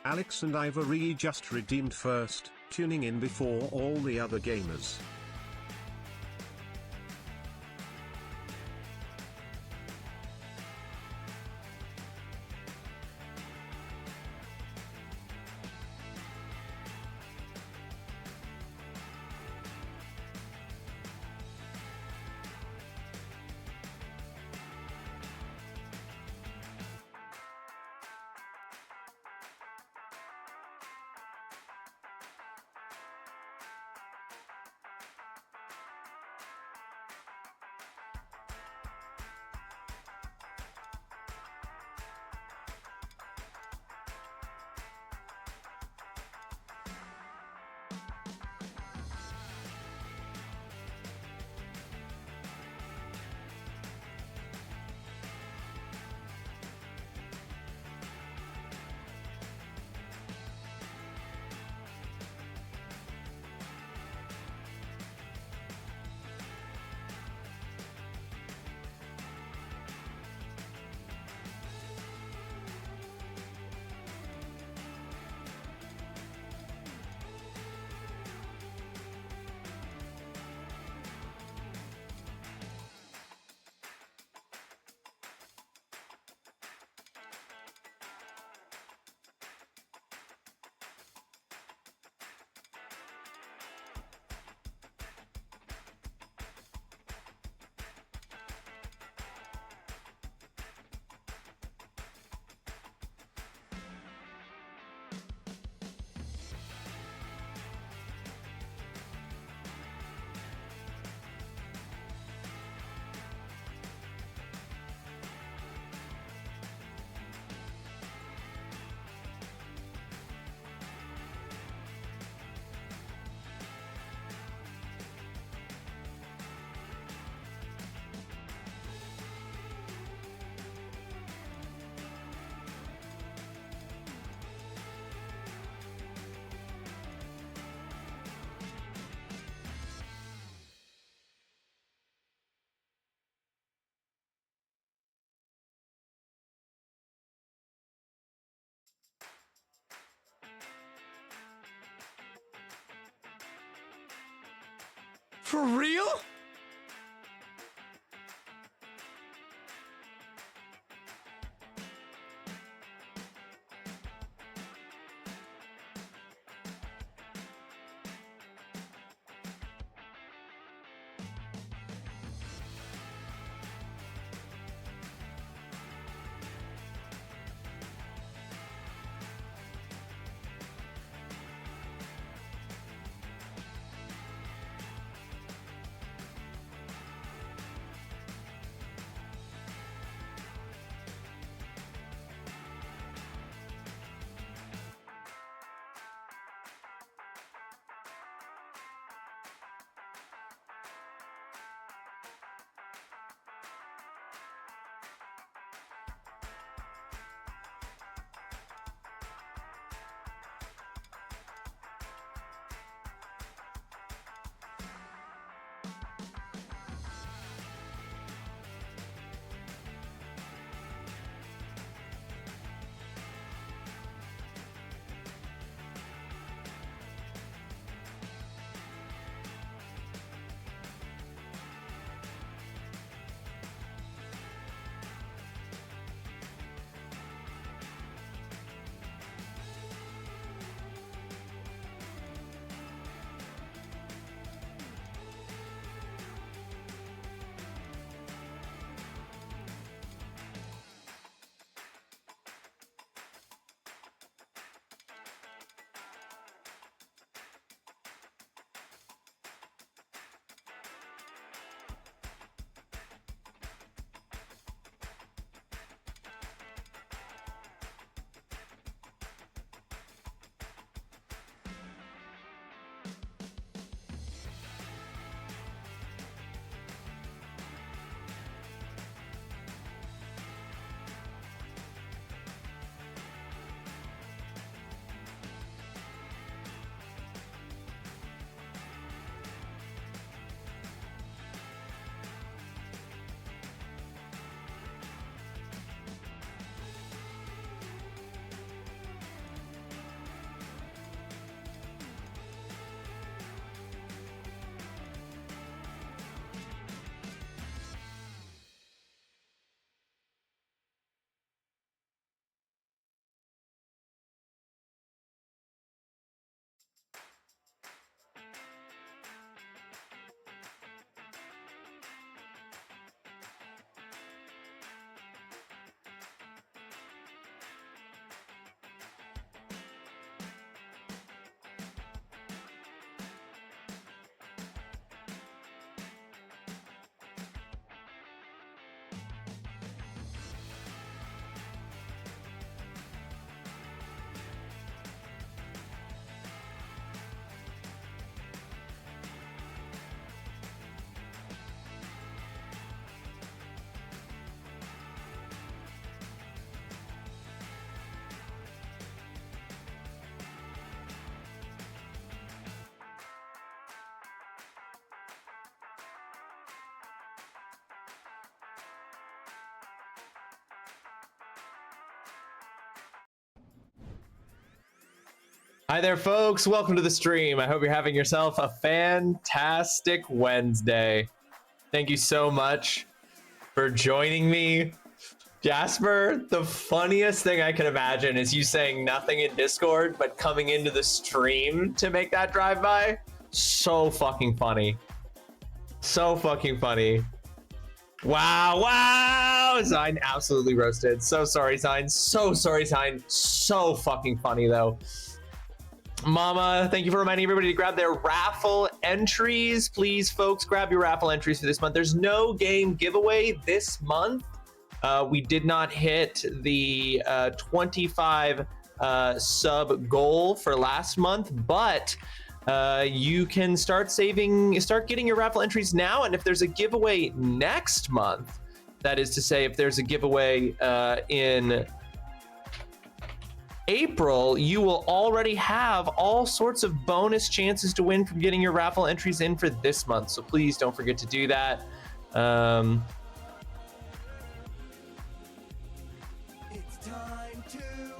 Alex and Ivory just redeemed first, tuning in before all the other gamers. For real? Hi there, folks. Welcome to the stream. I hope you're having yourself a fantastic Wednesday. Thank you so much for joining me. Jasper, the funniest thing I can imagine is you saying nothing in Discord, but coming into the stream to make that drive-by. So fucking funny. So fucking funny. Wow, wow! Zine absolutely roasted. So sorry, Zine. So sorry, Zine. So fucking funny, though. Mama, thank you for reminding everybody to grab their raffle entries. Please, folks, grab your raffle entries for this month. There's no game giveaway this month. We did not hit the 25 sub goal for last month, but you can start getting your raffle entries now. And if there's a giveaway next month, that is to say, if there's a giveaway in April, you will already have all sorts of bonus chances to win from getting your raffle entries in for this month. So please don't forget to do that.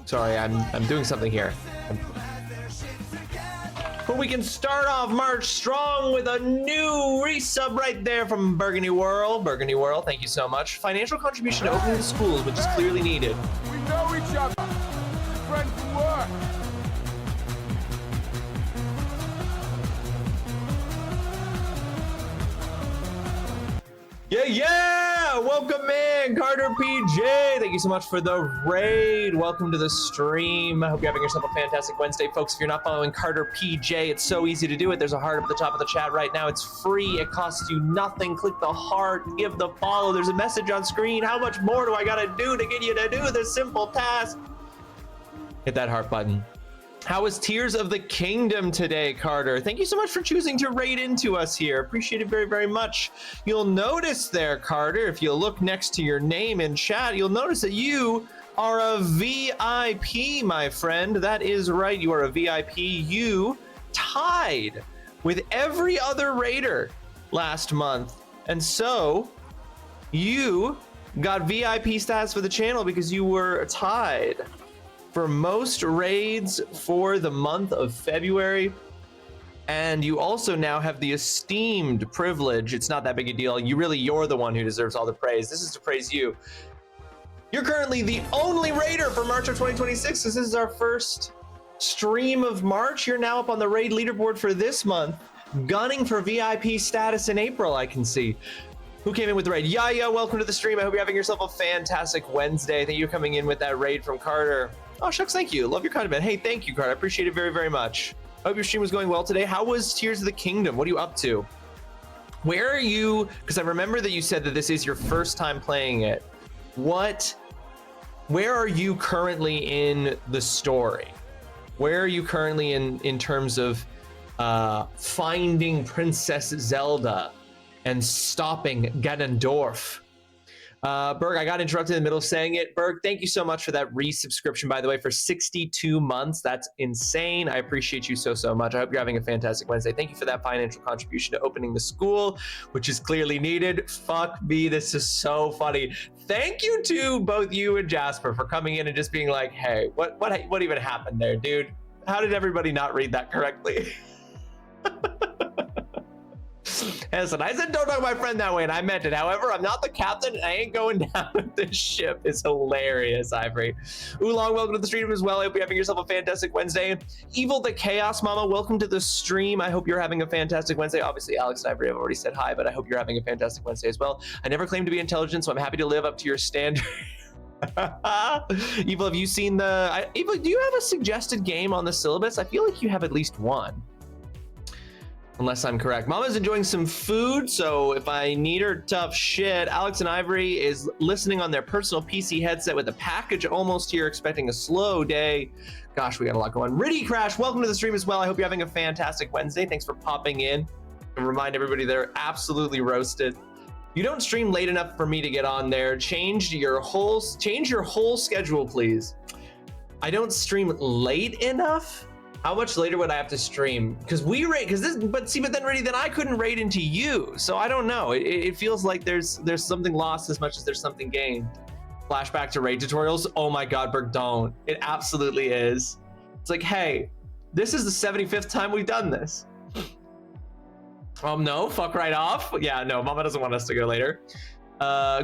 Sorry, I'm doing something here. But we can start off March strong with a new resub right there from Burgundy World. Burgundy World, thank you so much. Financial contribution to opening the schools, which is clearly needed. We know each other. Friends from work. Yeah! Welcome in, Carter PJ. Thank you so much for the raid. Welcome to the stream. I hope you're having yourself a fantastic Wednesday. Folks, if you're not following Carter PJ, it's so easy to do it. There's a heart up at the top of the chat right now. It's free. It costs you nothing. Click the heart. Give the follow. There's a message on screen. How much more do I gotta do to get you to do this simple task? Hit that heart button. How was Tears of the Kingdom today, Carter? Thank you so much for choosing to raid into us here. Appreciate it very, very much. You'll notice there, Carter, if you look next to your name in chat, you'll notice that you are a VIP, my friend. That is right, you are a VIP. You tied with every other raider last month. And so you got VIP status for the channel because you were tied for most raids for the month of February. And you also now have the esteemed privilege, it's not that big a deal, you're the one who deserves all the praise. This is to praise you. You're currently the only raider for March of 2026, because this is our first stream of March. You're now up on the raid leaderboard for this month, gunning for VIP status in April, I can see. Who came in with the raid? Yaya, welcome to the stream. I hope you're having yourself a fantastic Wednesday. Thank you for coming in with that raid from Carter. Oh, shucks, thank you. Love your comment. Hey, thank you, Carter. I appreciate it very, very much. I hope your stream was going well today. How was Tears of the Kingdom? What are you up to? Where are you? Because I remember that you said that this is your first time playing it. Where are you currently in the story? Where are you currently in terms of finding Princess Zelda and stopping Ganondorf? Berg, I got interrupted in the middle of saying it. Berg, thank you so much for that resubscription, by the way, for 62 months. That's insane. I appreciate you so, so much. I hope you're having a fantastic Wednesday. Thank you for that financial contribution to opening the school, which is clearly needed. Fuck me, this is so funny. Thank you to both you and Jasper for coming in and just being like, hey, what even happened there, dude? How did everybody not read that correctly? Listen, I said don't talk to my friend that way, and I meant it. However, I'm not the captain, and I ain't going down with this ship. It's hilarious, Ivory. Oolong, welcome to the stream as well. I hope you're having yourself a fantastic Wednesday. Evil the Chaos Mama, welcome to the stream. I hope you're having a fantastic Wednesday. Obviously, Alex and Ivory have already said hi, but I hope you're having a fantastic Wednesday as well. I never claimed to be intelligent, so I'm happy to live up to your standard. Evil, have you seen the... Evil, do you have a suggested game on the syllabus? I feel like you have at least one. Unless I'm correct. Mama's enjoying some food, so if I need her, tough shit. Alex and Ivory is listening on their personal PC headset with a package almost here, expecting a slow day. Gosh, we got a lot going on. Riddy Crash, welcome to the stream as well. I hope you're having a fantastic Wednesday. Thanks for popping in. And remind everybody they're absolutely roasted. You don't stream late enough for me to get on there. Change your whole schedule, please. I don't stream late enough? How much later would I have to stream? Because we raid, but then Riddy, then I couldn't raid into you. So I don't know. It feels like there's something lost as much as there's something gained. Flashback to raid tutorials. Oh my God, Berg, don't. It absolutely is. It's like, hey, This is the 75th time we've done this. No, fuck right off. Yeah, no, Mama doesn't want us to go later.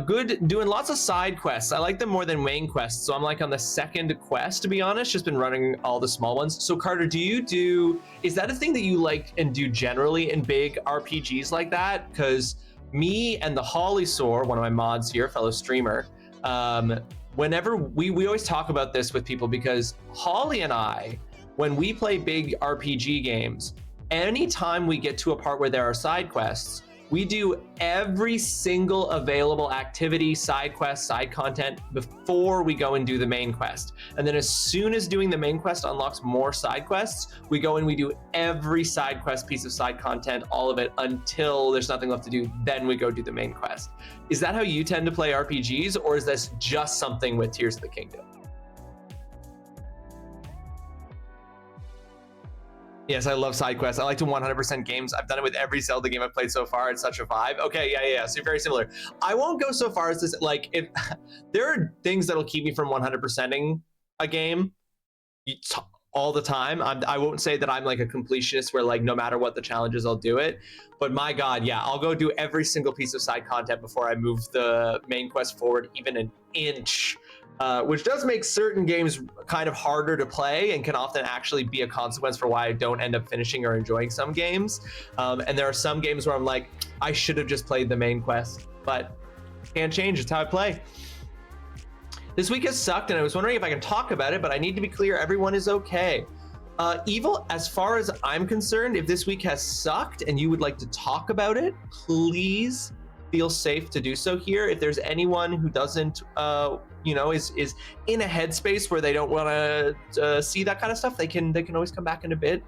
Good, doing lots of side quests. I like them more than main quests, so I'm like on the second quest, to be honest. Just been running all the small ones. So Carter, is that a thing that you like and do generally in big RPGs like that? Because me and the Hollysaur, one of my mods here, fellow streamer, whenever we always talk about this with people, because Holly and I, when we play big RPG games, anytime we get to a part where there are side quests, we do every single available activity, side quest, side content before we go and do the main quest. And then as soon as doing the main quest unlocks more side quests, we go and we do every side quest piece of side content, all of it, until there's nothing left to do. Then we go do the main quest. Is that how you tend to play RPGs, or is this just something with Tears of the Kingdom? Yes, I love side quests. I like to 100% games. I've done it with every Zelda game I've played so far. It's such a vibe. Okay, yeah. So very similar. I won't go so far as this. Like, if there are things that'll keep me from 100%ing a game all the time. I won't say that I'm like a completionist where like no matter what the challenge is, I'll do it. But my God, yeah, I'll go do every single piece of side content before I move the main quest forward even an inch. Which does make certain games kind of harder to play and can often actually be a consequence for why I don't end up finishing or enjoying some games. And there are some games where I'm like, I should have just played the main quest, but can't change. It's how I play. This week has sucked, and I was wondering if I can talk about it, but I need to be clear, everyone is okay. Evil, as far as I'm concerned, if this week has sucked and you would like to talk about it, please feel safe to do so here. If there's anyone who doesn't, is in a headspace where they don't want to see that kind of stuff, they can always come back in a bit,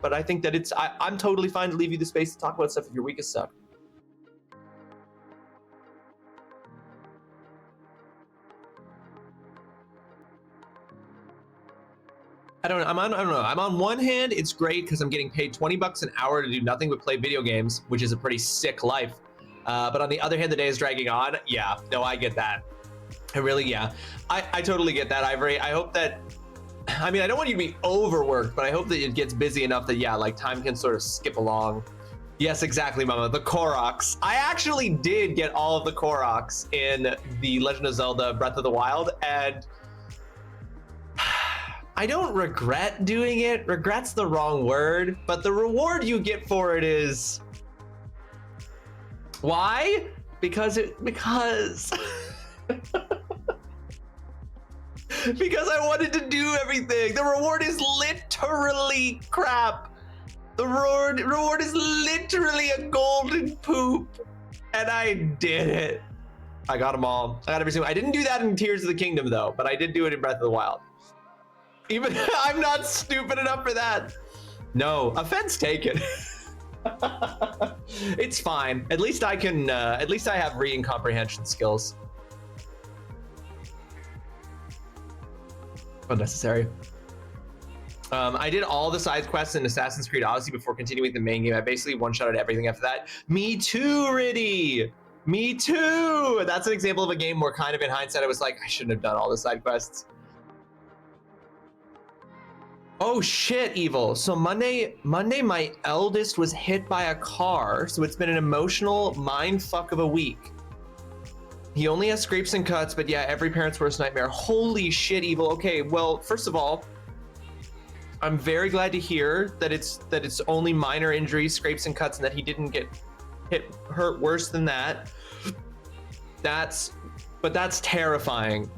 But I think that I'm totally fine to leave you the space to talk about stuff if your week has sucked. I don't know. I'm on one hand, it's great because I'm getting paid $20 an hour to do nothing but play video games, which is a pretty sick life. But on the other hand, the day is dragging on. Yeah, no, I get that. I totally get that, Ivory. I hope that, I don't want you to be overworked, but I hope that it gets busy enough that, yeah, like time can sort of skip along. Yes, exactly, Mama. The Koroks. I actually did get all of the Koroks in the Legend of Zelda Breath of the Wild, and I don't regret doing it. Regret's the wrong word, but the reward you get for it is... Why? Because because I wanted to do everything. The reward is literally crap. The reward is literally a golden poop. And I did it. I got them all. I got every single. I didn't do that in Tears of the Kingdom though, but I did do it in Breath of the Wild. Even I'm not stupid enough for that. No, offense taken. It's fine. At least I can. At least I have reading comprehension skills. Unnecessary. I did all the side quests in Assassin's Creed Odyssey before continuing the main game. I basically one-shotted everything after that. Me too, Riddy. Me too. That's an example of a game where, kind of in hindsight, I was like, I shouldn't have done all the side quests. Oh shit, Evil. So Monday, my eldest was hit by a car, so it's been an emotional mind fuck of a week. He only has scrapes and cuts, but yeah, every parent's worst nightmare. Holy shit, Evil. Okay, well, first of all, I'm very glad to hear that it's only minor injuries, scrapes and cuts, and that he didn't get hurt worse than that. But that's terrifying.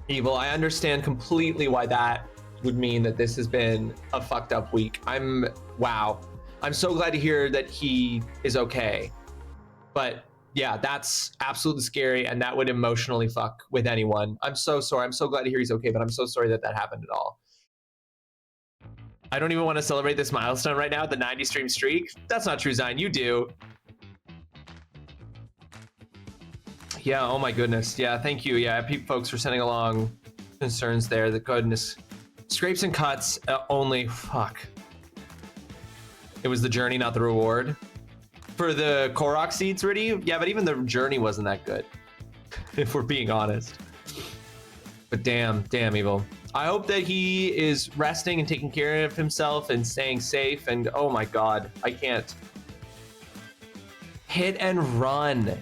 Evil, I understand completely why that would mean that this has been a fucked up week. Wow. I'm so glad to hear that he is okay. But yeah, that's absolutely scary, and that would emotionally fuck with anyone. I'm so sorry. I'm so glad to hear he's okay, but I'm so sorry that happened at all. I don't even want to celebrate this milestone right now, the 90 stream streak. That's not true, Zion. You do. Yeah, oh my goodness. Yeah, thank you. Yeah, folks for sending along concerns there. The goodness. Scrapes and cuts only. Fuck. It was the journey, not the reward. For the Korok seeds, Riddy? Yeah, but even the journey wasn't that good, if we're being honest. But damn, Evil. I hope that he is resting and taking care of himself and staying safe. And oh my God, I can't. Hit and run.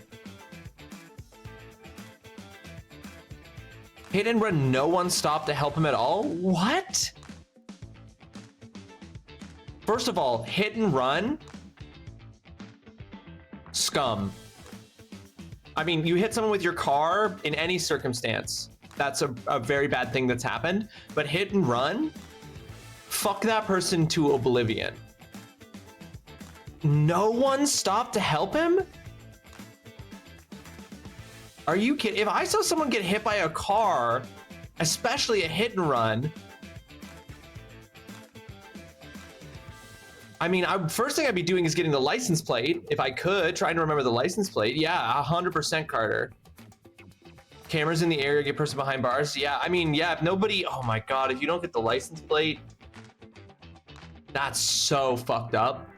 Hit and run, no one stopped to help him at all? What? First of all, hit and run? Scum. I mean, you hit someone with your car in any circumstance. That's a very bad thing that's happened. But hit and run? Fuck that person to oblivion. No one stopped to help him? Are you kidding? If I saw someone get hit by a car, especially a hit and run, I mean, first thing I'd be doing is getting the license plate. If I could, trying to remember the license plate. Yeah, 100% Carter. Cameras in the area, get person behind bars. Yeah, I mean, yeah, if nobody, oh my God, if you don't get the license plate, that's so fucked up.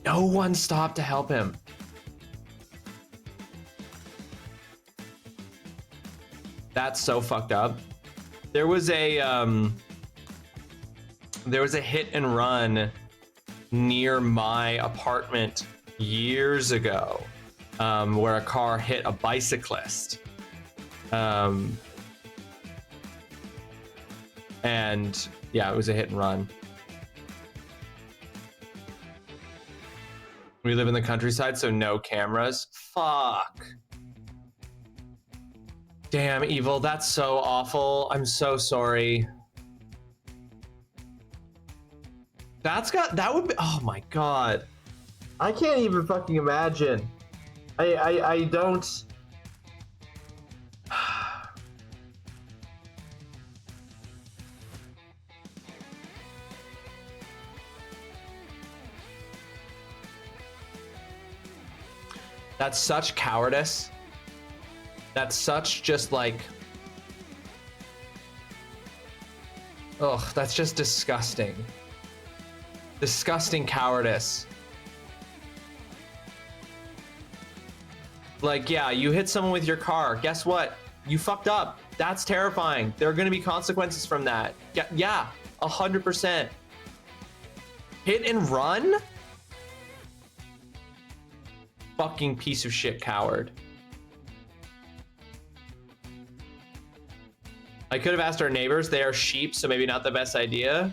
No one stopped to help him. That's so fucked up. There was a hit and run near my apartment years ago, where a car hit a bicyclist. And yeah, it was a hit and run. We live in the countryside, so no cameras. Fuck. Damn, Evil, that's so awful. I'm so sorry. That would be, oh my God. I can't even fucking imagine. I don't. That's such cowardice. That's such just like, ugh, that's just disgusting. Disgusting cowardice. Like, yeah, you hit someone with your car. Guess what? You fucked up. That's terrifying. There are going to be consequences from that. Yeah, 100%. Hit and run? Fucking piece of shit coward. I could have asked our neighbors. They are sheep, so maybe not the best idea.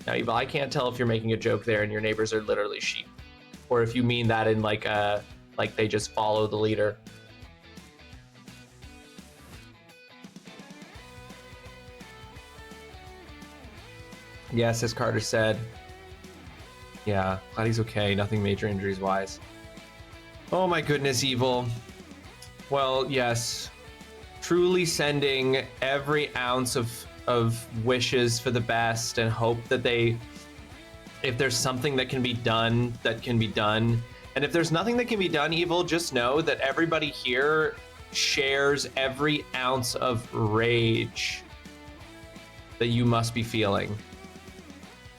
Now, Eva, I can't tell if you're making a joke there and your neighbors are literally sheep, or if you mean that in like they just follow the leader. Yes, as Carter said. Yeah, glad he's okay. Nothing major injuries wise. Oh my goodness, Evil. Well, yes. Truly sending every ounce of wishes for the best and hope that if there's something that can be done, that can be done. And if there's nothing that can be done, Evil, just know that everybody here shares every ounce of rage that you must be feeling,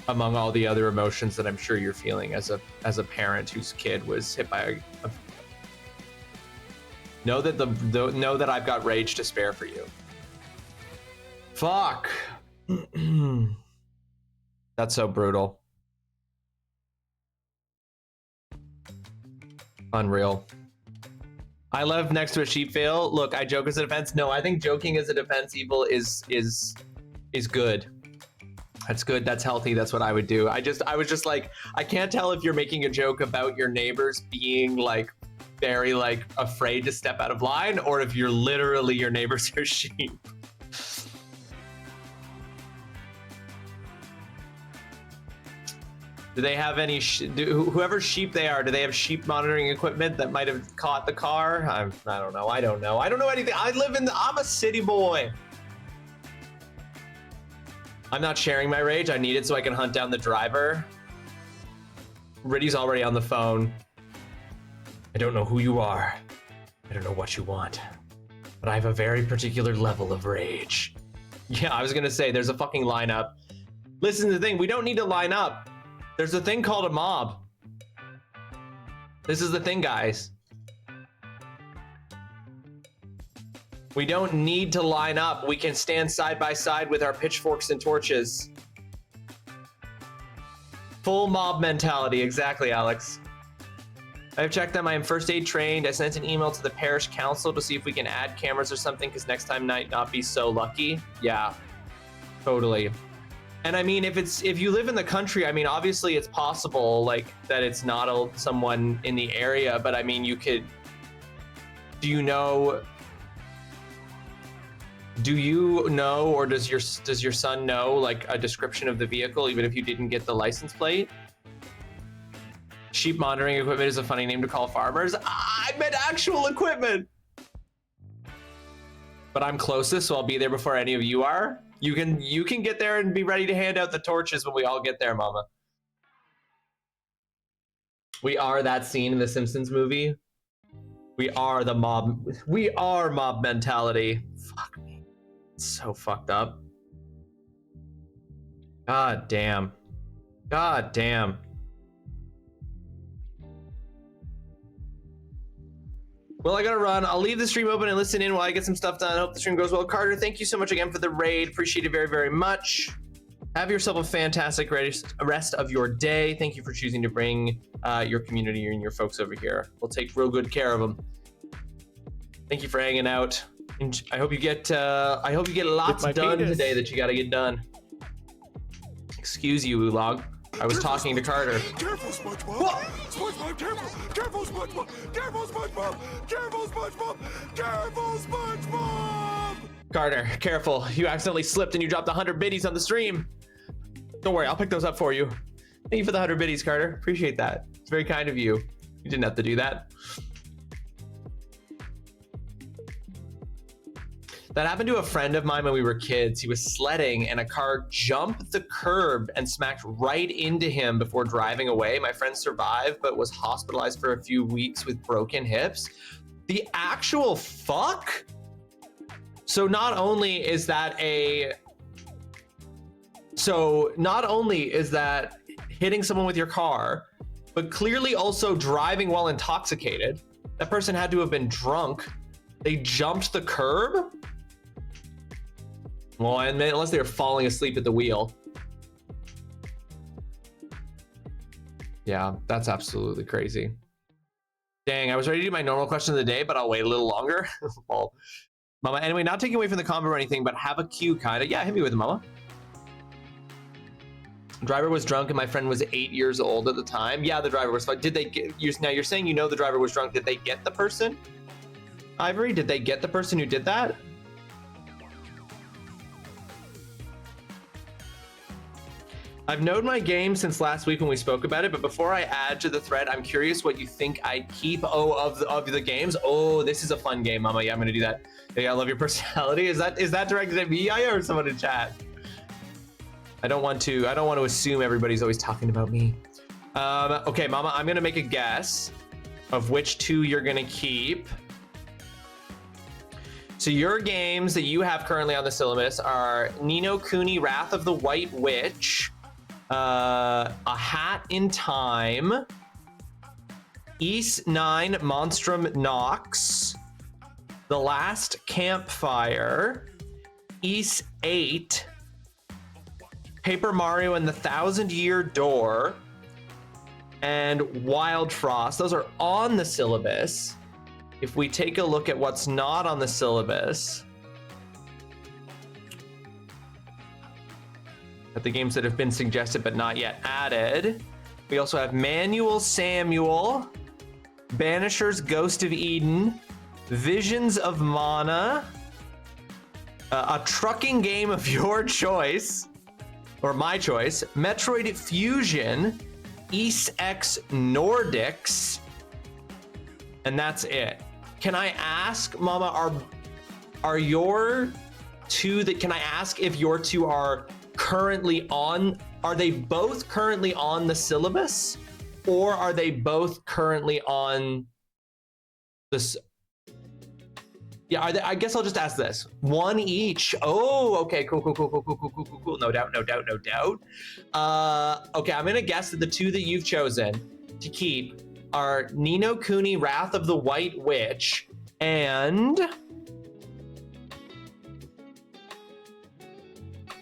among all the other emotions that I'm sure you're feeling as a parent whose kid was hit by a know that I've got rage to spare for you. Fuck. That's so brutal. Unreal. I live next to a sheep field. Look, I joke as a defense. No, I think joking as a defense, Evil, is good. That's good. That's healthy. That's what I would do. I was just like, I can't tell if you're making a joke about your neighbors being like very like afraid to step out of line, or if you're literally your neighbors are sheep. Do they have any whoever sheep they are, do they have sheep monitoring equipment that might have caught the car? I don't know. I don't know anything. I'm a city boy. I'm not sharing my rage. I need it so I can hunt down the driver. Riddy's already on the phone. I don't know who you are. I don't know what you want. But I have a very particular level of rage. Yeah, I was gonna say, there's a fucking lineup. Listen to the thing, we don't need to line up. There's a thing called a mob. This is the thing, guys. We don't need to line up. We can stand side by side with our pitchforks and torches. Full mob mentality, exactly, Alex. I've checked them. I am first aid trained. I sent an email to the parish council to see if we can add cameras or something, because next time might not be so lucky. Yeah, totally. And I mean, if you live in the country, I mean, obviously it's possible like that it's not someone in the area, but I mean, you could. Do you know, or does your son know like a description of the vehicle, even if you didn't get the license plate? Sheep monitoring equipment is a funny name to call farmers. I meant actual equipment. But I'm closest, so I'll be there before any of you are. You can get there and be ready to hand out the torches when we all get there, Mama. We are that scene in the Simpsons movie. We are the mob. We are mob mentality. Fuck me. It's so fucked up. God damn. God damn. Well, I gotta run. I'll leave the stream open and listen in while I get some stuff done. I hope the stream goes well. Carter, thank you so much again for the raid. Appreciate it very, very much. Have yourself a fantastic rest of your day. Thank you for choosing to bring your community and your folks over here. We'll take real good care of them. Thank you for hanging out. And I hope you get lots done today that you gotta get done. Excuse you, Oolong. I was talking to Carter. Careful, SpongeBob! What? SpongeBob, careful! Careful, SpongeBob! Careful, SpongeBob! Careful, SpongeBob! Careful, SpongeBob! Carter, careful. You accidentally slipped and you dropped 100 biddies on the stream. Don't worry, I'll pick those up for you. Thank you for the 100 biddies, Carter. Appreciate that. It's very kind of you. You didn't have to do that. That happened to a friend of mine when we were kids. He was sledding and a car jumped the curb and smacked right into him before driving away. My friend survived, but was hospitalized for a few weeks with broken hips. The actual fuck? So not only is that hitting someone with your car, but clearly also driving while intoxicated. That person had to have been drunk. They jumped the curb? Well, and unless they were falling asleep at the wheel. Yeah, that's absolutely crazy. Dang, I was ready to do my normal question of the day, but I'll wait a little longer. Well, Mama, anyway, not taking away from the combo or anything, but have a cue, kind of. Yeah, hit me with it, Mama. Driver was drunk and my friend was 8 years old at the time. Yeah, the driver was fine. Did they get, now you're saying you know the driver was drunk. Did they get the person? Ivory, did they get the person who did that? I've known my game since last week when we spoke about it, but before I add to the thread, I'm curious what you think I'd keep. Oh, of the games. Oh, this is a fun game, Mama. Yeah, I'm gonna do that. Yeah, I love your personality. Is that directed at me, Yaya, or someone in chat? I don't want to assume everybody's always talking about me. Okay, Mama, I'm gonna make a guess of which two you're gonna keep. So your games that you have currently on the syllabus are Ni no Kuni, Wrath of the White Witch, A Hat in Time, Ys 9, Monstrum Nox, The Last Campfire, Ys 8, Paper Mario and the Thousand-Year Door, and Wild Frost. Those are on the syllabus. If we take a look at what's not on the syllabus, at the games that have been suggested but not yet added, we also have Manual Samuel, Banisher's Ghost of Eden, Visions of Mana, a trucking game of your choice, or my choice, Metroid Fusion, Ys X Nordics, and that's it. Can I ask, Mama, are your two that, can I ask if your two are currently on, are they both currently on the syllabus, or are they both currently on this? Yeah, are they, I guess I'll just ask this. One each. Oh, okay, cool. No doubt. Okay, I'm gonna guess that the two that you've chosen to keep are Ni no Kuni, Wrath of the White Witch, and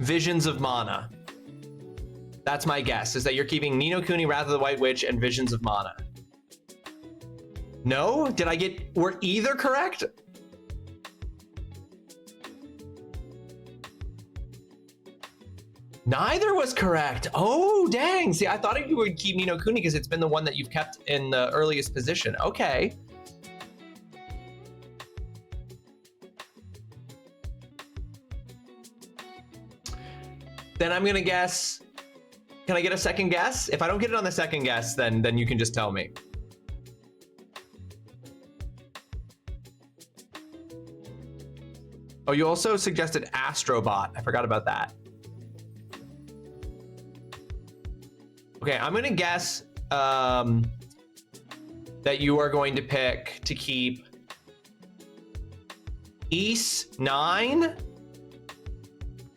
Visions of Mana. That's my guess, is that you're keeping Ni no Kuni, Wrath of the White Witch, and Visions of Mana. No? Did I get... Were either correct? Neither was correct. Oh, dang. See, I thought you would keep Ni no Kuni because it's been the one that you've kept in the earliest position. Okay. Then I'm gonna guess. Can I get a second guess? If I don't get it on the second guess, then you can just tell me. Oh, you also suggested Astrobot. I forgot about that. Okay, I'm gonna guess that you are going to pick to keep East 9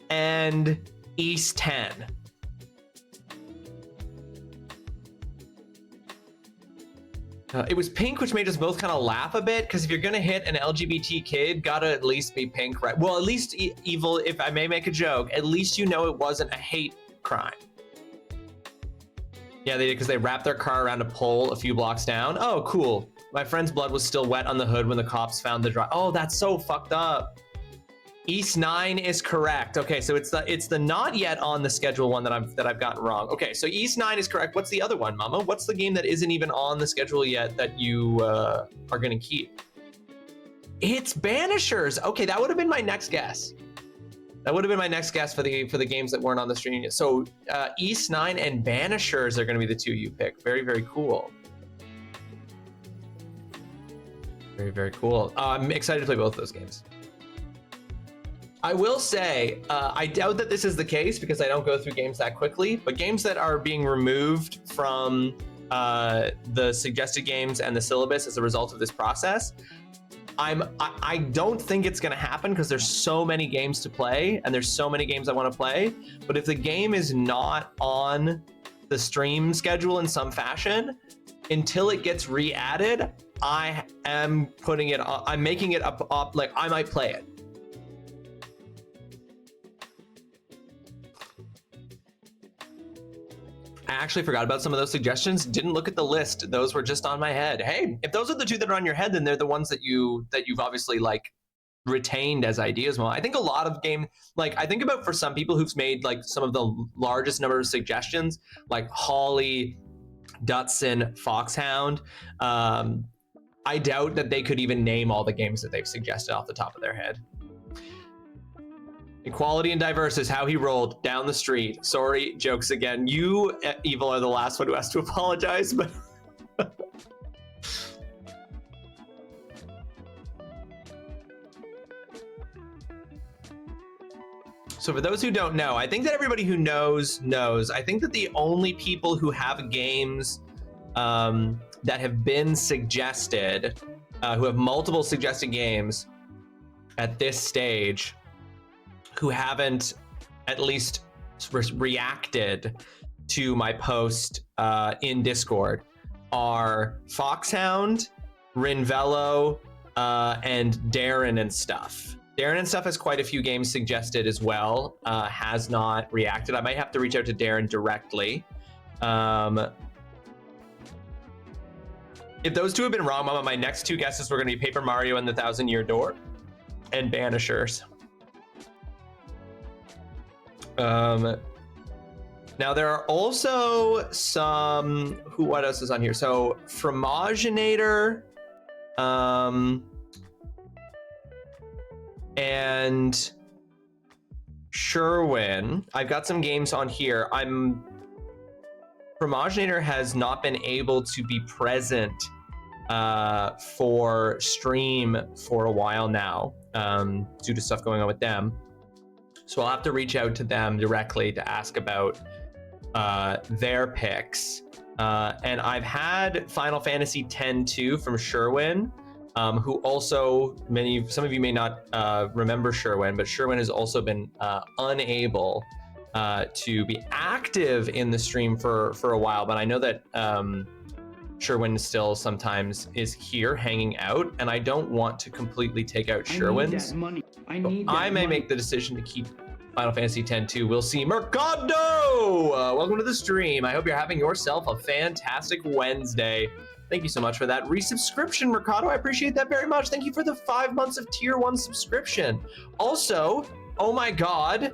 and East 10. It was pink, which made us both kind of laugh a bit, because if you're gonna hit an LGBT kid, gotta at least be pink, right? Well, at least evil, if I may make a joke, at least you know it wasn't a hate crime. Yeah, they did, because they wrapped their car around a pole a few blocks down. Oh, cool. My friend's blood was still wet on the hood when the cops found the drive. Oh, that's so fucked up. East 9 is correct. Okay, so it's the not yet on the schedule one that I've gotten wrong. Okay, so East 9 is correct. What's the other one, Mama? What's the game that isn't even on the schedule yet that you are gonna keep? It's Banishers. Okay, that would have been my next guess. That would have been my next guess for the games that weren't on the stream yet. So East 9 and Banishers are gonna be the two you pick. Very, very cool. Very, very cool. I'm excited to play both of those games. I will say, I doubt that this is the case because I don't go through games that quickly, but games that are being removed from the suggested games and the syllabus as a result of this process, I don't think it's gonna happen because there's so many games to play and there's so many games I wanna play, but if the game is not on the stream schedule in some fashion, until it gets re-added, I am putting it, I'm making it up, like I might play it. I actually forgot about some of those suggestions. Didn't look at the list. Those were just on my head. Hey, if those are the two that are on your head, then they're the ones that you've obviously like retained as ideas. Well, I think a lot of game, like I think about for some people who've made like some of the largest number of suggestions, like Holly, Dutson, Foxhound. I doubt that they could even name all the games that they've suggested off the top of their head. Equality and diverse is how he rolled down the street. Sorry, jokes again. You, Evil, are the last one who has to apologize, but... So for those who don't know, I think that everybody who knows. I think that the only people who have games that have been suggested, who have multiple suggested games at this stage, who haven't at least reacted to my post in Discord are Foxhound, Rinvello, and Darren and Stuff. Darren and Stuff has quite a few games suggested as well, has not reacted. I might have to reach out to Darren directly. If those two have been wrong, Mama, my next two guesses were gonna be Paper Mario and the Thousand Year Door and Banishers. Now there are also some, what else is on here? So Fromaginator, and Sherwin. I've got some games on here. Fromaginator has not been able to be present for stream for a while now, due to stuff going on with them. So I'll have to reach out to them directly to ask about their picks. And I've had Final Fantasy X-2 from Sherwin, who also, some of you may not remember Sherwin, but Sherwin has also been unable to be active in the stream for a while. But I know that Sherwin still sometimes is here hanging out, and I don't want to completely take out Sherwin's. I may make the decision to keep Final Fantasy X-2. We'll see. Mercado! Welcome to the stream. I hope you're having yourself a fantastic Wednesday. Thank you so much for that resubscription, Mercado. I appreciate that very much. Thank you for the 5 months of tier 1 subscription. Also, oh my god,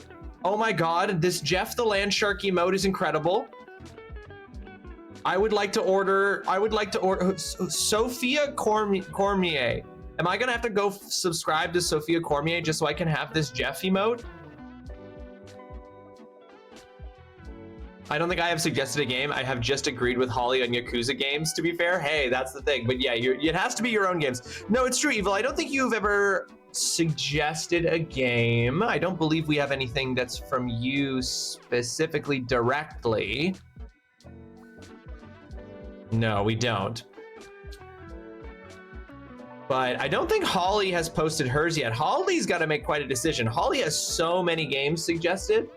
this Jeff the Landshark emote is incredible. I would like to order Sophia Cormier. Am I gonna have to go subscribe to Sophia Cormier just so I can have this Jeff emote? I don't think I have suggested a game. I have just agreed with Holly on Yakuza games, to be fair. Hey, that's the thing. But yeah, it has to be your own games. No, it's true, Evil. I don't think you've ever suggested a game. I don't believe we have anything that's from you specifically directly. No, we don't. But I don't think Holly has posted hers yet. Holly's got to make quite a decision. Holly has so many games suggested.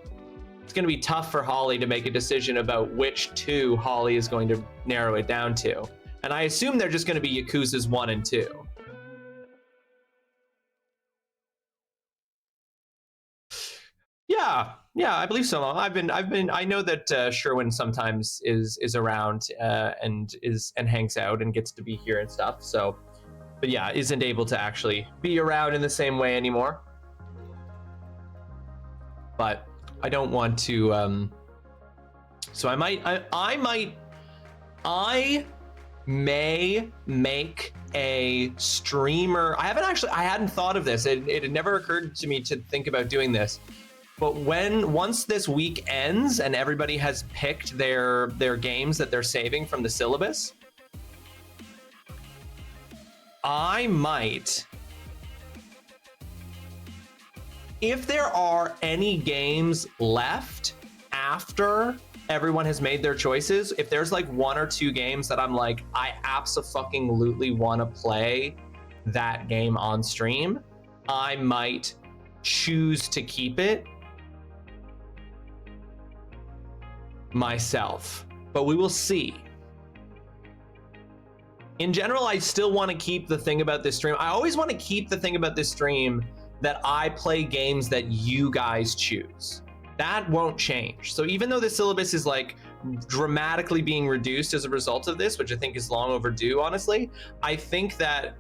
It's going to be tough for Holly to make a decision about which 2 Holly is going to narrow it down to. And I assume they're just going to be Yakuza's 1 and 2. Yeah, I believe so. I know that Sherwin sometimes is around and hangs out and gets to be here and stuff. So, but yeah, isn't able to actually be around in the same way anymore. But I don't want to. So I may make a streamer. I hadn't thought of this. It had never occurred to me to think about doing this. But once this week ends and everybody has picked their games that they're saving from the syllabus, I might, if there are any games left after everyone has made their choices, if there's like 1 or 2 games that I'm like, I abso-fucking-lutely want to play that game on stream, I might choose to keep it myself, but we will see. In general, I still want to keep the thing about this stream. I always want to keep the thing about this stream that I play games that you guys choose. That won't change. So even though the syllabus is like dramatically being reduced as a result of this, which I think is long overdue, honestly, I think that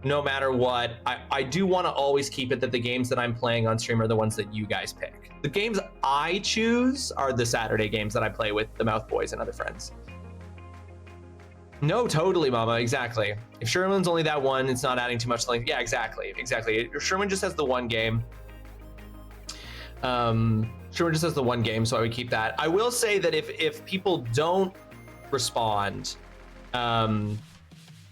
no matter what, I do want to always keep it that the games that I'm playing on stream are the ones that you guys pick. The games I choose are the Saturday games that I play with the Mouth Boys and other friends. No, totally, Mama, exactly. If Sherman's only that one, it's not adding too much length. Yeah, exactly. Sherman just has the one game. Sherman just has the one game, so I would keep that. I will say that if people don't respond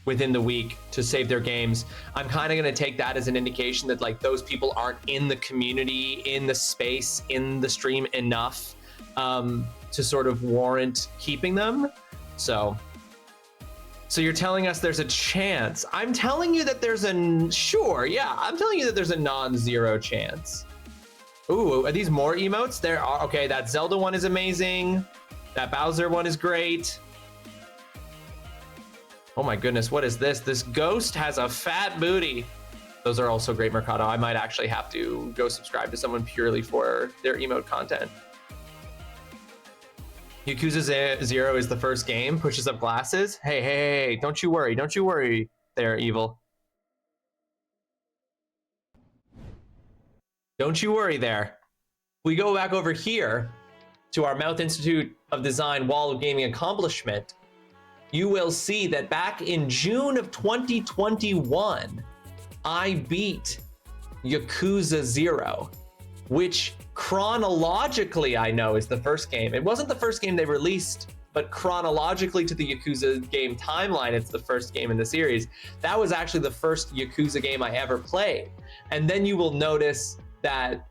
within the week to save their games, I'm kind of going to take that as an indication that like those people aren't in the community, in the space, in the stream enough to sort of warrant keeping them. So you're telling us there's a chance. I'm telling you that there's I'm telling you that there's a non-zero chance. Ooh, are these more emotes? There are. Okay, that Zelda one is amazing. That Bowser one is great. Oh my goodness, what is this? This ghost has a fat booty. Those are also great, Mercado. I might actually have to go subscribe to someone purely for their emote content. Yakuza 0 is the first game, pushes up glasses. Hey, don't you worry there, Evil. Don't you worry there. We go back over here to our Mouth Institute of Design Wall of Gaming accomplishment. You will see that back in June of 2021, I beat Yakuza 0, which chronologically I know is the first game. It wasn't the first game they released, but chronologically to the Yakuza game timeline, it's the first game in the series. That was actually the first Yakuza game I ever played. And then you will notice that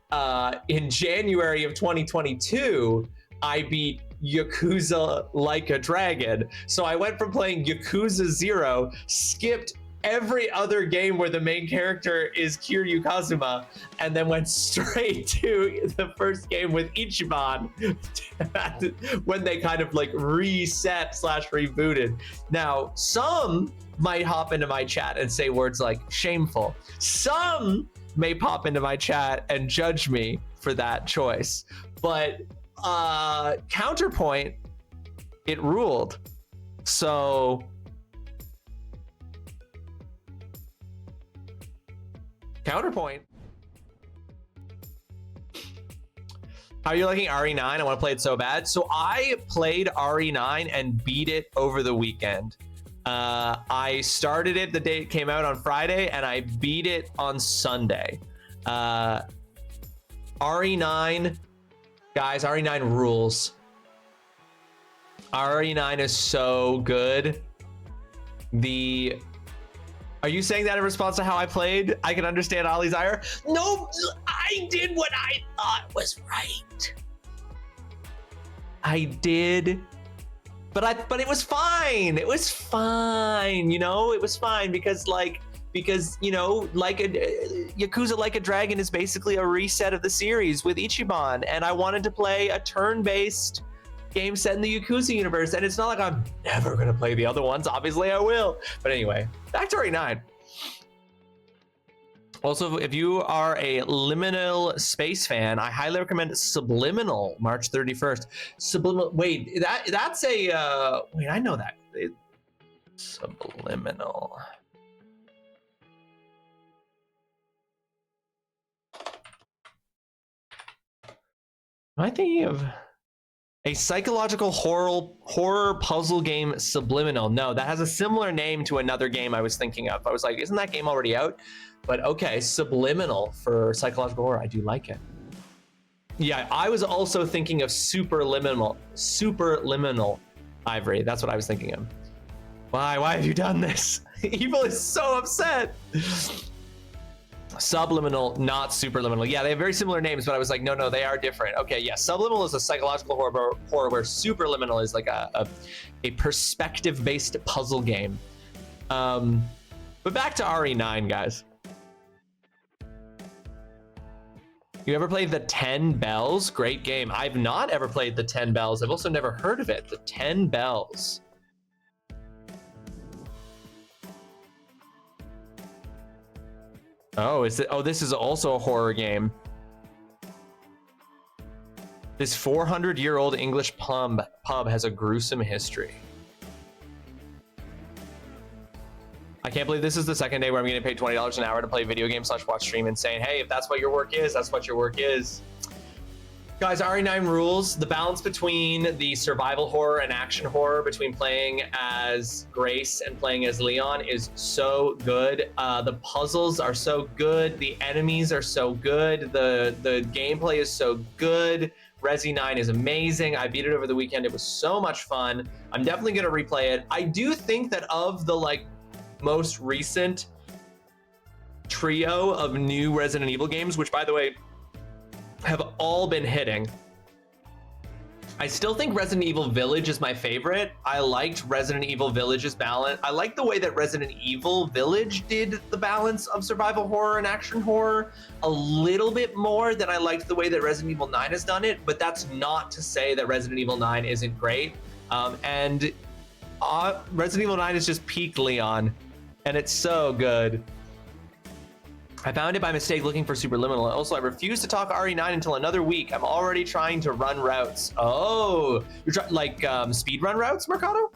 in January of 2022, I beat Yakuza Like a Dragon. So I went from playing Yakuza 0, skipped every other game where the main character is Kiryu Kazuma, and then went straight to the first game with Ichiban when they kind of like reset / rebooted. Now, some might hop into my chat and say words like shameful. Some may pop into my chat and judge me for that choice. But Counterpoint, it ruled. So Counterpoint. How are you liking RE9? I want to play it so bad. So I played RE9 and beat it over the weekend. I started it the day it came out on Friday, and I beat it on Sunday. RE9, guys, RE9 rules. RE9 is so good. Are you saying that in response to how I played? I can understand Ollie's ire. No, I did what I thought was right. I did, but it was fine. It was fine, you know. It was fine because you know, Yakuza Like a Dragon is basically a reset of the series with Ichiban, and I wanted to play a turn-based game set in the Yakuza universe, and it's not like I'm never gonna play the other ones. Obviously I will, but anyway, back to RE9. Also, if you are a Liminal Space fan, I highly recommend Subliminal, March 31st. Subliminal, wait, that's a wait, I know that. Subliminal. Am I thinking of a psychological horror puzzle game, Subliminal? No, that has a similar name to another game I was thinking of. I was like, isn't that game already out? But okay, Subliminal for psychological horror. I do like it. Yeah, I was also thinking of Superliminal, Ivory. That's what I was thinking of. Why have you done this? Evil is so upset. Subliminal, not Superliminal. Yeah, they have very similar names, but I was like, no, they are different. Okay, yeah, Subliminal is a psychological horror where Superliminal is like a perspective-based puzzle game. But back to RE9, guys. You ever played the 10 Bells? Great game. I've not ever played the 10 Bells. I've also never heard of it. The 10 Bells. Oh, this is also a horror game. This 400-year-old English pub has a gruesome history. I can't believe this is the second day where I'm getting paid $20 an hour to play video games / watch stream and saying, hey, if that's what your work is, that's what your work is. Guys, RE9 rules. The balance between the survival horror and action horror, between playing as Grace and playing as Leon, is so good. The puzzles are so good. The enemies are so good. The gameplay is so good. Resi 9 is amazing. I beat it over the weekend. It was so much fun. I'm definitely going to replay it. I do think that of the most recent trio of new Resident Evil games, which by the way have all been hitting, I still think Resident Evil Village is my favorite. I liked Resident Evil Village's balance. I like the way that Resident Evil Village did the balance of survival horror and action horror a little bit more than I liked the way that Resident Evil 9 has done it, but that's not to say that Resident Evil 9 isn't great. And Resident Evil 9 is just peak Leon, and it's so good. I found it by mistake looking for Superliminal. Also, I refuse to talk RE9 until another week. I'm already trying to run routes. Oh, you're speed run routes, Mercado?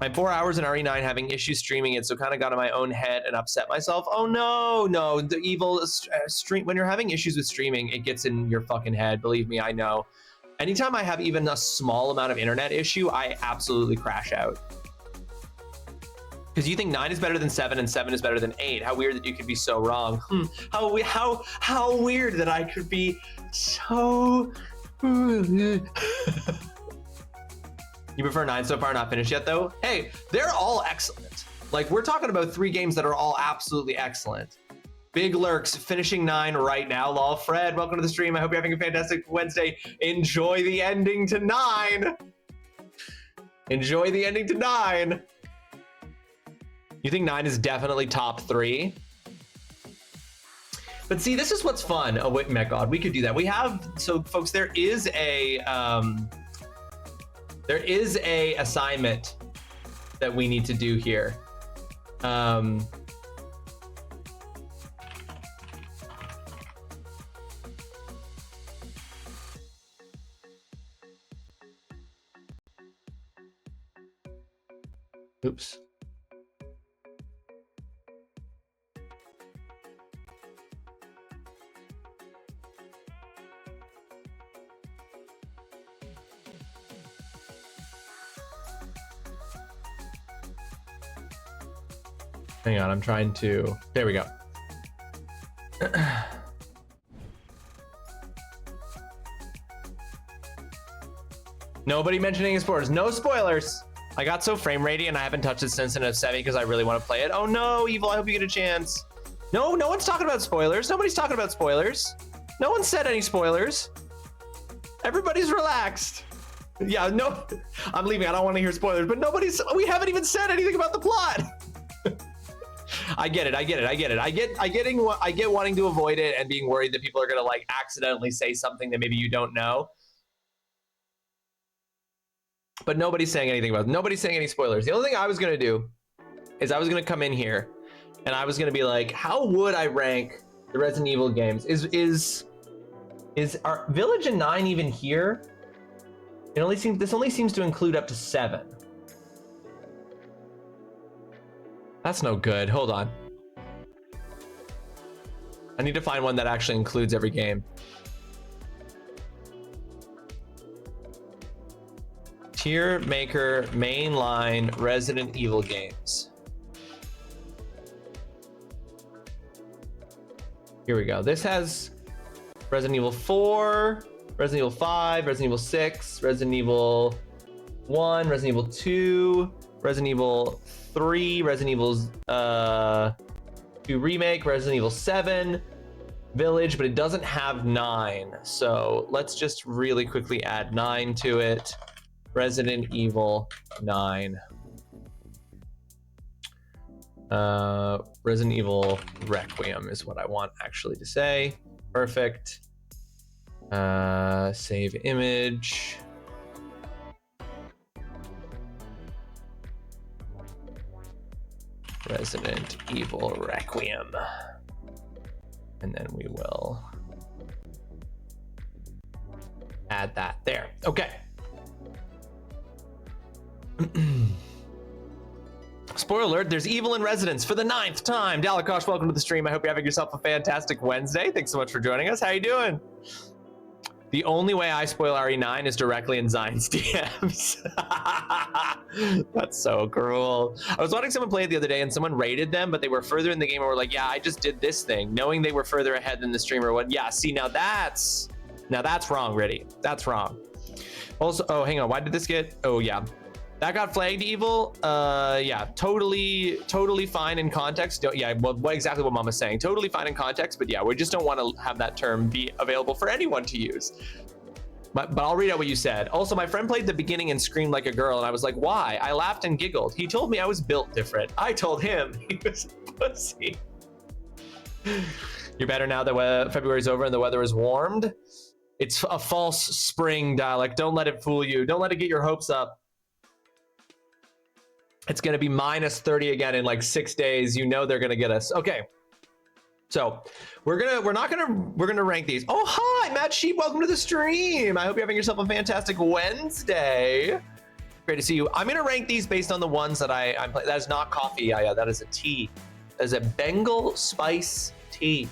I'm 4 hours in RE9 having issues streaming it, so kind of got in my own head and upset myself. Oh no, the evil stream. When you're having issues with streaming, it gets in your fucking head. Believe me, I know. Anytime I have even a small amount of internet issue, I absolutely crash out. Because you think 9 is better than 7 and 7 is better than 8. How weird that you could be so wrong. How weird that I could be so... You prefer 9 so far, not finished yet though? Hey, they're all excellent. We're talking about 3 games that are all absolutely excellent. Big Lurks finishing 9 right now. Lol, Fred, welcome to the stream. I hope you're having a fantastic Wednesday. Enjoy the ending to 9. Enjoy the ending to 9. You think 9 is definitely top 3? But see, this is what's fun. Oh wait, my God, we could do that. We have, so folks, there is a assignment that we need to do here. Oops. Hang on, I'm trying to, there we go. Nobody mentioning spoilers. No spoilers. I got so frame ratey and I haven't touched it since in F7 because I really want to play it. Oh no, Evil, I hope you get a chance. No, no one's talking about spoilers. Nobody's talking about spoilers. No one said any spoilers. Everybody's relaxed. Yeah, no, I'm leaving. I don't want to hear spoilers, but we haven't even said anything about the plot. I get it. I get wanting to avoid it and being worried that people are gonna like accidentally say something that maybe you don't know. But nobody's saying anything about it. Nobody's saying any spoilers. The only thing I was gonna do is I was gonna come in here and I was gonna be like, how would I rank the Resident Evil games? Is our Village and 9 even here? This only seems to include up to 7. That's no good. Hold on. I need to find one that actually includes every game. Tier maker mainline Resident Evil games. Here we go. This has Resident Evil 4, Resident Evil 5, Resident Evil 6, Resident Evil 1, Resident Evil 2, Resident Evil 3, Resident Evil 2 Remake, Resident Evil 7, Village, but it doesn't have 9. So let's just really quickly add 9 to it. Resident Evil 9. Resident Evil Requiem is what I want actually to say. Perfect. Save image. Resident Evil Requiem. And then we will add that there. Okay. Spoiler alert, there's evil in residence for the 9th time. Dalakosh, welcome to the stream. I hope you're having yourself a fantastic Wednesday. Thanks so much for joining us. How you doing? The only way I spoil RE9 is directly in Zion's DMs. That's so cruel. I was watching someone play it the other day and someone rated them, but they were further in the game and were like, yeah, I just did this thing, knowing they were further ahead than the streamer. What? Yeah, see, now that's wrong, Riddy. That's wrong. Also, oh, hang on. Why did this get, oh yeah. That got flagged evil. Yeah, totally fine in context. Yeah, well, exactly what Mama's saying. Totally fine in context, but yeah, we just don't want to have that term be available for anyone to use. But I'll read out what you said. Also, my friend played the beginning and screamed like a girl, and I was like, why? I laughed and giggled. He told me I was built different. I told him he was a pussy. You're better now that February's over and the weather is warmed. It's a false spring dialect. Don't let it fool you. Don't let it get your hopes up. It's going to be minus 30 again in like 6 days. You know they're going to get us. Okay. So we're going to rank these. Oh, hi, Matt Sheep. Welcome to the stream. I hope you're having yourself a fantastic Wednesday. Great to see you. I'm going to rank these based on the ones that I'm playing. That is not coffee. Yeah, that is a tea. That is a Bengal spice tea.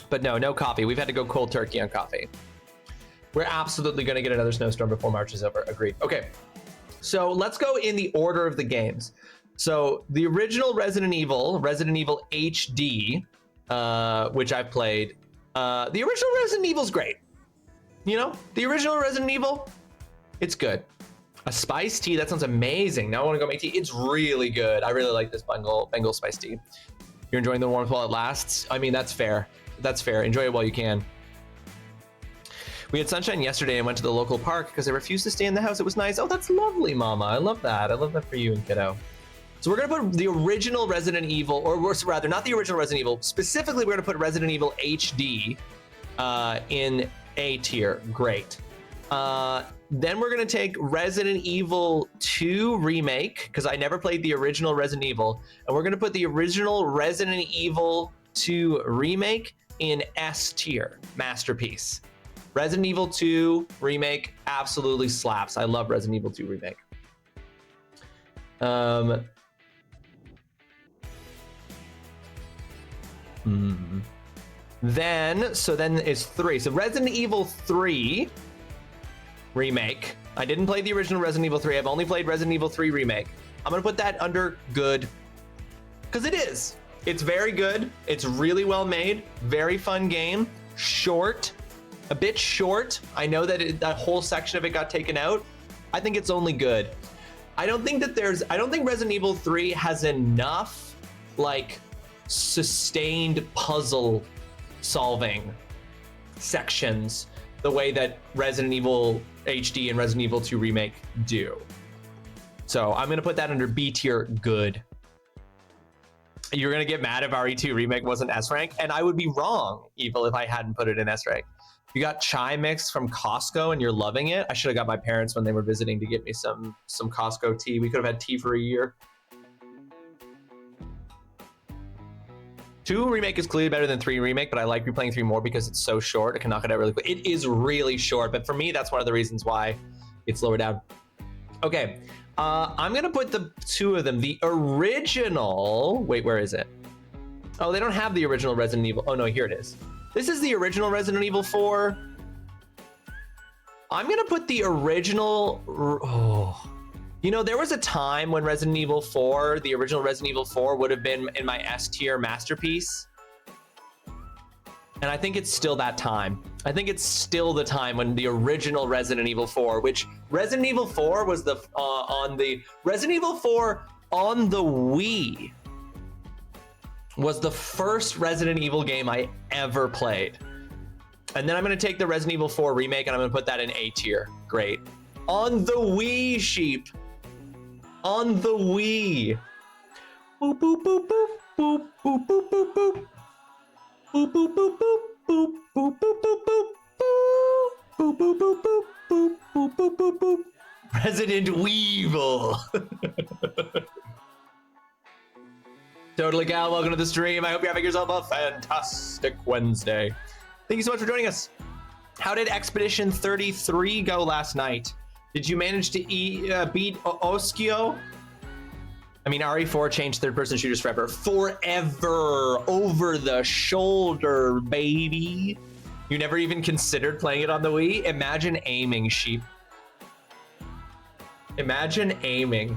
But no coffee. We've had to go cold turkey on coffee. We're absolutely going to get another snowstorm before March is over. Agreed. Okay. So let's go in the order of the games. So the original Resident Evil HD, which I've played, the original Resident Evil's great. You know, the original Resident Evil, it's good. A spice tea, that sounds amazing. Now I want to go make tea. It's really good. I really like this Bengal spice tea. You're enjoying the warmth while it lasts? I mean, that's fair. That's fair. Enjoy it while you can. We had sunshine yesterday and went to the local park because I refused to stay in the house. It was nice. Oh, that's lovely, Mama. I love that. I love that for you and kiddo. So we're going to put the original Resident Evil, or rather, not the original Resident Evil. Specifically, we're going to put Resident Evil HD in A tier. Great. Then we're going to take Resident Evil 2 Remake, because I never played the original Resident Evil. And we're going to put the original Resident Evil 2 Remake in S tier. Masterpiece. Resident Evil 2 Remake absolutely slaps. I love Resident Evil 2 Remake. Then it's 3. So Resident Evil 3 remake. I didn't play the original Resident Evil 3. I've only played Resident Evil 3 remake. I'm gonna put that under good, because it is. It's very good. It's really well made. Very fun game. Short, a bit short. I know that that whole section of it got taken out. I think it's only good. I don't think Resident Evil 3 has enough like sustained puzzle solving sections the way that Resident Evil HD and Resident Evil 2 remake do. So I'm gonna put that under B tier, good. You're gonna get mad if RE2 remake wasn't S rank, and I would be wrong, Evil, if I hadn't put it in S rank. You got chai mix from Costco and you're loving it. I should have got my parents when they were visiting to get me some Costco tea. We could have had tea for a year. 2 remake is clearly better than 3 remake, but I like replaying 3 more because it's so short. It can knock it out really quick. It is really short, but for me, that's one of the reasons why it's lower down. Okay, I'm gonna put the 2 of them. The original, wait, where is it? Oh, they don't have the original Resident Evil. Oh no, here it is. This is the original Resident Evil 4. I'm gonna put the original, oh. You know, there was a time when Resident Evil 4, the original Resident Evil 4 would have been in my S tier masterpiece. And I think it's still that time. I think it's still the time when the original Resident Evil 4, which Resident Evil 4 was the, Resident Evil 4 on the Wii was the first Resident Evil game I ever played. And then I'm gonna take the Resident Evil 4 remake and I'm gonna put that in A tier, great. On the Wii, sheep. On the Wii. Boop, boop, boop, boop, boop, boop, boop, boop, boop. Boop, boop, boop, boop, boop, boop, boop, boop, boop, boop, boop, boop, boop, boop, boop, boop, boop, boop. Resident Weevil. Totally Gal, welcome to the stream. I hope you're having yourself a fantastic Wednesday. Thank you so much for joining us. How did Expedition 33 go last night? Did you manage to beat Oskio? I mean, RE4 changed third-person shooters forever. Forever. Over the shoulder, baby. You never even considered playing it on the Wii? Imagine aiming, sheep. Imagine aiming.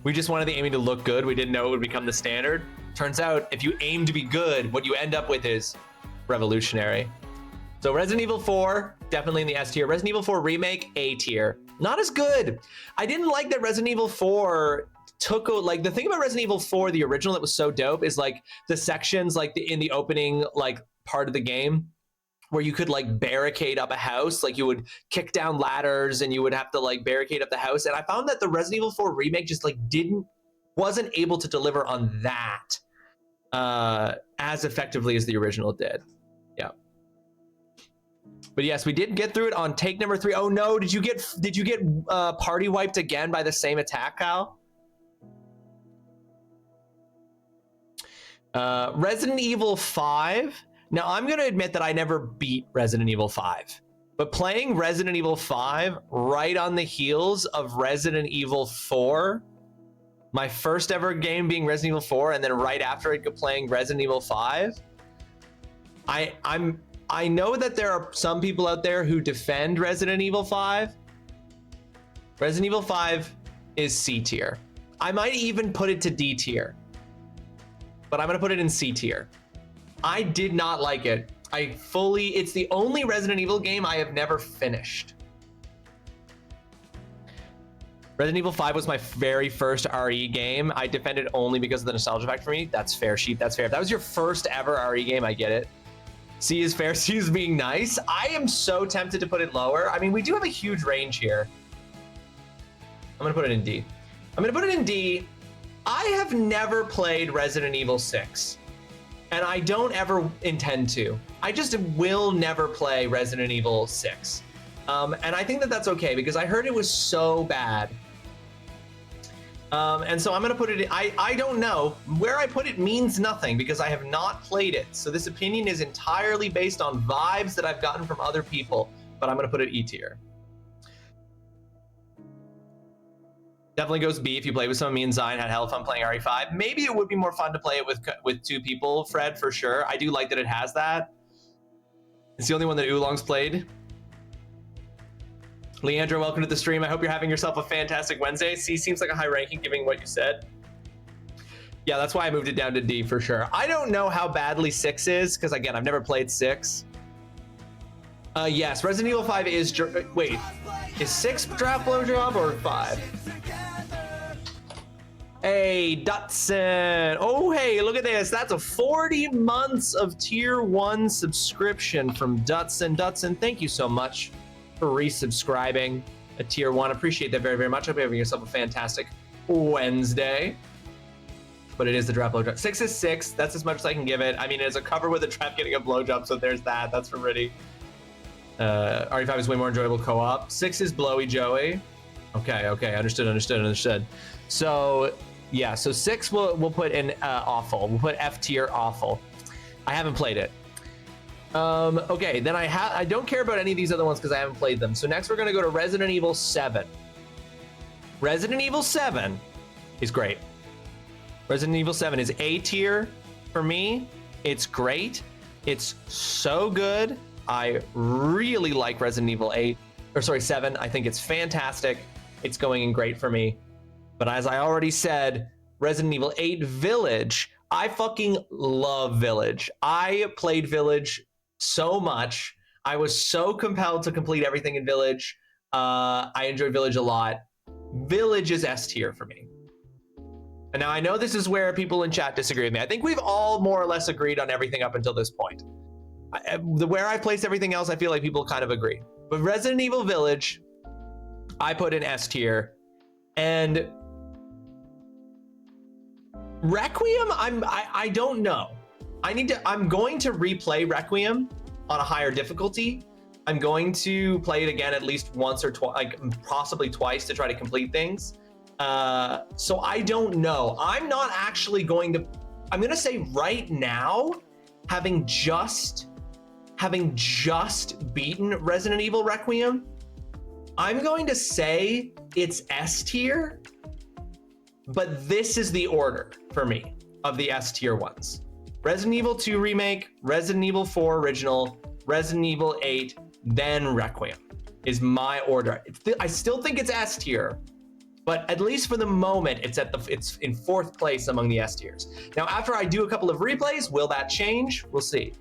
We just wanted the aiming to look good. We didn't know it would become the standard. Turns out, if you aim to be good, what you end up with is revolutionary. So Resident Evil 4, definitely in the S tier. Resident Evil 4 Remake, A tier. Not as good. I didn't like that Resident Evil 4 took, like, the thing about Resident Evil 4, the original, that was so dope is like the sections, like in the opening, like part of the game where you could like barricade up a house, like you would kick down ladders and you would have to like barricade up the house. And I found that the Resident Evil 4 Remake just like wasn't able to deliver on that as effectively as the original did. Yeah. But yes, we did get through it on take number 3. Oh no, did you get party wiped again by the same attack, Kyle? Resident Evil 5. Now I'm gonna admit that I never beat Resident Evil 5. But playing Resident Evil 5 right on the heels of Resident Evil 4, my first ever game being Resident Evil 4, and then right after it playing Resident Evil 5, I know that there are some people out there who defend Resident Evil 5. Resident Evil 5 is C tier. I might even put it to D tier, but I'm gonna put it in C tier. I did not like it. It's the only Resident Evil game I have never finished. Resident Evil 5 was my very first RE game. I defended only because of the nostalgia factor for me. That's fair, sheep, that's fair. If that was your first ever RE game, I get it. C is fair, C is being nice. I am so tempted to put it lower. I mean, we do have a huge range here. I'm gonna put it in D. I'm gonna put it in D. I have never played Resident Evil 6, and I don't ever intend to. I just will never play Resident Evil 6. And I think that that's okay because I heard it was so bad. And so I'm gonna put it, I don't know. Where I put it means nothing because I have not played it. So this opinion is entirely based on vibes that I've gotten from other people, but I'm gonna put it E tier. Definitely goes B if you play with someone. Me and Zion had hell fun playing RE5. Maybe it would be more fun to play it with 2 people, Fred, for sure. I do like that it has that. It's the only one that Oolong's played. Leandro, welcome to the stream. I hope you're having yourself a fantastic Wednesday. C seems like a high ranking given what you said. Yeah, that's why I moved it down to D for sure. I don't know how badly 6 is, because again, I've never played 6. Yes, Resident Evil 5 is, wait, is 6 draft blowjob or 5? Hey, Dutson. Oh, hey, look at this. That's a 40 months of tier 1 subscription from Dutson. Dutson, thank you so much for resubscribing a tier 1. Appreciate that very, very much. I hope you're having yourself a fantastic Wednesday. But it is the draft blowjob. 6 is 6. That's as much as I can give it. I mean, it's a cover with a trap getting a blowjob, so there's that. That's for Riddy. RE5 is way more enjoyable co-op. 6 is blowy Joey. Okay, understood. So yeah, so 6 we'll put in awful. We'll put F tier awful. I haven't played it. Okay, then I don't care about any of these other ones because I haven't played them. So next we're gonna go to Resident Evil 7. Resident Evil 7 is great. Resident Evil 7 is A tier for me. It's great. It's so good. I really like Resident Evil 7. I think it's fantastic. It's going in great for me. But as I already said, Resident Evil 8 Village, I fucking love Village. I played Village so much. I was so compelled to complete everything in Village. I enjoyed Village a lot. Village is S tier for me. And now I know this is where people in chat disagree with me. I think we've all more or less agreed on everything up until this point. Where I placed everything else, I feel like people kind of agree. But Resident Evil Village, I put in S tier. And Requiem, I don't know. I'm going to replay Requiem on a higher difficulty. I'm going to play it again at least once or twice, like possibly twice, to try to complete things. So I don't know. I'm not actually going to. I'm gonna say right now, having just beaten Resident Evil Requiem, I'm going to say it's S tier. But this is the order for me of the S tier ones. Resident Evil 2 Remake, Resident Evil 4 Original, Resident Evil 8, then Requiem is my order. I still think it's S tier, but at least for the moment, it's in 4th place among the S tiers. Now, after I do a couple of replays, will that change? We'll see.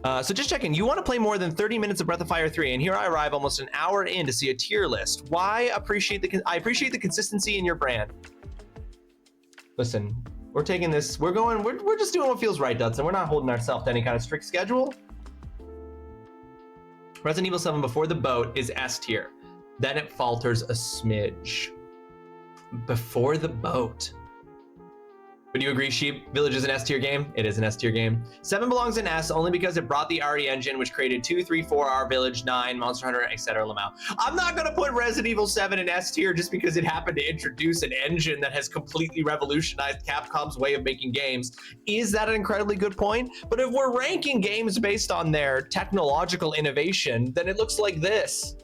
So just checking, you want to play more than 30 minutes of Breath of Fire 3, and here I arrive almost an hour in to see a tier list. I appreciate the consistency in your brand. Listen, we're taking this, we're just doing what feels right, Dudson. We're not holding ourselves to any kind of strict schedule. Resident Evil 7 Before the Boat is S tier. Then it falters a smidge. Before the Boat. Would you agree, Sheep? Village is an S tier game? It is an S tier game. 7 belongs in S only because it brought the RE engine, which created 2, 3, 4, R Village, 9, Monster Hunter, etc. Lamau. I'm not gonna put Resident Evil 7 in S tier just because it happened to introduce an engine that has completely revolutionized Capcom's way of making games. Is that an incredibly good point? But if we're ranking games based on their technological innovation, then it looks like this.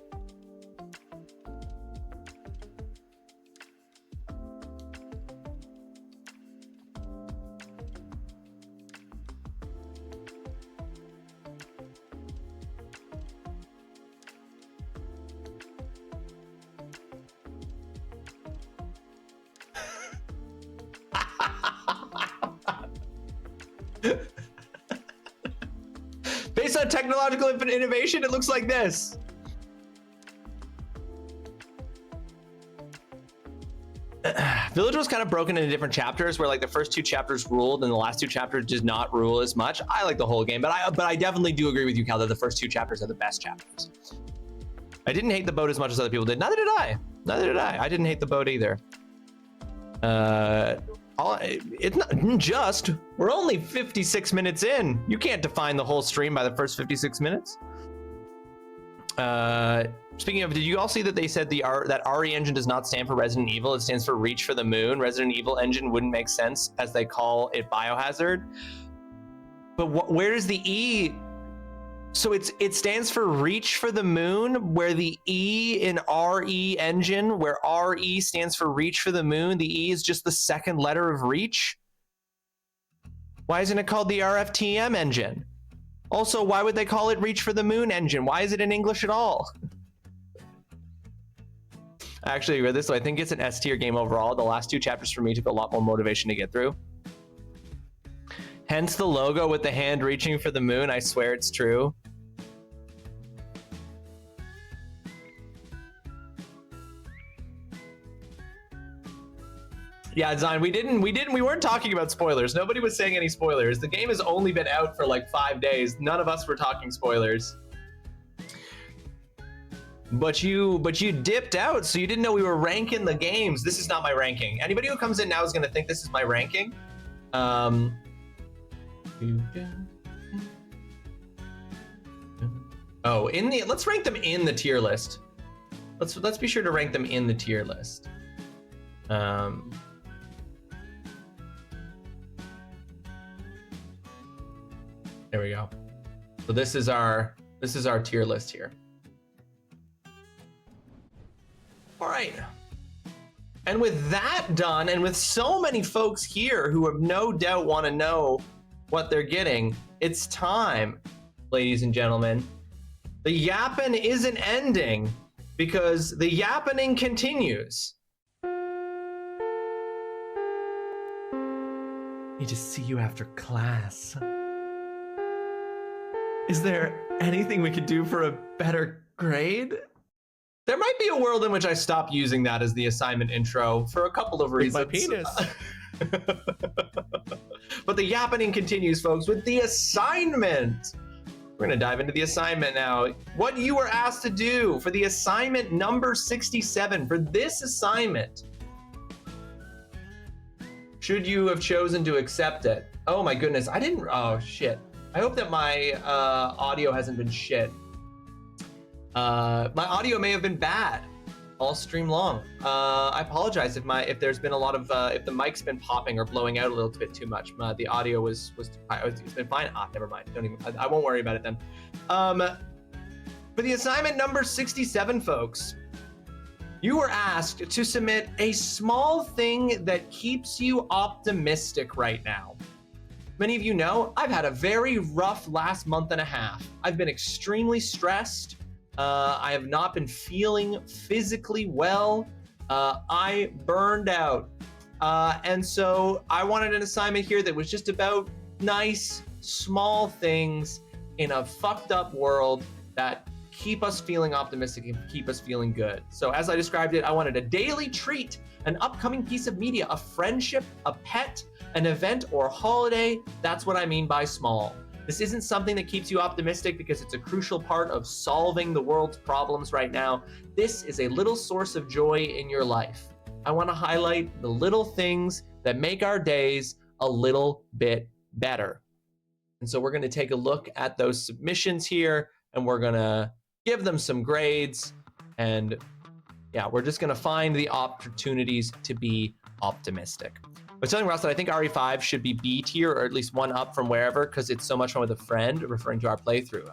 Based on technological innovation, it looks like this. Village was kind of broken into different chapters where like the first 2 chapters ruled and the last 2 chapters did not rule as much. I like the whole game, but I definitely do agree with you, Cal, that the first 2 chapters are the best chapters. I didn't hate the boat as much as other people did. Neither did I. I didn't hate the boat either. It's not just, we're only 56 minutes in. You can't define the whole stream by the first 56 minutes. Speaking of, did you all see that they said that RE engine does not stand for Resident Evil? It stands for Reach for the Moon. Resident Evil engine wouldn't make sense as they call it Biohazard. But where does the E So it stands for Reach for the Moon, where the E in RE engine, where RE stands for Reach for the Moon, the E is just the second letter of Reach. Why isn't it called the RFTM engine? Also, why would they call it Reach for the Moon engine? Why is it in English at all? I actually read this, so I think it's an S tier game overall. The last 2 chapters for me took a lot more motivation to get through. Hence the logo with the hand reaching for the moon. I swear it's true. Yeah, Zion, we weren't talking about spoilers. Nobody was saying any spoilers. The game has only been out for like 5 days. None of us were talking spoilers. But you dipped out, so you didn't know we were ranking the games. This is not my ranking. Anybody who comes in now is gonna think this is my ranking. Oh, let's rank them in the tier list. Let's be sure to rank them in the tier list. There we go. So this is our tier list here. All right. And with that done, and with so many folks here who have no doubt want to know what they're getting, it's time, ladies and gentlemen. The yapping isn't ending because the yappening continues. Need to see you after class. Is there anything we could do for a better grade? There might be a world in which I stop using that as the assignment intro for a couple of reasons. My penis. But the yappening continues, folks, with the assignment. We're gonna dive into the assignment now. What you were asked to do for the assignment number 67, for this assignment, should you have chosen to accept it? Oh my goodness, oh shit. I hope that my audio hasn't been shit. My audio may have been bad all stream long. I apologize if there's been a lot of if the mic's been popping or blowing out a little bit too much. The audio it's been fine. Never mind. I won't worry about it then. For the assignment number 67, folks, you were asked to submit a small thing that keeps you optimistic right now. Many of you know I've had a very rough last month and a half. I've been extremely stressed. I have not been feeling physically well. I burned out. And so I wanted an assignment here that was just about nice, small things in a fucked up world that keep us feeling optimistic and keep us feeling good. So as I described it, I wanted a daily treat, an upcoming piece of media, a friendship, a pet, an event or holiday. That's what I mean by small. This isn't something that keeps you optimistic because it's a crucial part of solving the world's problems right now. This is a little source of joy in your life. I want to highlight the little things that make our days a little bit better. And so we're going to take a look at those submissions here, and we're going to give them some grades. And yeah, we're just going to find the opportunities to be optimistic. I was telling Ross that I think RE5 should be B tier, or at least one up from wherever, because it's so much fun with a friend, referring to our playthrough.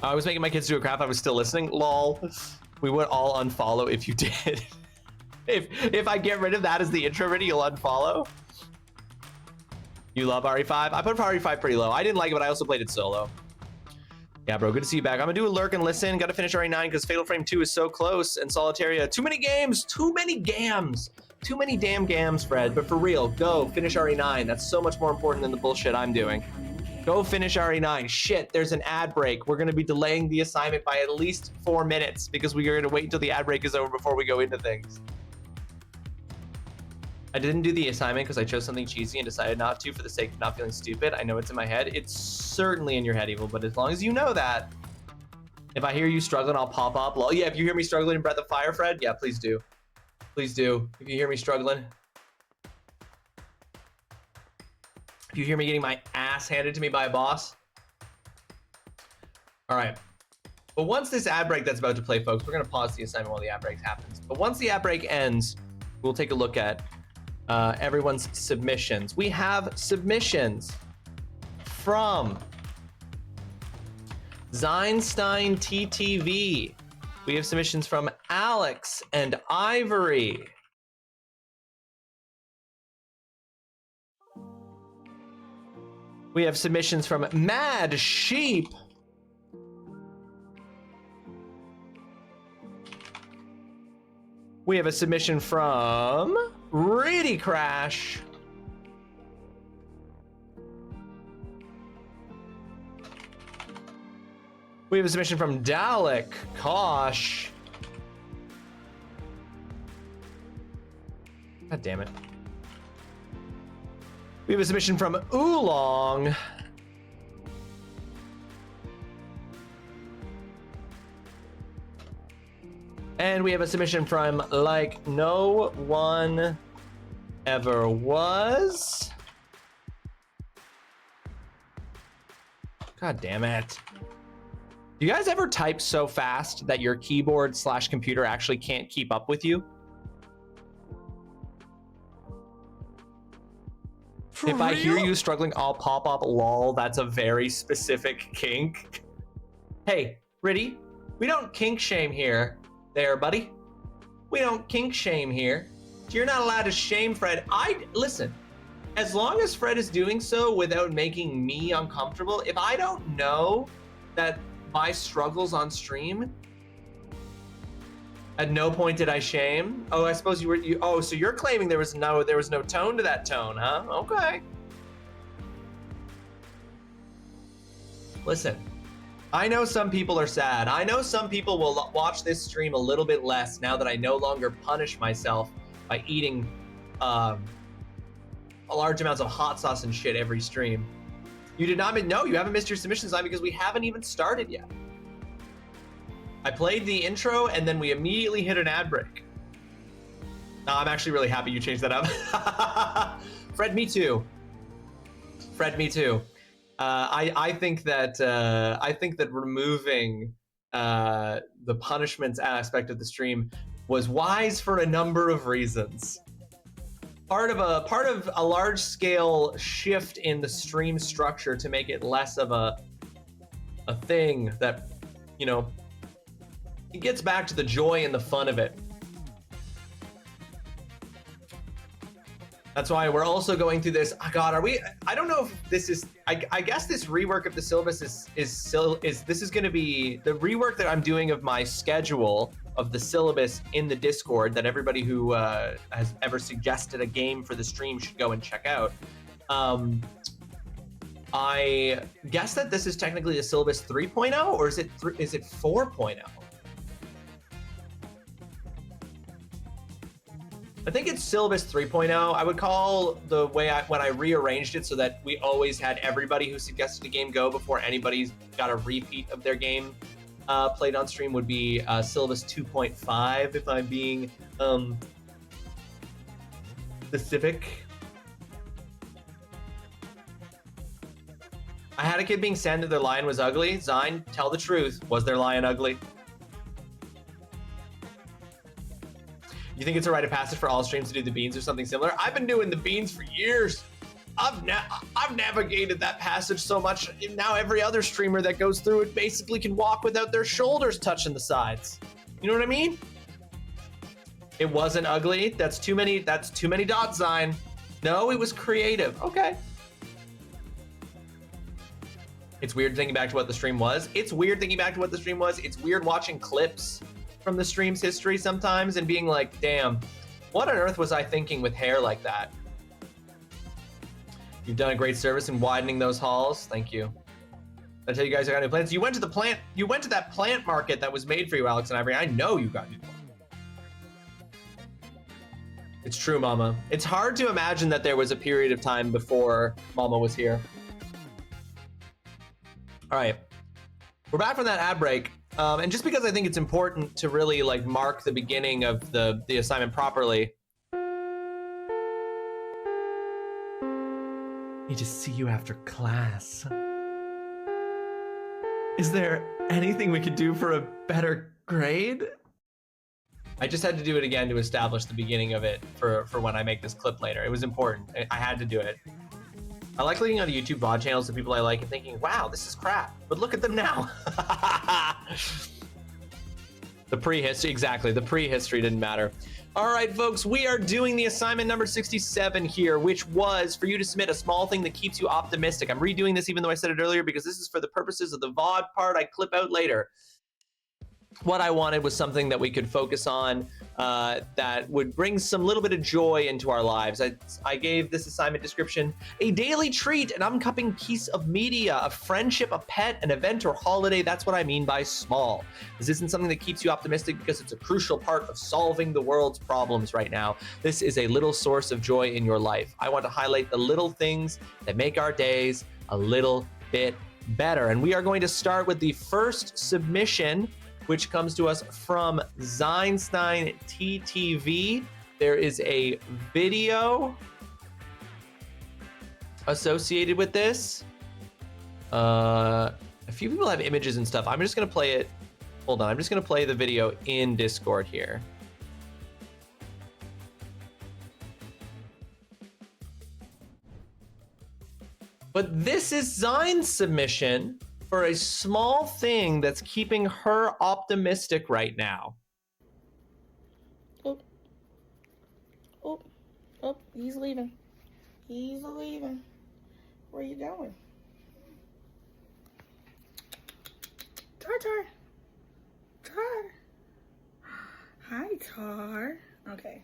I was making my kids do a crap. I was still listening. Lol. We would all unfollow if you did. if I get rid of that as the intro ready, you'll unfollow. You love RE5? I put RE5 pretty low. I didn't like it, but I also played it solo. Yeah, bro, good to see you back. I'm gonna do a lurk and listen. Gotta finish RE9 because Fatal Frame 2 is so close, and Solitaria. Too many games, too many gams. Too many damn gams, Fred. But for real, go finish RE9. That's so much more important than the bullshit I'm doing. Go finish RE9. Shit, there's an ad break. We're gonna be delaying the assignment by at least 4 minutes because we are gonna wait until the ad break is over before we go into things. I didn't do the assignment because I chose something cheesy and decided not to for the sake of not feeling stupid. I know it's in my head. It's certainly in your head, Evil, but as long as you know that, if I hear you struggling, I'll pop up. Well, yeah, if you hear me struggling in Breath of Fire, Fred, yeah, please do. Please do. If you hear me struggling. If you hear me getting my ass handed to me by a boss. All right. But once this ad break that's about to play, folks, we're going to pause the assignment while the ad break happens. But once the ad break ends, we'll take a look at everyone's submissions. We have submissions from Zeinstein TTV. We have submissions from Alex and Ivory. We have submissions from Mad Sheep. We have a submission from Really Crash. We have a submission from Dalek Kosh. God damn it. We have a submission from Oolong. And we have a submission from Like No One Ever Was. God damn it. Do you guys ever type so fast that your keyboard / computer actually can't keep up with you? If I hear you struggling, I'll pop up lol. That's a very specific kink. Hey, Riddy, we don't kink shame here. There, buddy. We don't kink shame here. You're not allowed to shame Fred. Listen, as long as Fred is doing so without making me uncomfortable, if I don't know that my struggles on stream, at no point did I shame. Oh, I suppose so you're claiming there was no tone to that tone, huh? Okay. Listen, I know some people are sad. I know some people will watch this stream a little bit less now that I no longer punish myself by eating large amounts of hot sauce and shit every stream. You did not, no, you haven't missed your submissions line because we haven't even started yet. I played the intro and then we immediately hit an ad break. No, I'm actually really happy you changed that up. Fred, me too. Fred, me too. I think that removing the punishments aspect of the stream was wise for a number of reasons. Part of a large scale shift in the stream structure to make it less of a thing that, you know, it gets back to the joy and the fun of it. That's why we're also going through this. Oh God, I don't know if this is, I guess this rework of the syllabus this is going to be the rework that I'm doing of my schedule of the syllabus in the Discord that everybody who has ever suggested a game for the stream should go and check out. I guess that this is technically a syllabus 3.0, or is it 4.0? I think it's syllabus 3.0. I would call the way when I rearranged it so that we always had everybody who suggested a game go before anybody's got a repeat of their game played on stream would be syllabus 2.5 if I'm being specific. I had a kid being sad that their lion was ugly. Zine, tell the truth. Was their lion ugly? You think it's a rite of passage for all streams to do the beans or something similar? I've been doing the beans for years. I've navigated that passage so much. Now every other streamer that goes through it basically can walk without their shoulders touching the sides. You know what I mean? It wasn't ugly. That's too many dots, Zine. No, it was creative. Okay. It's weird thinking back to what the stream was. It's weird thinking back to what the stream was. It's weird watching clips from the stream's history sometimes and being like, damn, what on earth was I thinking with hair like that? You've done a great service in widening those halls. Thank you. I tell you guys I got new plants. You went to that plant market that was made for you, Alex and Ivory. I know you got new plants. It's true, Mama. It's hard to imagine that there was a period of time before Mama was here. All right, we're back from that ad break. And just because I think it's important to really like mark the beginning of the assignment properly. Need to see you after class. Is there anything we could do for a better grade? I just had to do it again to establish the beginning of it for when I make this clip later. It was important. I had to do it. I like looking on YouTube VOD channels of people I like and thinking, wow, this is crap, but look at them now. The prehistory, exactly, the prehistory didn't matter. All right, folks, we are doing the assignment number 67 here, which was for you to submit a small thing that keeps you optimistic. I'm redoing this even though I said it earlier because this is for the purposes of the VOD part I clip out later. What I wanted was something that we could focus on that would bring some little bit of joy into our lives. I gave this assignment description: a daily treat, an upcoming piece of media, a friendship, a pet, an event or holiday. That's what I mean by small. This isn't something that keeps you optimistic because it's a crucial part of solving the world's problems right now. This is a little source of joy in your life. I want to highlight the little things that make our days a little bit better. And we are going to start with the first submission, which comes to us from Zeinstein TTV. There is a video associated with this. A few people have images and stuff. I'm just gonna play it. Hold on, I'm just gonna play the video in Discord here. But this is Zein's submission for a small thing that's keeping her optimistic right now. Oh, oh, oh, he's leaving. He's leaving. Where are you going? Tar. Tar. Hi, Tar. Okay.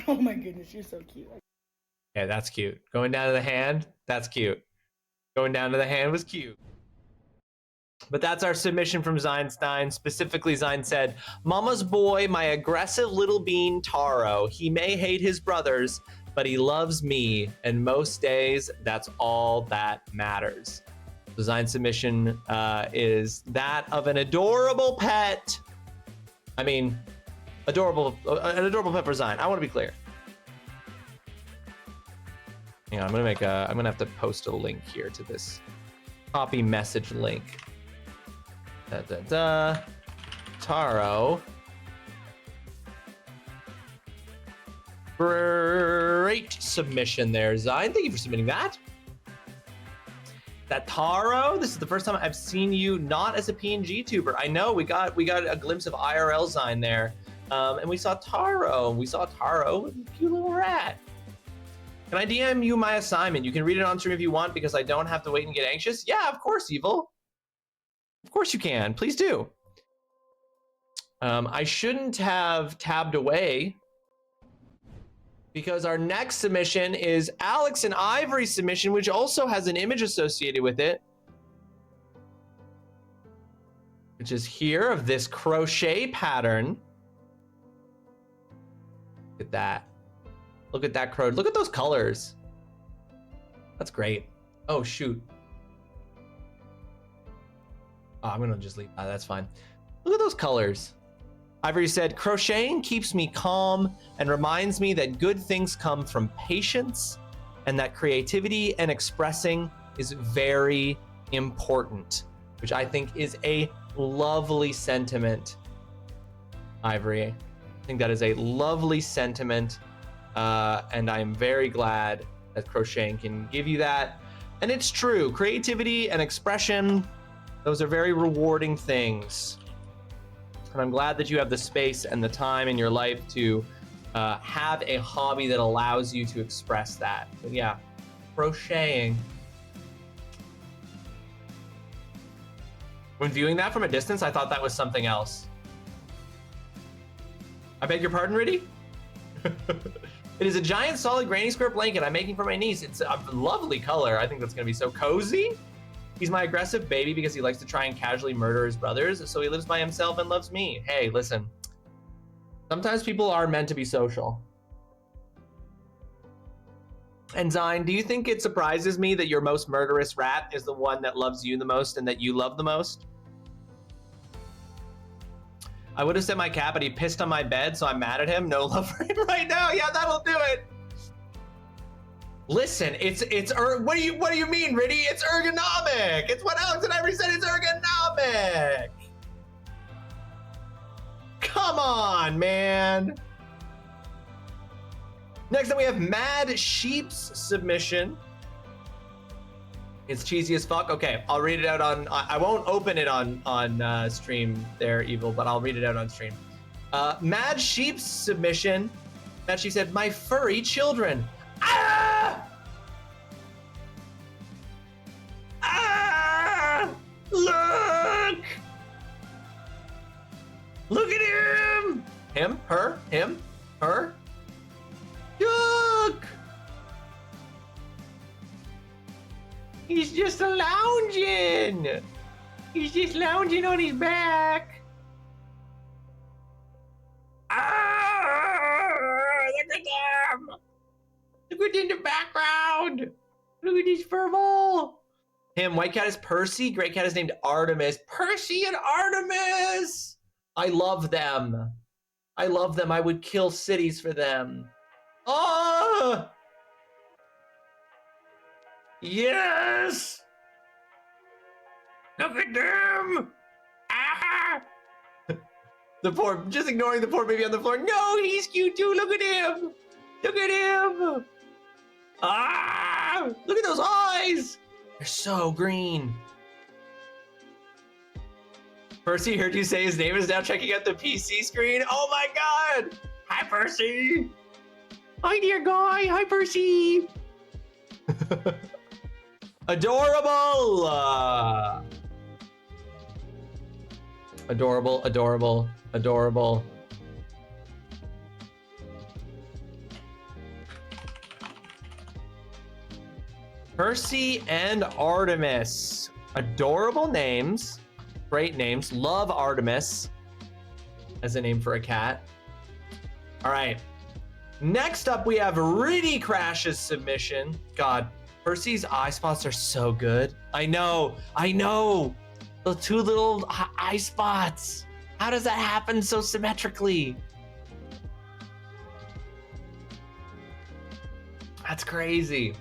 Oh my goodness, you're so cute. Yeah, that's cute. Going down to the hand, that's cute. Going down to the hand was cute. But that's our submission from Zeinstein. Specifically, Zein said, "Mama's boy, my aggressive little bean Taro. He may hate his brothers, but he loves me. And most days, that's all that matters." The Zein submission is that of an adorable pet. I mean, an adorable pet for Zein. I want to be clear. Hang on, I'm gonna have to post a link here to this copy message link. Taro. Great submission there, Zein. Thank you for submitting that. That Taro, this is the first time I've seen you not as a PNG tuber. I know we got a glimpse of IRL Zein there. And we saw Taro. We saw Taro with a cute little rat. Can I DM you my assignment? You can read it on stream if you want because I don't have to wait and get anxious. Yeah, of course, Evil. Of course you can. Please do. I shouldn't have tabbed away because our next submission is Alex and Ivory's submission, which also has an image associated with it, which is here of this crochet pattern. Look at that. Look at that crow. Look at those colors. That's great. Oh, shoot. Oh, I'm gonna just leave. That's fine. Look at those colors. Ivory said, "Crocheting keeps me calm and reminds me that good things come from patience and that creativity and expressing is very important," which I think is a lovely sentiment, Ivory. I think that is a lovely sentiment. And I'm very glad that crocheting can give you that. And it's true, creativity and expression, those are very rewarding things. And I'm glad that you have the space and the time in your life to have a hobby that allows you to express that. But yeah, crocheting. When viewing that from a distance, I thought that was something else. I beg your pardon, Riddy? It is a giant solid granny square blanket I'm making for my niece. It's a lovely color. I think that's gonna be so cozy. He's my aggressive baby because he likes to try and casually murder his brothers, so he lives by himself and loves me. Hey, listen. Sometimes people are meant to be social. And Zein, do you think it surprises me that your most murderous rat is the one that loves you the most and that you love the most? I would have said my cat, but he pissed on my bed, so I'm mad at him. No love for him right now. Yeah, that'll do it. Listen, what do you mean, Riddy? It's ergonomic. It's what Alex and Ivory said. It's ergonomic. Come on, man. Next up, we have Mad Sheep's submission. It's cheesy as fuck. Okay, I'll read it out on. I won't open it on stream there, Evil, but I'll read it out on stream. Mad Sheep's submission. That she said, "My furry children." Ah! Ah! Look! Look at him! Him, her, him, her. Look! He's just lounging. He's just lounging on his back. Ah! Look at them! Look what's in the background. Look at this furball. Him, white cat is Percy. Gray cat is named Artemis. Percy and Artemis. I love them. I love them. I would kill cities for them. Oh! Yes! Look at them! Ah! The poor, just ignoring the poor baby on the floor. No, he's cute too. Look at him! Look at him! Ah! Look at those eyes! They're so green. Percy, heard you say his name is now checking out the PC screen. Oh my god! Hi, Percy! Hi, dear guy. Hi, Percy! Adorable! Adorable, adorable, adorable. Percy and Artemis. Adorable names. Great names. Love Artemis as a name for a cat. All right. Next up, we have Riddy Crash's submission. God, Percy's eye spots are so good. I know. The two little eye spots. How does that happen so symmetrically? That's crazy.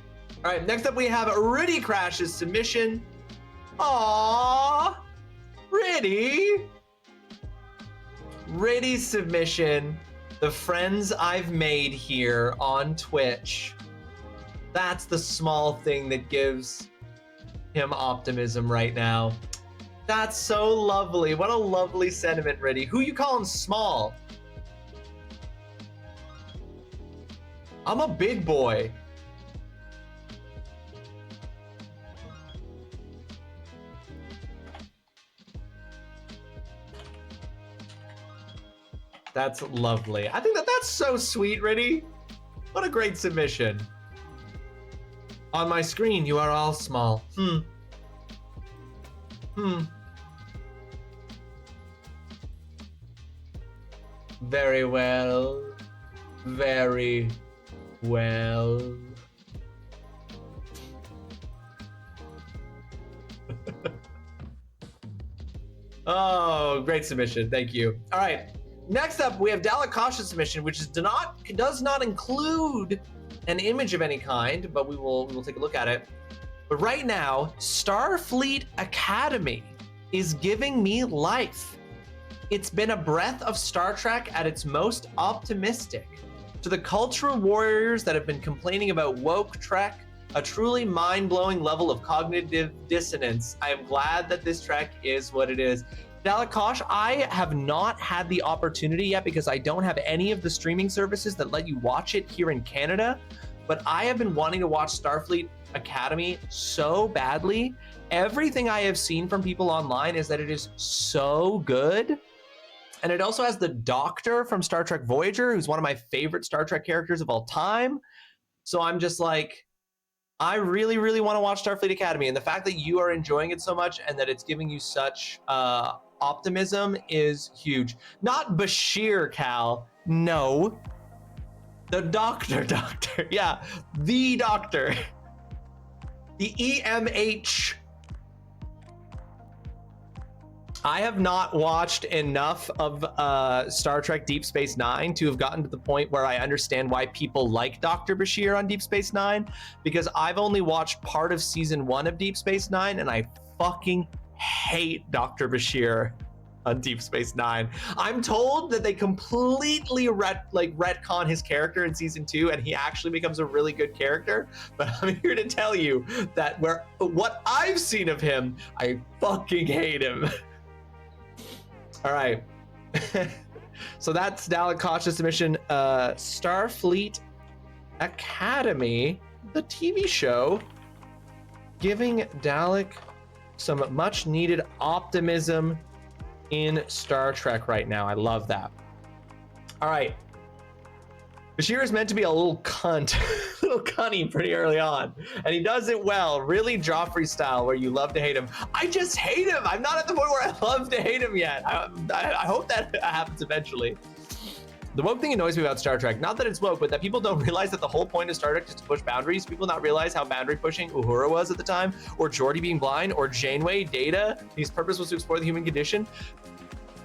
All right, next up we have Riddy Crash's submission. Aww, Riddy. Riddy's submission. The friends I've made here on Twitch. That's the small thing that gives him optimism right now. That's so lovely. What a lovely sentiment, Riddy. Who you calling small? I'm a big boy. That's lovely. I think that's so sweet, Riddy. What a great submission. On my screen, you are all small. Very well. Very well. Oh, great submission. Thank you. All right. Next up, we have Dalakash's submission, which does not include an image of any kind, but we will take a look at it. But right now, Starfleet Academy is giving me life. It's been a breath of Star Trek at its most optimistic. To the cultural warriors that have been complaining about woke Trek, a truly mind-blowing level of cognitive dissonance, I am glad that this Trek is what it is. Dalakash, I have not had the opportunity yet because I don't have any of the streaming services that let you watch it here in Canada, but I have been wanting to watch Starfleet Academy so badly. Everything I have seen from people online is that it is so good. And it also has the Doctor from Star Trek Voyager, who's one of my favorite Star Trek characters of all time. So I'm just like, I really, really want to watch Starfleet Academy. And the fact that you are enjoying it so much and that it's giving you such optimism is huge. Not Bashir, Cal. No. The Doctor. Yeah, the Doctor. The EMH. I have not watched enough of Star Trek Deep Space Nine to have gotten to the point where I understand why people like Dr. Bashir on Deep Space Nine, because I've only watched part of season 1 of Deep Space Nine and I fucking hate Dr. Bashir. on Deep Space Nine. I'm told that they completely retcon his character in season 2, and he actually becomes a really good character. But I'm here to tell you that what I've seen of him, I fucking hate him. All right. So that's Dalek Koch's submission. Starfleet Academy, the TV show, giving Dalek some much needed optimism in Star Trek right now. I love that. All right. Bashir is meant to be a little cunt, little cunny pretty early on. And he does it well, really Joffrey style, where you love to hate him. I just hate him. I'm not at the point where I love to hate him yet. I hope that happens eventually. The woke thing annoys me about Star Trek. Not that it's woke, but that people don't realize that the whole point of Star Trek is to push boundaries. People not realize how boundary pushing Uhura was at the time, or Geordi being blind, or Janeway, Data. His purpose was to explore the human condition.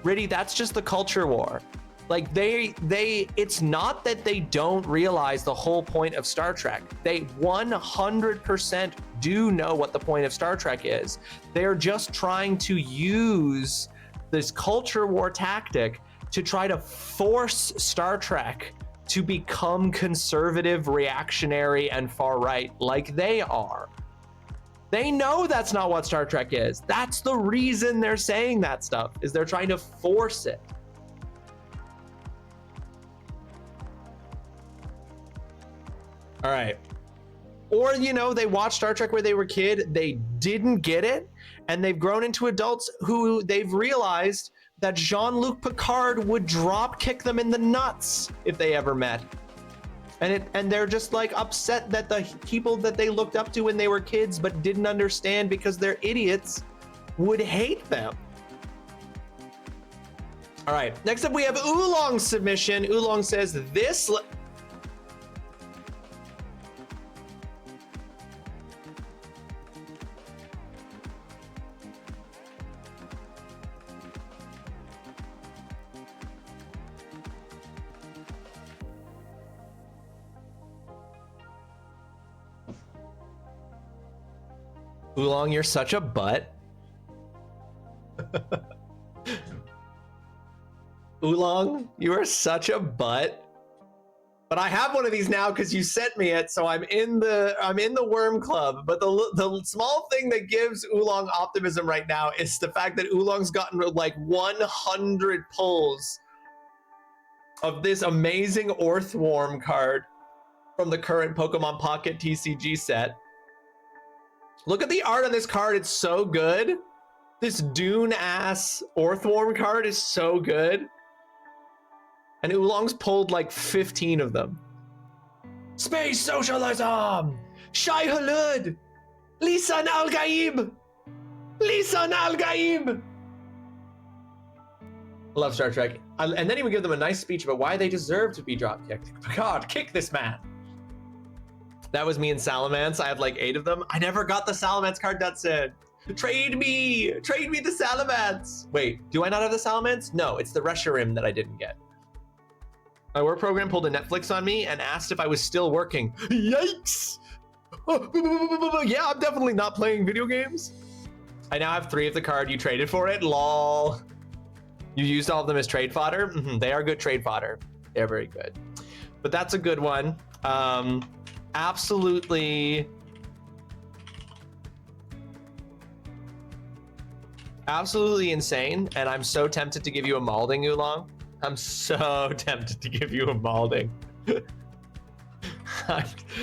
Riddy, that's just the culture war. Like it's not that they don't realize the whole point of Star Trek. They 100% do know what the point of Star Trek is. They're just trying to use this culture war tactic to try to force Star Trek to become conservative, reactionary, and far right like they are. They know that's not what Star Trek is. That's the reason they're saying that stuff, is they're trying to force it. All right. Or, you know, they watched Star Trek when they were a kid, they didn't get it, and they've grown into adults who they've realized that Jean-Luc Picard would drop kick them in the nuts if they ever met. And they're just like upset that the people that they looked up to when they were kids but didn't understand because they're idiots would hate them. All right, next up we have Oolong's submission. Oolong says this. Oolong, you're such a butt. Oolong, you are such a butt. But I have one of these now because you sent me it, so I'm in the worm club. But the small thing that gives Oolong optimism right now is the fact that Oolong's gotten like 100 pulls of this amazing Orthworm card from the current Pokemon Pocket TCG set. Look at the art on this card, it's so good. This Dune-ass Orthworm card is so good. And Oolong's pulled like 15 of them. Space Socialism! Shai Hulud! Lisan Al-Gaib! Lisan Al-Gaib! Love Star Trek. And then he would give them a nice speech about why they deserve to be drop kicked. God, kick this man. That was me and Salamence. I have like 8 of them. I never got the Salamence card that said, trade me the Salamence. Wait, do I not have the Salamence? No, it's the Reshiram that I didn't get. My work program pulled a Netflix on me and asked if I was still working. Yikes! Yeah, I'm definitely not playing video games. I now have 3 of the card you traded for it, lol. You used all of them as trade fodder? They are good trade fodder. They're very good. But that's a good one. Absolutely insane, and I'm so tempted to give you a Malding, Oolong. I'm so tempted to give you a Malding.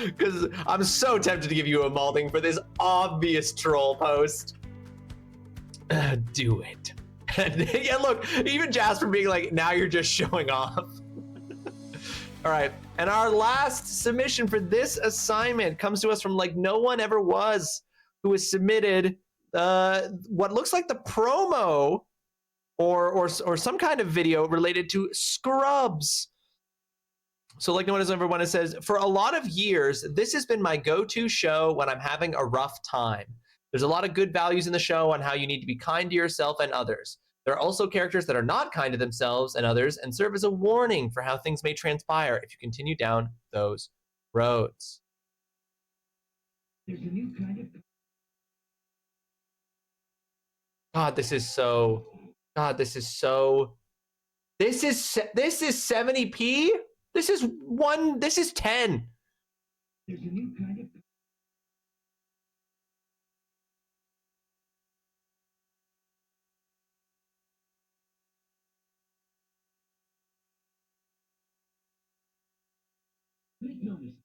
Because I'm so tempted to give you a Malding for this obvious troll post. Do it. Yeah, look, even Jasper being like, now you're just showing off. All right, and our last submission for this assignment comes to us from like no one ever was, who has submitted what looks like the promo or some kind of video related to Scrubs. So like no one has ever won, it says, for a lot of years, this has been my go-to show when I'm having a rough time. There's a lot of good values in the show on how you need to be kind to yourself and others. There are also characters that are not kind to themselves and others and serve as a warning for how things may transpire if you continue down those roads. There's a new kind of... God, this is so God, this is 70p. This is 10. There's a new kind of notice.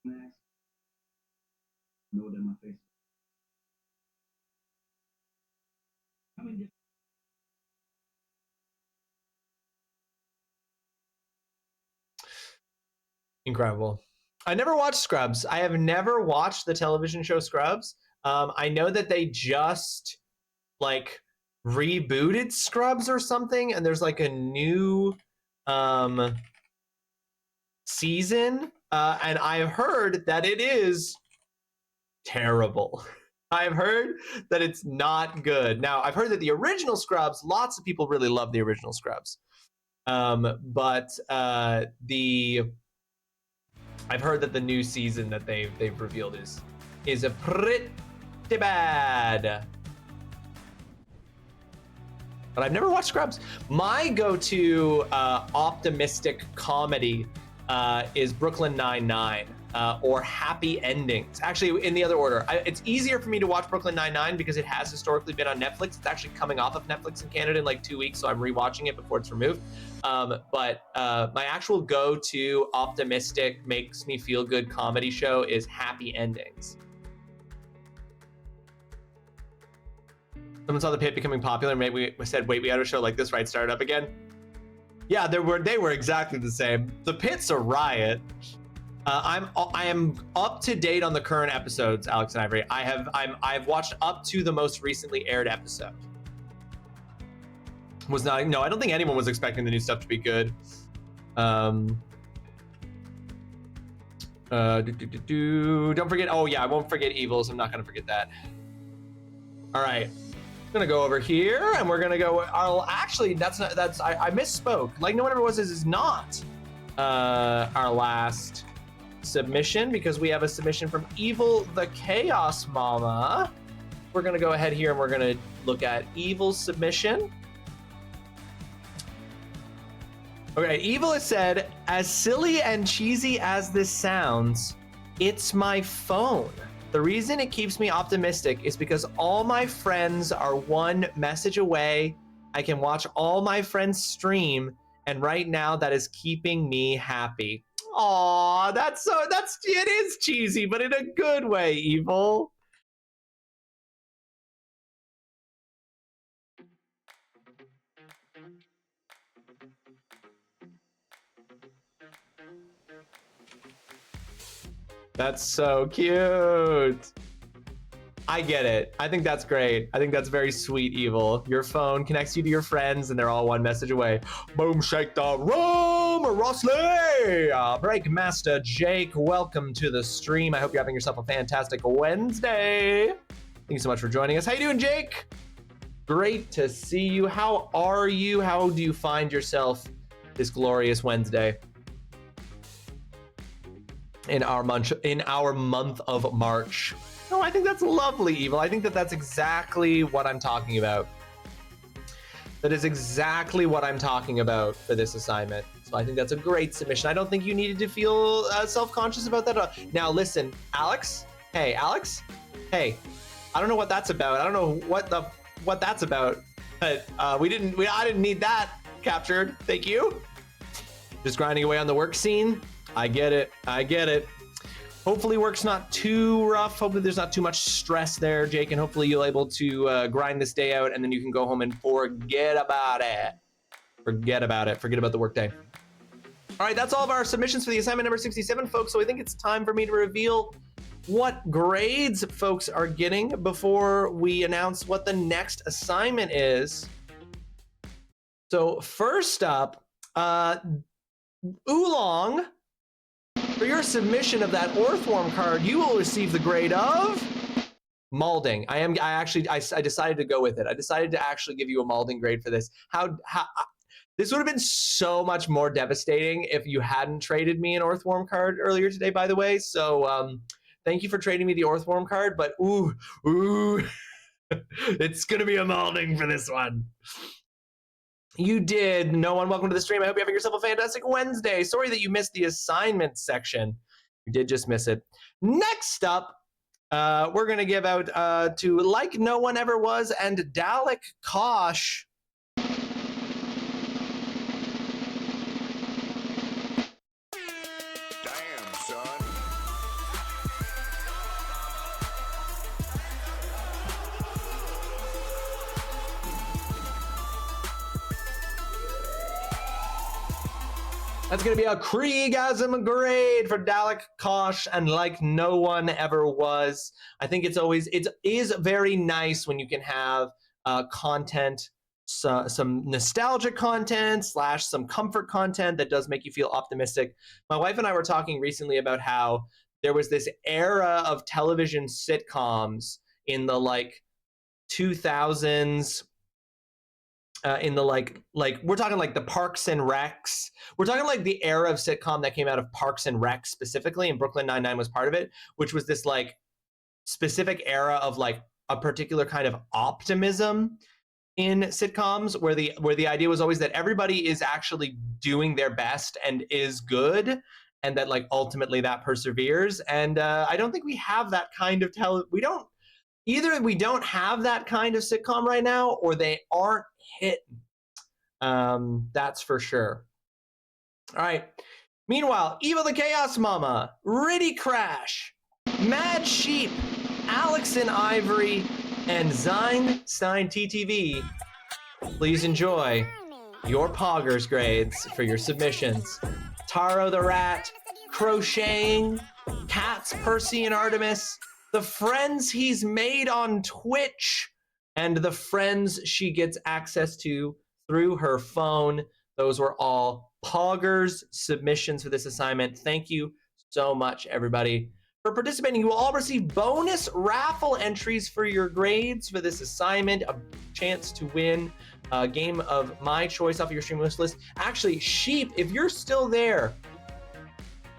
Max. Know that my face. I mean, Incredible. I never watched Scrubs. I have never watched the television show Scrubs. I know that they just like rebooted Scrubs or something, and there's like a new season, and I've heard that it is terrible. I've heard that it's not good. Now, I've heard that the original Scrubs, lots of people really love the original Scrubs, but I've heard that the new season that they've revealed is a pretty bad. But I've never watched Scrubs. My go-to optimistic comedy is Brooklyn Nine-Nine or Happy Endings. Actually, in the other order. It's easier for me to watch Brooklyn Nine-Nine because it has historically been on Netflix. It's actually coming off of Netflix in Canada in like 2 weeks, so I'm rewatching it before it's removed. But my actual go-to optimistic, makes me feel good comedy show is Happy Endings. Someone saw The Pit becoming popular and maybe we said, wait, we had a show like this, right? Start it up again. Yeah, they were exactly the same. The Pit's a riot. I am up to date on the current episodes, Alex and Ivory. I've watched up to the most recently aired episode. I don't think anyone was expecting the new stuff to be good. Don't forget, oh yeah, I won't forget Evils. I'm not gonna forget that. All right. Gonna go over here and we're gonna go. I misspoke. Like No One Ever Was is not our last submission because we have a submission from Evil the Chaos Mama. We're gonna go ahead here and we're gonna look at Evil's submission. Okay, Evil has said, as silly and cheesy as this sounds, it's my phone. The reason it keeps me optimistic is because all my friends are one message away. I can watch all my friends stream, and right now that is keeping me happy. Aw, it is cheesy, but in a good way, Evil. That's so cute. I get it. I think that's great. I think that's very sweet, Evil. Your phone connects you to your friends and they're all one message away. Boom, shake the room, Rossley. Breakmaster Jake, welcome to the stream. I hope you're having yourself a fantastic Wednesday. Thank you so much for joining us. How you doing, Jake? Great to see you. How are you? How do you find yourself this glorious Wednesday? In our month of March. No, I think that's lovely, Evil. I think that's exactly what I'm talking about. That is exactly what I'm talking about for this assignment. So I think that's a great submission. I don't think you needed to feel self-conscious about that. Now listen, Alex. Hey, Alex. Hey, I don't know what that's about. I don't know what that's about. But I didn't need that captured. Thank you. Just grinding away on the work scene. I get it. Hopefully work's not too rough. Hopefully there's not too much stress there, Jake, and hopefully you'll able to grind this day out and then you can go home and forget about it. Forget about the workday. All right, that's all of our submissions for the assignment number 67, folks. So I think it's time for me to reveal what grades folks are getting before we announce what the next assignment is. So first up, Oolong, for your submission of that Orthworm card, you will receive the grade of Malding. I decided to go with it. I decided to actually give you a Malding grade for this. This would have been so much more devastating if you hadn't traded me an Orthworm card earlier today, by the way. So thank you for trading me the Orthworm card, but ooh. It's gonna be a morning for this one. You did. No one, welcome to the stream. I hope you're having yourself a fantastic Wednesday. Sorry that you missed the assignment section. You did just miss it. Next up, we're going to give out to Like No One Ever Was and Dalek Kosh. Damn, son. That's going to be a Kriegasm grade for Dalek Kosh and Like No One Ever Was. I think it is very nice when you can have content, some nostalgic content / some comfort content that does make you feel optimistic. My wife and I were talking recently about how there was this era of television sitcoms in the like 2000s. In the like we're talking like the Parks and Recs. We're talking like the era of sitcom that came out of Parks and Rec specifically, and Brooklyn Nine-Nine was part of it, which was this like specific era of like a particular kind of optimism in sitcoms where the idea was always that everybody is actually doing their best and is good, and that like ultimately that perseveres. And I don't think we have that kind of either we don't have that kind of sitcom right now, or they aren't hitting. That's for sure. All right. Meanwhile, Eva the Chaos Mama, Riddy Crash, Mad Sheep, Alex and Ivory, and Zine Stein TTV, please enjoy your Poggers grades for your submissions. Taro the Rat, Crocheting, Cats, Percy and Artemis, the friends he's made on Twitch, and the friends she gets access to through her phone. Those were all Poggers submissions for this assignment. Thank you so much, everybody, for participating. You will all receive bonus raffle entries for your grades for this assignment, a chance to win a game of my choice off of your stream wish list. Actually, Sheep, if you're still there,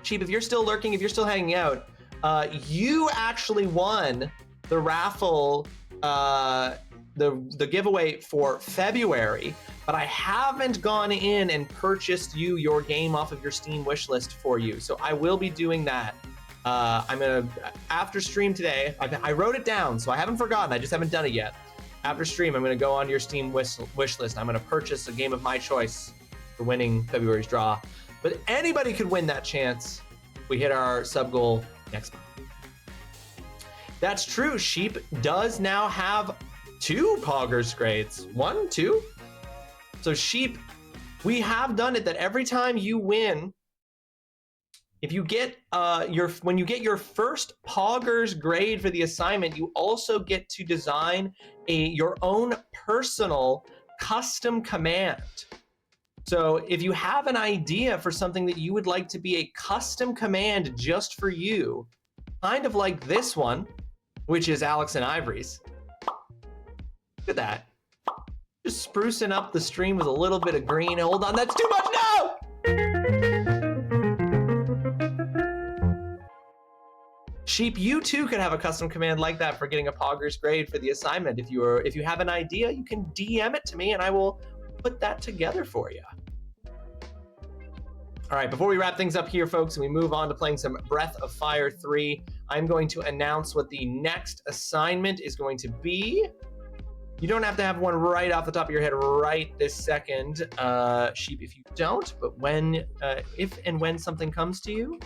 Sheep, if you're still lurking, if you're still hanging out, you actually won the raffle, the giveaway for February, but I haven't gone in and purchased you your game off of your Steam wish list for you. So I will be doing that. I'm gonna, after stream today, I wrote it down, so I haven't forgotten, I just haven't done it yet. After stream, I'm gonna go onto your Steam wish list. I'm gonna purchase a game of my choice for winning February's draw. But anybody could win that chance if we hit our sub goal next month. That's true. Sheep does now have 2 Poggers grades. 1, 2. So Sheep, we have done it that every time you win, if you get when you get your first Poggers grade for the assignment, you also get to design your own personal custom command. So if you have an idea for something that you would like to be a custom command just for you, kind of like this one, which is Alex and Ivory's. Look at that. Just sprucing up the stream with a little bit of green. Hold on, that's too much, no! Sheep, you too could have a custom command like that for getting a Poggers grade for the assignment. If you have an idea, you can DM it to me and I will put that together for you. All right, before we wrap things up here, folks, and we move on to playing some Breath of Fire 3, I'm going to announce what the next assignment is going to be. You don't have to have one right off the top of your head right this second, Sheep, if you don't, but if and when something comes to you,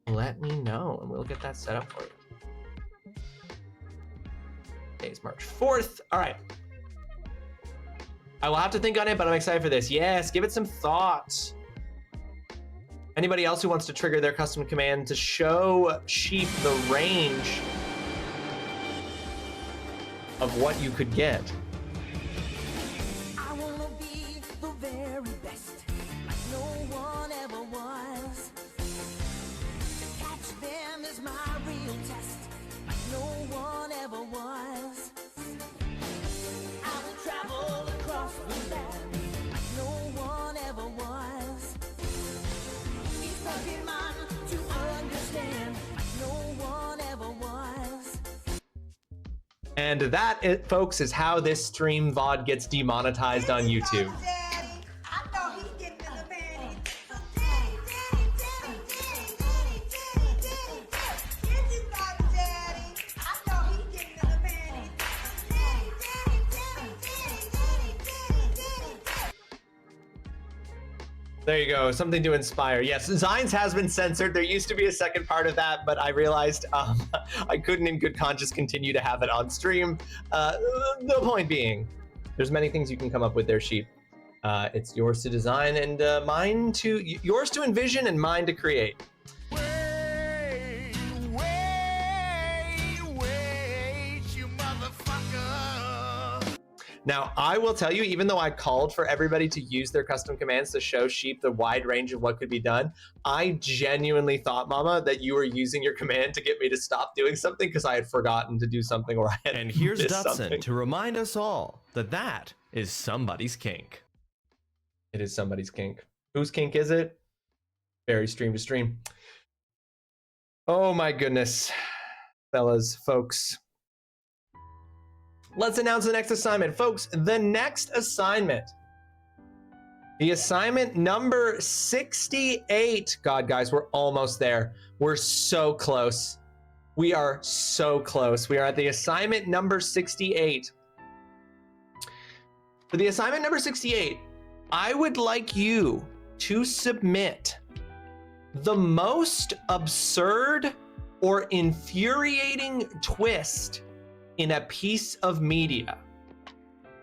let me know, and we'll get that set up for you. Today's March 4th. All right. I will have to think on it, but I'm excited for this. Yes, give it some thought. Anybody else who wants to trigger their custom command to show Sheep the range of what you could get? I wanna be the very best, like no one ever was. To catch them is my real test, like no one ever was. I will travel across the land, like no one ever was. These Pokemon to understand, like no one ever was. And that, folks, is how this stream VOD gets demonetized on YouTube. There you go, something to inspire. Yes, Zines has been censored. There used to be a second part of that, but I realized I couldn't in good conscience continue to have it on stream. The point being, there's many things you can come up with there, Sheep. It's yours to design and yours to envision and mine to create. Wait, you motherfucker. Now, I will tell you, even though I called for everybody to use their custom commands to show Sheep the wide range of what could be done, I genuinely thought, Mama, that you were using your command to get me to stop doing something because I had forgotten to do something or I had And here's missed Dutson something. to remind us all that that is somebody's kink. It is somebody's kink. Whose kink is it? Very stream to stream. Oh my goodness, fellas, folks. Let's announce the next assignment. Folks, the next assignment, the assignment number 68. God, guys, we're almost there. We're so close. We are so close. We are at the assignment number 68. For the assignment number 68, I would like you to submit the most absurd or infuriating twist in a piece of media.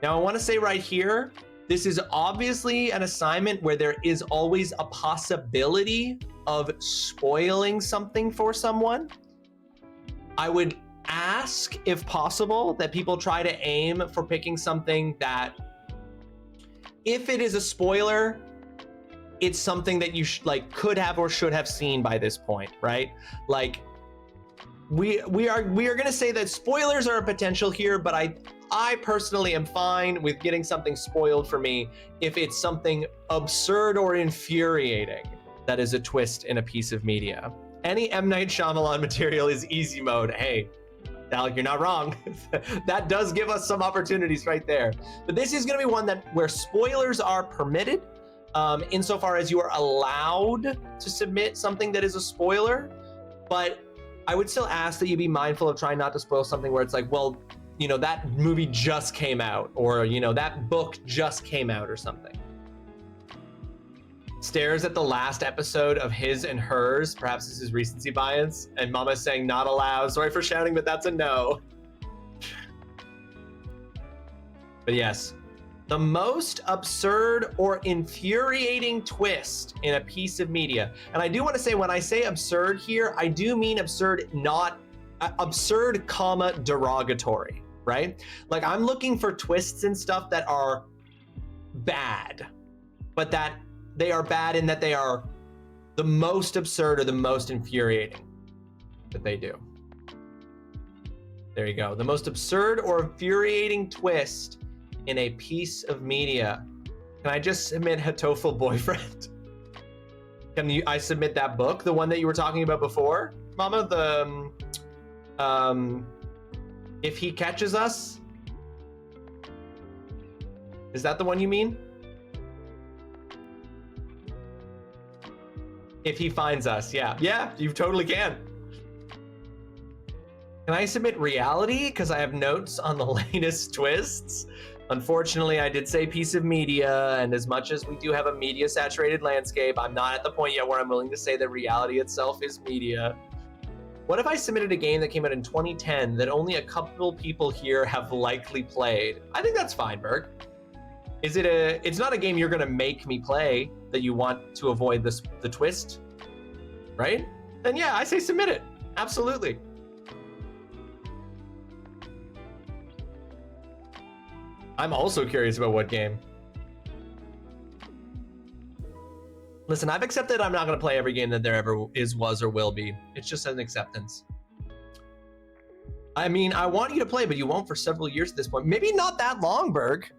Now, I want to say right here, this is obviously an assignment where there is always a possibility of spoiling something for someone. I would ask, if possible, that people try to aim for picking something that, if it is a spoiler, it's something that you could have or should have seen by this point, right? Like, we are gonna say that spoilers are a potential here, but I personally am fine with getting something spoiled for me if it's something absurd or infuriating that is a twist in a piece of media. Any M. Night Shyamalan material is easy mode. Hey, Alec, you're not wrong. That does give us some opportunities right there. But this is gonna be one where spoilers are permitted, insofar as you are allowed to submit something that is a spoiler, but I would still ask that you be mindful of trying not to spoil something where it's like, well, you know, that movie just came out, or, you know, that book just came out or something. Stares at the last episode of His and Hers. Perhaps this is recency bias, and Mama's saying not allowed. Sorry for shouting, but that's a no. But yes, the most absurd or infuriating twist in a piece of media. And I do want to say, when I say absurd here, I do mean absurd, not absurd, comma, derogatory, right? Like, I'm looking for twists and stuff that are bad, but that they are bad in that they are the most absurd or the most infuriating that they do. There you go. The most absurd or infuriating twist in a piece of media. Can I just submit Hatoful Boyfriend? Can I submit that book, the one that you were talking about before, Mama? The If He Catches Us? Is that the one you mean? If He Finds Us, yeah. Yeah, you totally can. Can I submit Reality? Because I have notes on the latest twists. Unfortunately, I did say piece of media, and as much as we do have a media-saturated landscape, I'm not at the point yet where I'm willing to say that reality itself is media. What if I submitted a game that came out in 2010 that only a couple people here have likely played? I think that's fine, Berg. It's not a game you're gonna make me play that you want to avoid the twist, right? Then yeah, I say submit it, absolutely. I'm also curious about what game. Listen, I've accepted I'm not going to play every game that there ever is, was, or will be. It's just an acceptance. I mean, I want you to play, but you won't for several years at this point. Maybe not that long, Berg.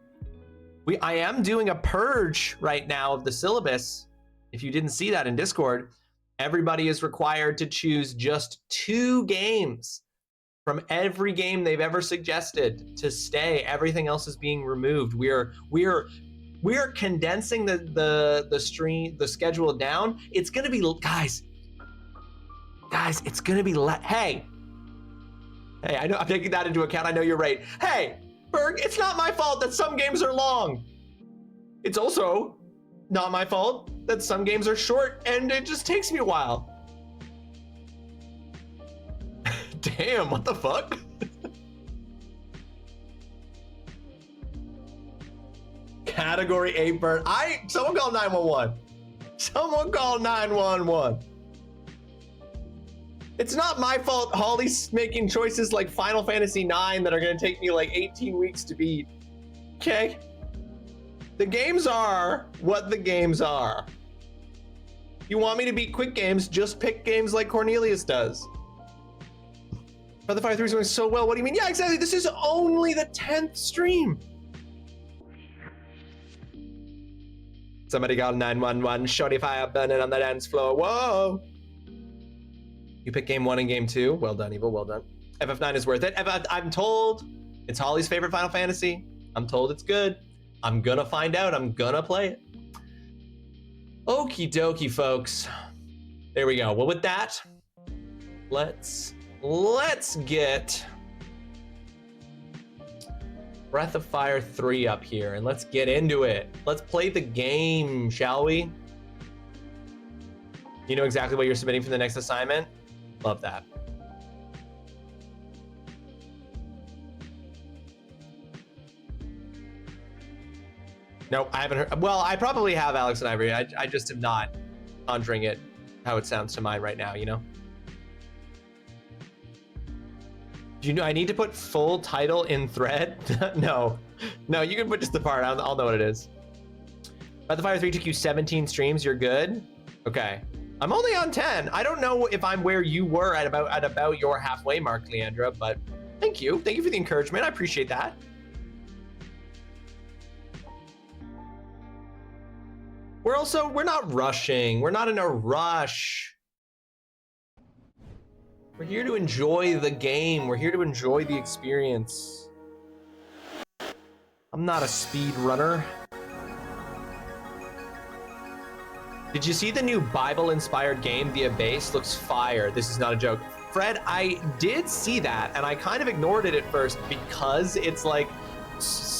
I am doing a purge right now of the syllabus. If you didn't see that in Discord, everybody is required to choose just 2 games From every game they've ever suggested to stay, everything else is being removed. We're condensing the schedule down. It's gonna be, guys, it's gonna be hey, I know I'm taking that into account. I know you're right. Hey, Berg, it's not my fault that some games are long. It's also not my fault that some games are short and it just takes me a while. Damn, what the fuck? Category 8 burn. Someone call 911. Someone call 911. It's not my fault Holly's making choices like Final Fantasy 9 that are gonna take me like 18 weeks to beat. Okay? The games are what the games are. You want me to beat quick games, just pick games like Cornelius does. Breath of Fire 3 is going so well. What do you mean? Yeah, exactly. This is only the 10th stream. Somebody call 911. Shorty fire burning on the dance floor. Whoa. You pick game 1 and game 2. Well done, Evil. Well done. FF9 is worth it. I'm told it's Holly's favorite Final Fantasy. I'm told it's good. I'm gonna find out. I'm gonna play it. Okie dokie, folks. There we go. Well, with that, let's get Breath of Fire 3 up here and let's get into it. Let's play the game, shall we? You know exactly what you're submitting for the next assignment? Love that. Nope, I haven't heard. Well, I probably have, Alex and Ivory. I just am not conjuring it how it sounds to mine right now, you know? Do you know I need to put full title in thread? No, you can put just the part. I'll know what it is. Breath of Fire 3 took you 17 streams. You're good? Okay. I'm only on 10. I don't know if I'm where you were at about your halfway mark, Leandra, but thank you. Thank you for the encouragement. I appreciate that. We're not rushing. We're not in a rush. We're here to enjoy the game. We're here to enjoy the experience. I'm not a speed runner. Did you see the new Bible-inspired game, The Abyss? Looks fire. This is not a joke. Fred, I did see that, and I kind of ignored it at first because it's like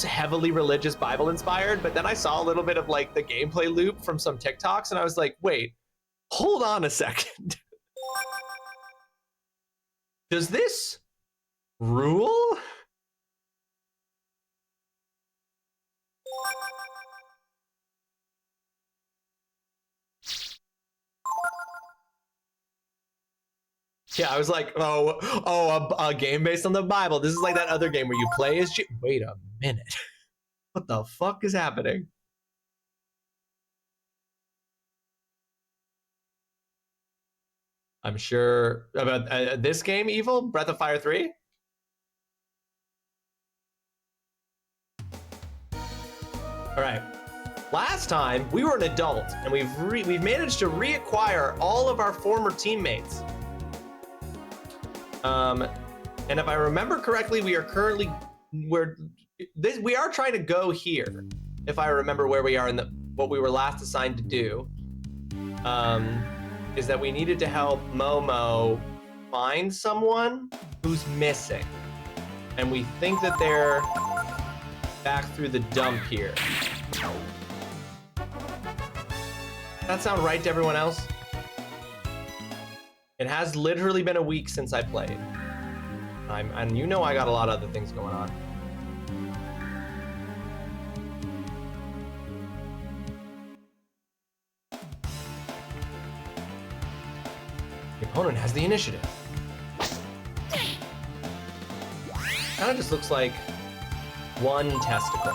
heavily religious Bible-inspired, but then I saw a little bit of like the gameplay loop from some TikToks, and I was like, wait, hold on a second. Does this rule? Yeah, I was like, a game based on the Bible. This is like that other game where you play as wait a minute. What the fuck is happening? I'm sure about this game, Evil? Breath of Fire 3? All right. Last time, we were an adult, and we've managed to reacquire all of our former teammates. And if I remember correctly, we are trying to go here. If I remember where we are in what we were last assigned to do. Is that we needed to help Momo find someone who's missing. And we think that they're back through the dump here. Does that sound right to everyone else? It has literally been a week since I played. And you know I got a lot of other things going on. The opponent has the initiative. Kind of just looks like one testicle.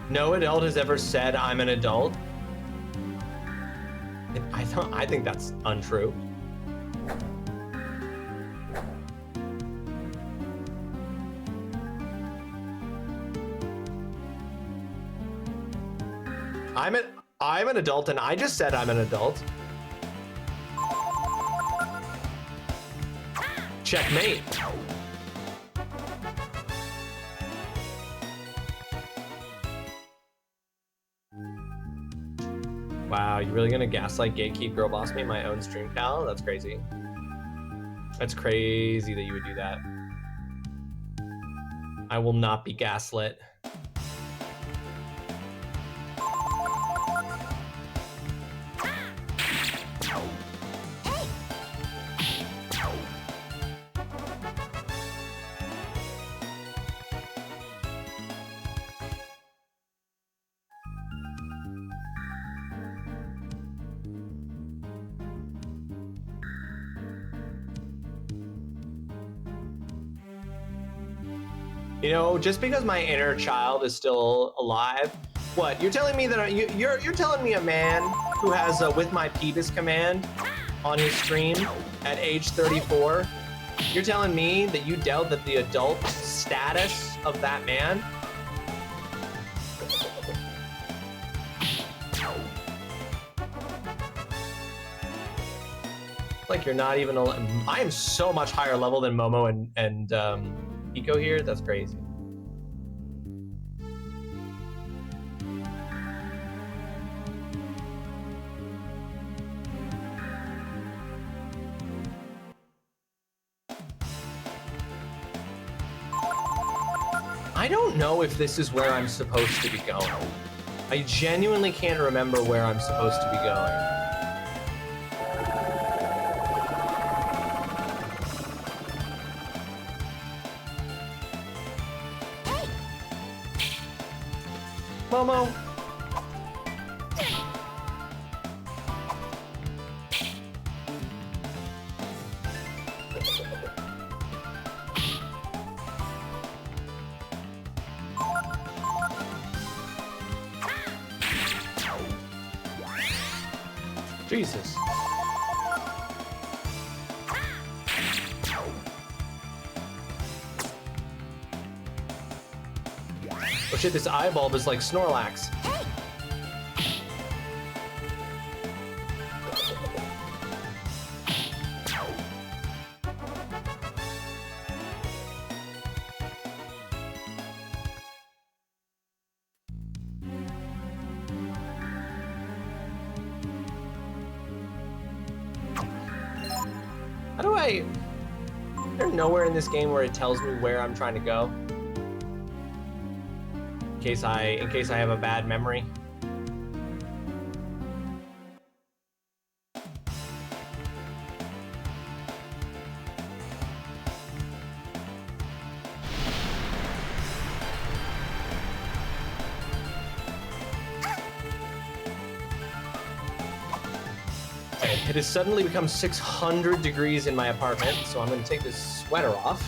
No adult has ever said I'm an adult. I think that's untrue. I'm an adult, and I just said I'm an adult. Checkmate. Wow, you really gonna gaslight, gatekeep, girl boss me in my own stream, pal? That's crazy. That's crazy that you would do that. I will not be gaslit. You know, just because my inner child is still alive, what? You're telling me that you're telling me a man who has a with my penis command on his stream at age 34, you're telling me that you doubt that the adult status of that man? Like you're not even I am so much higher level than Momo and Eco here. That's crazy. I don't know if this is where I'm supposed to be going. I genuinely can't remember where I'm supposed to be going. Momo. Jesus. Oh shit, this eye bulb is like Snorlax. How do I... There's nowhere in this game where it tells me where I'm trying to go. In case I have a bad memory. It has suddenly become 600 degrees in my apartment, so I'm going to take this sweater off.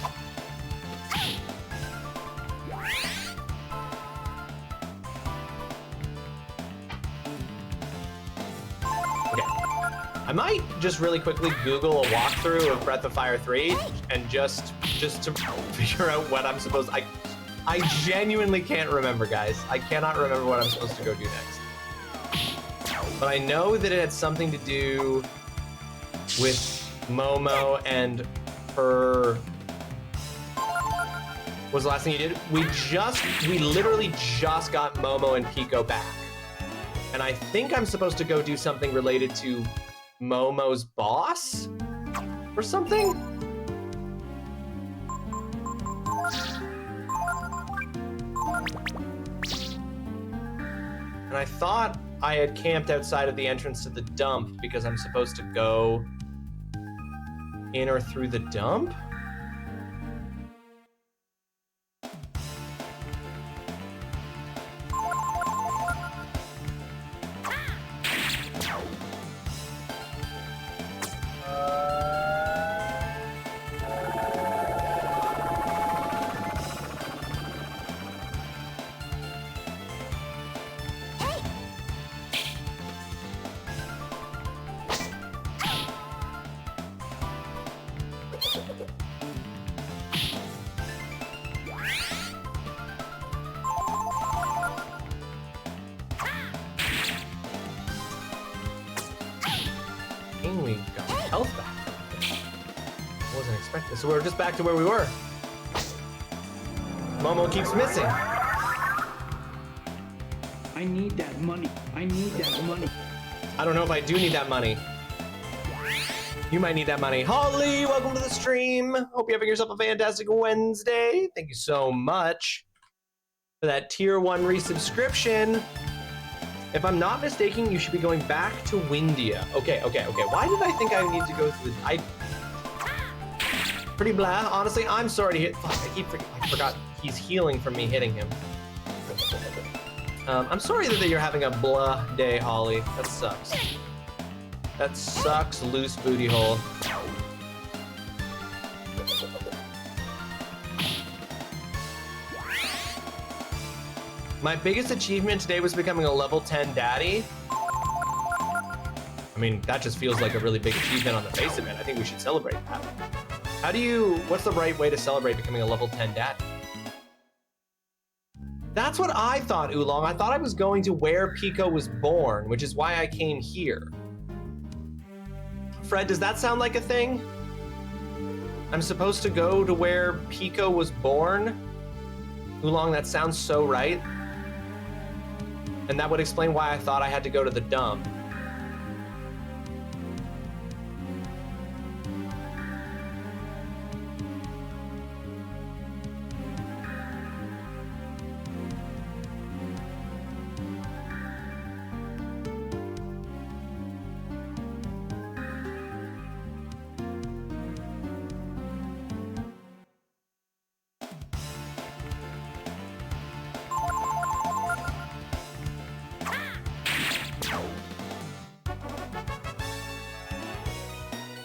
Okay. I might just really quickly Google a walkthrough of Breath of Fire 3 and just to figure out what I'm supposed to... I genuinely can't remember, guys. I cannot remember what I'm supposed to go do next. But I know that it had something to do with Momo and her... What was the last thing you did? We literally just got Momo and Pico back. And I think I'm supposed to go do something related to Momo's boss? Or something? And I thought I had camped outside of the entrance to the dump because I'm supposed to go in or through the dump? suddenly got health back. I wasn't expecting this. So we're just back to where we were. Momo keeps missing. I need that money. I need that money. I don't know if I do need that money. You might need that money. Holly, welcome to the stream. Hope you're having yourself a fantastic Wednesday. Thank you so much for that tier 1 resubscription. If I'm not mistaken, you should be going back to Windia. Okay. Why did I think I need to go through the... Pretty blah. Honestly, I'm sorry to hit... Fuck, I forgot he's healing from me hitting him. I'm sorry that you're having a blah day, Holly. That sucks. That sucks, loose booty hole. My biggest achievement today was becoming a level 10 daddy. I mean, that just feels like a really big achievement on the face of it. I think we should celebrate that. What's the right way to celebrate becoming a level 10 daddy? That's what I thought, Oolong. I thought I was going to where Pico was born, which is why I came here. Fred, does that sound like a thing? I'm supposed to go to where Pico was born? Oolong, that sounds so right. And that would explain why I thought I had to go to the dump.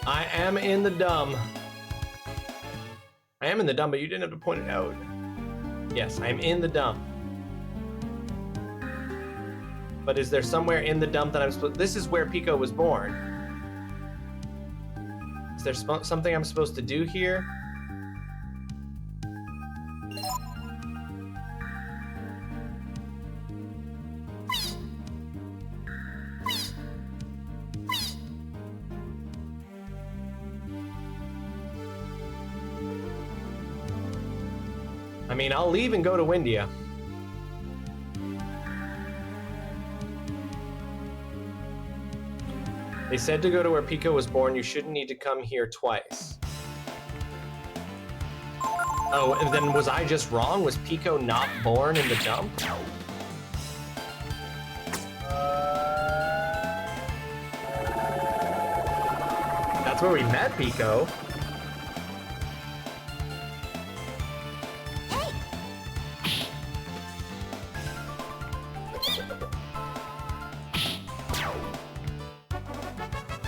I am in the dumb. I am in the dumb, but you didn't have to point it out. Yes, I'm in the dump. But is there somewhere in the dump that I'm supposed... This is where Pico was born. Is there something I'm supposed to do here? I mean, I'll leave and go to Windia. They said to go to where Pico was born, you shouldn't need to come here twice. Oh, and then was I just wrong? Was Pico not born in the dump? That's where we met Pico.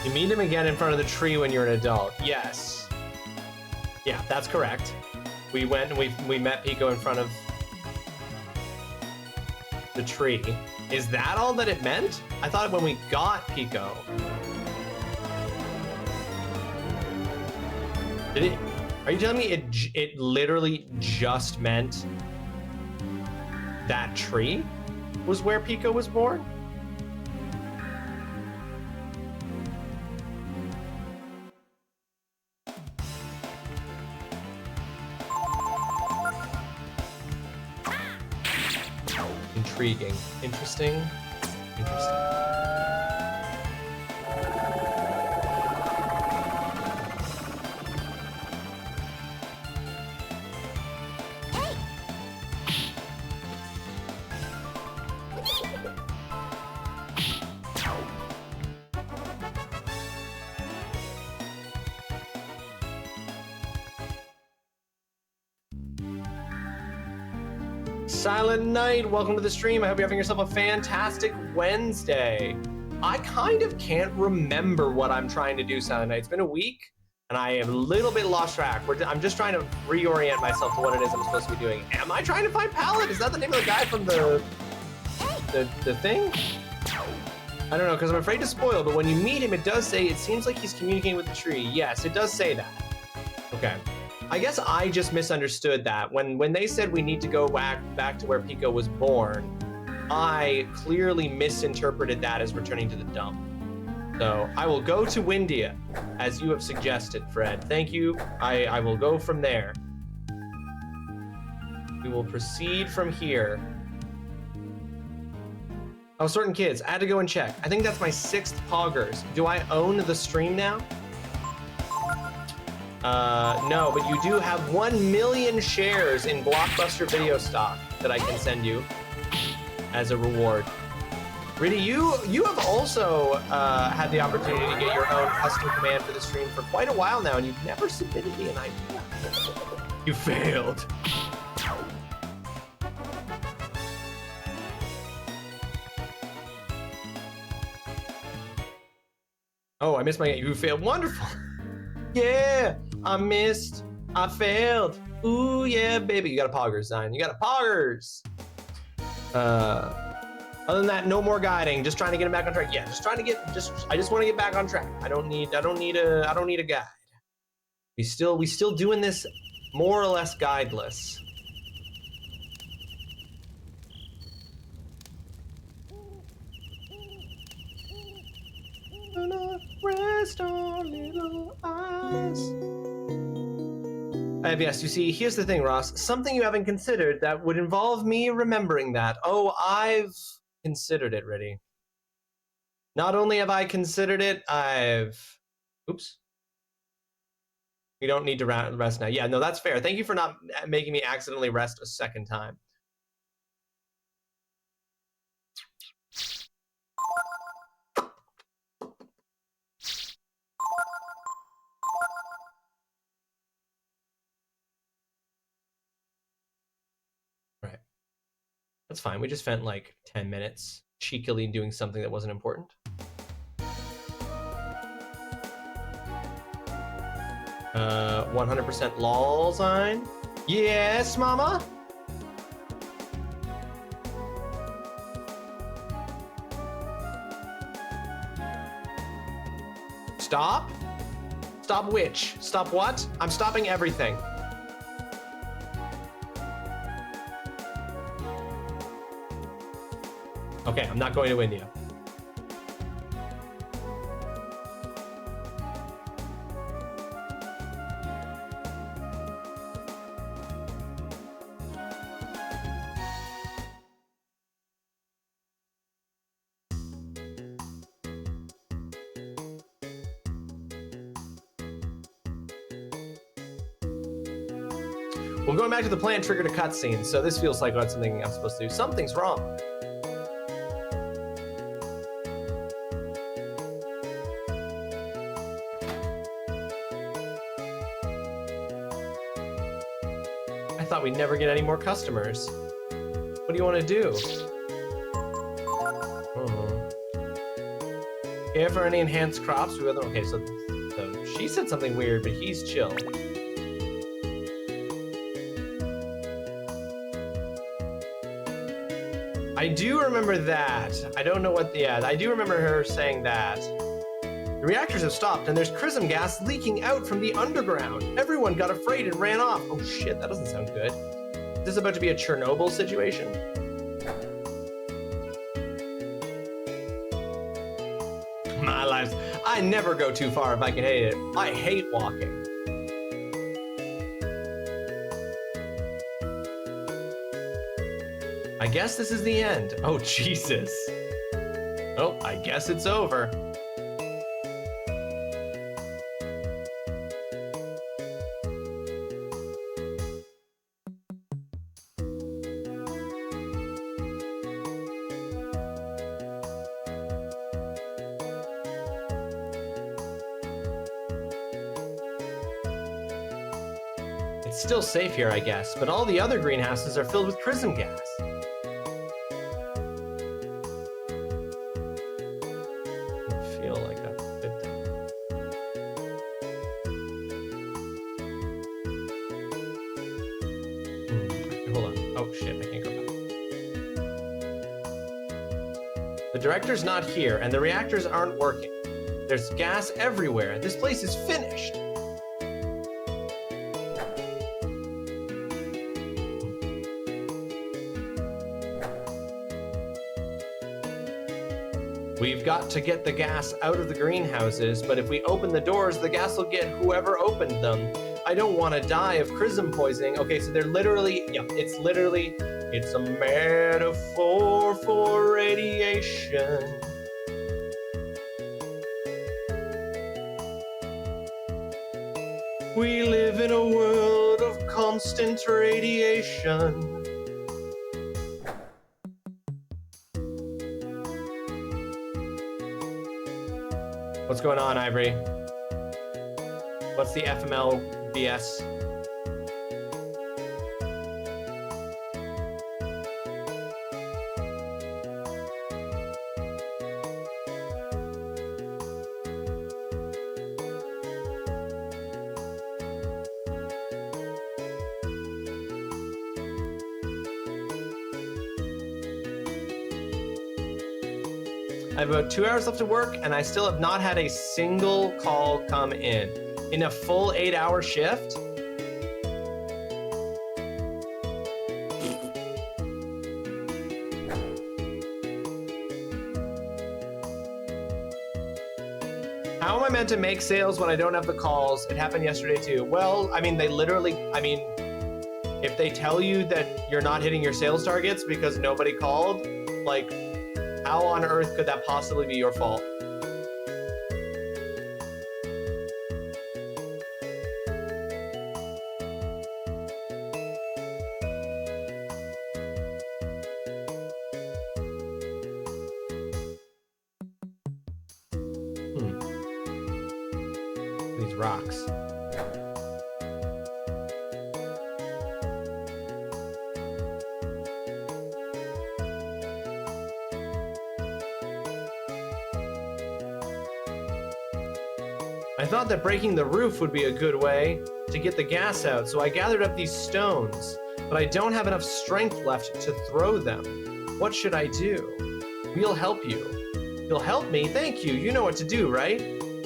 You meet him again in front of the tree when you're an adult. Yes. Yeah, that's correct. We went and we met Pico in front of the tree. Is that all that it meant? I thought when we got Pico. Did it? Are you telling me it literally just meant that tree was where Pico was born? Intriguing. Interesting. Interesting. Silent Night, welcome to the stream. I hope you're having yourself a fantastic Wednesday. I kind of can't remember what I'm trying to do, Silent Night. It's been a week, and I am a little bit lost track. I'm just trying to reorient myself to what it is I'm supposed to be doing. Am I trying to find Pallet? Is that the name of the guy from the thing? I don't know, because I'm afraid to spoil, but when you meet him, it does say, it seems like he's communicating with the tree. Yes, it does say that. Okay. I guess I just misunderstood that. When they said we need to go back to where Pico was born, I clearly misinterpreted that as returning to the dump. So I will go to Windia, as you have suggested, Fred. Thank you. I will go from there. We will proceed from here. Oh, certain kids. I had to go and check. I think that's my 6th Poggers. Do I own the stream now? No, but you do have 1 million shares in Blockbuster video stock that I can send you as a reward. Riddy, you have also had the opportunity to get your own custom command for the stream for quite a while now, and you've never submitted me an idea. You failed. Oh, I missed my. You failed. Wonderful. Yeah, I missed. I failed. Ooh, yeah, baby. You got a Poggers, Zion. You got a Poggers. Other than that, no more guiding. Just trying to get him back on track. Yeah, just trying to get. I just want to get back on track. I don't need a guide. We still doing this more or less guideless. Rest our little eyes. Yes, you see, here's the thing, Ross. Something you haven't considered that would involve me remembering that. Oh, I've considered it, Riddy. Not only have I considered it, Oops. We don't need to rest now. Yeah, no, that's fair. Thank you for not making me accidentally rest a second time. Right. That's fine. We just spent like 10 minutes cheekily doing something that wasn't important. 100% lol sign. Yes, mama. Stop? Stop which? Stop what? I'm stopping everything. Okay, I'm not going to India. Well, going back to the plan triggered a cutscene, so this feels like that's something I'm supposed to do. Something's wrong. I thought we'd never get any more customers. What do you want to do? Care for any enhanced crops? Okay, so she said something weird, but he's chill. I do remember that. I don't know what I do remember her saying that. The reactors have stopped and there's chrism gas leaking out from the underground. Everyone got afraid and ran off. Oh shit, that doesn't sound good. Is this about to be a Chernobyl situation? My life. I never go too far if I can hate it. I hate walking. I guess this is the end. Oh, Jesus. Oh, I guess it's over. It's still safe here, I guess, but all the other greenhouses are filled with chrism gas. The director's not here, and the reactors aren't working. There's gas everywhere. This place is finished. We've got to get the gas out of the greenhouses, but if we open the doors, the gas will get whoever opened them. I don't want to die of chrism poisoning. Okay, so they're literally, yeah, it's a metaphor for radiation. We live in a world of constant radiation. What's going on, Ivory? What's the FML BS? I have about 2 hours left to work, and I still have not had a single call come in a full 8-hour shift. How am I meant to make sales when I don't have the calls? It happened yesterday too. Well, I mean, if they tell you that you're not hitting your sales targets because nobody called, like, how on earth could that possibly be your fault? These rocks. I thought that breaking the roof would be a good way to get the gas out, so I gathered up these stones, but I don't have enough strength left to throw them. What should I do? We'll help you. You'll help me? Thank you. You know what to do, right?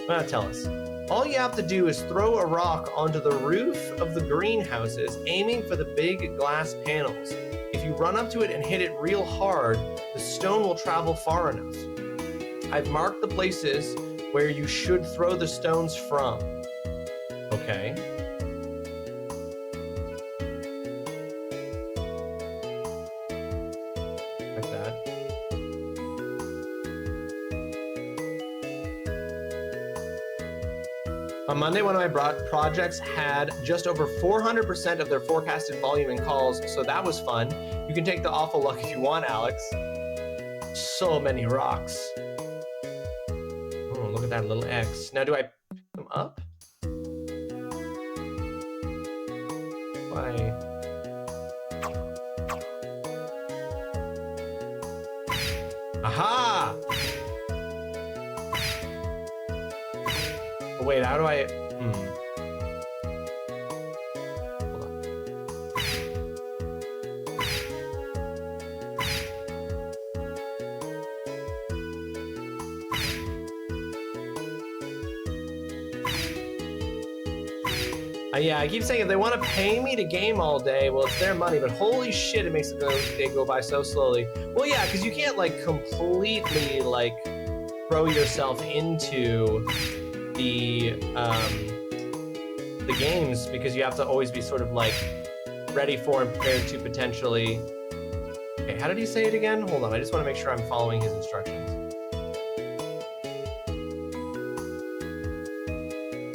Well, tell us. All you have to do is throw a rock onto the roof of the greenhouses, aiming for the big glass panels. If you run up to it and hit it real hard, the stone will travel far enough. I've marked the places where you should throw the stones from. Okay. Like that. On Monday, one of my projects had just over 400% of their forecasted volume in calls, so that was fun. You can take the awful luck if you want, Alex. So many rocks. Oh, look at that little X. Now, do I pick them up? Why? Aha! Oh, wait, how do I... Hold on. Yeah, I keep saying if they want to pay me to game all day, well, it's their money, but holy shit, it makes the day go by so slowly. Well, yeah, because you can't, like, completely, like, throw yourself into the games, because you have to always be sort of, like, ready for and prepared to potentially... Okay, how did he say it again? Hold on, I just want to make sure I'm following his instructions.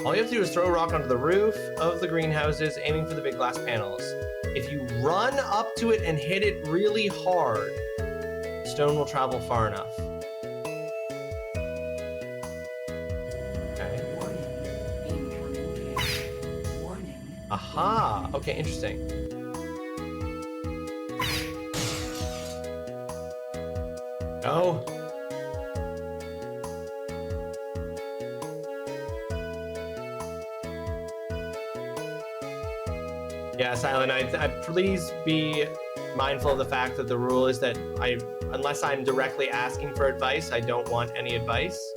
All you have to do is throw a rock onto the roof of the greenhouses, aiming for the big glass panels. If you run up to it and hit it really hard, stone will travel far enough. Okay. Aha! Okay, interesting. Oh. Yeah, Silent, I please be mindful of the fact that the rule is that unless I'm directly asking for advice, I don't want any advice.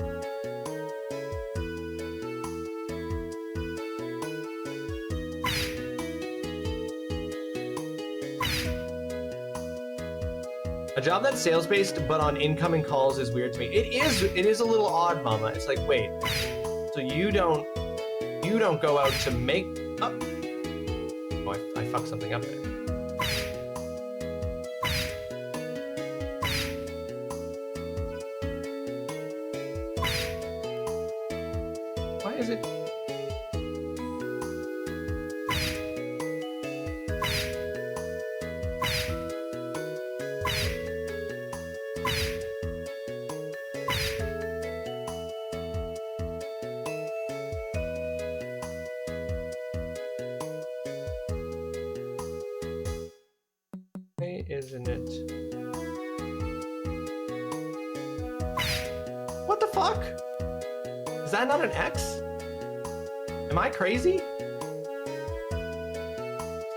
A job that's sales-based but on incoming calls is weird to me. It is a little odd, Mama. It's like, wait, so you don't go out to make up? Oh, I fucked something up there. Why is it? Isn't it? What the fuck? Is that not an X? Am I crazy?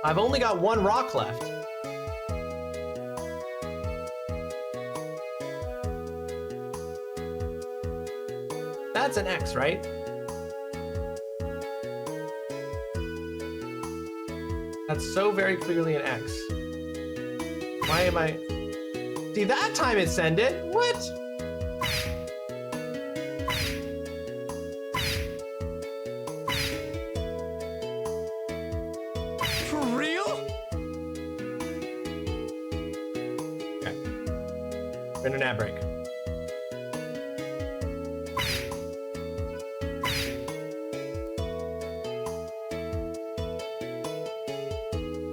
I've only got one rock left. That's an X, right? That's so very clearly an X. Why am I? See, that time it sent it. What? For real? Okay. We're in an ad break.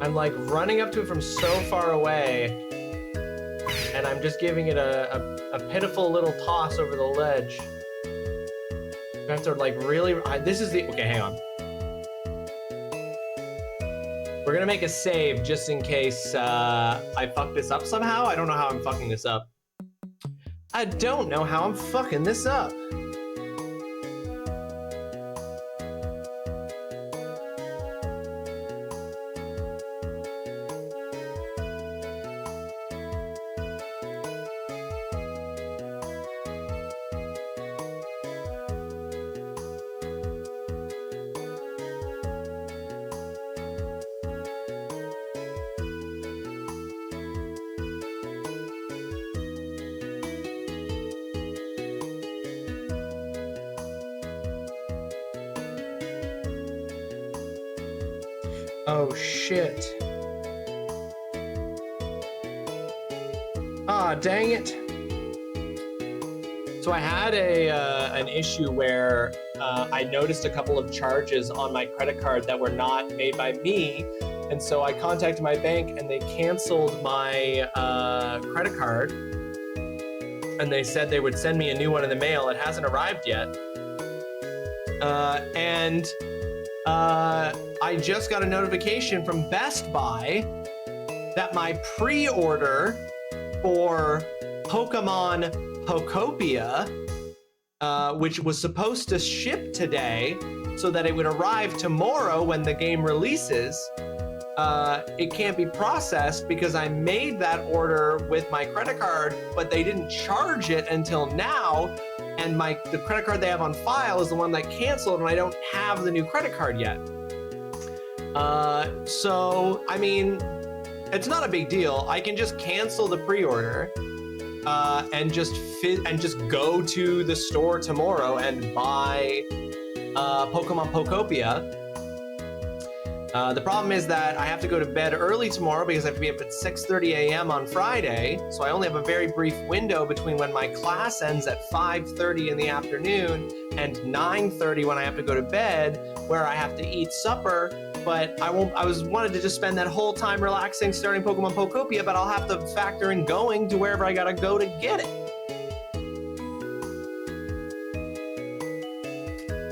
I'm like running up to it from so far away, and I'm just giving it a pitiful little toss over the ledge. I have to like really, this is the, okay, hang on. We're gonna make a save just in case I fuck this up somehow. I don't know how I'm fucking this up. I don't know how I'm fucking this up. Oh shit. Ah, dang it. So I had an issue where I noticed a couple of charges on my credit card that were not made by me. And so I contacted my bank and they canceled my credit card. And they said they would send me a new one in the mail. It hasn't arrived yet. I just got a notification from Best Buy that my pre-order for Pokemon Pokopia, which was supposed to ship today so that it would arrive tomorrow when the game releases, it can't be processed because I made that order with my credit card, but they didn't charge it until now. And the credit card they have on file is the one that canceled, and I don't have the new credit card yet. So, I mean, it's not a big deal. I can just cancel the pre-order and just go to the store tomorrow and buy Pokemon Pokopia. The problem is that I have to go to bed early tomorrow because I have to be up at 6:30 a.m. on Friday. So I only have a very brief window between when my class ends at 5:30 in the afternoon and 9:30 when I have to go to bed, where I have to eat supper. But I wanted to just spend that whole time relaxing, starting Pokemon Pokopia, but I'll have to factor in going to wherever I gotta go to get it.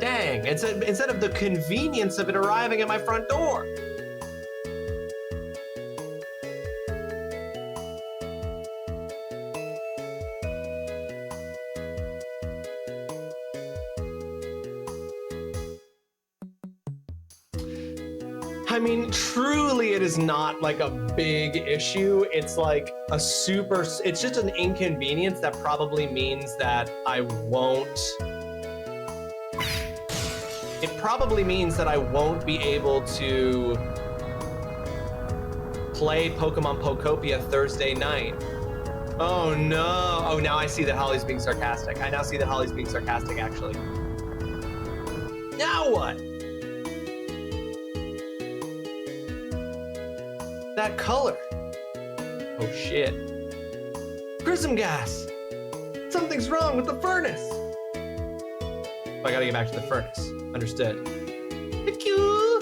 Dang, instead of the convenience of it arriving at my front door. I mean, truly, it is not like a big issue. It's like it's just an inconvenience that probably means that I won't. It probably means that I won't be able to play Pokemon Pokopia Thursday night Oh no. Oh, now I see that Holly's being sarcastic. I now see that Holly's being sarcastic, actually. Now what? That color. Oh shit. Prism gas. Something's wrong with the furnace. Oh, I gotta get back to the furnace. Understood. Thank you.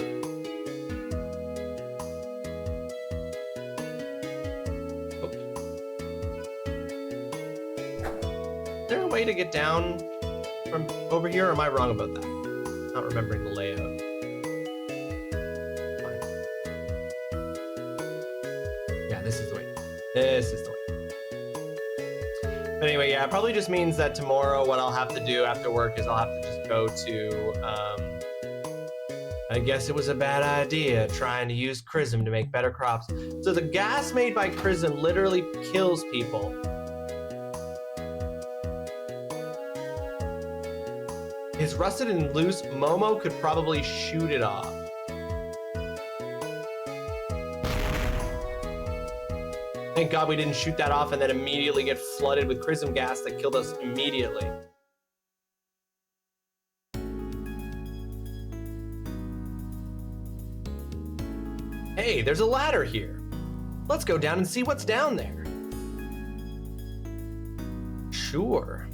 Is there a way to get down from over here, or am I wrong about that? Not remembering the layout. Fine. Yeah, this is the way. This is the way. But anyway, yeah, it probably just means that tomorrow what I'll have to do after work is I'll have to just go to, I guess it was a bad idea trying to use Chrism to make better crops. So the gas made by Chrism literally kills people. Is rusted and loose? Momo could probably shoot it off. Thank God we didn't shoot that off and then immediately get flooded with Chrism gas that killed us immediately. Hey, there's a ladder here. Let's go down and see what's down there. Sure.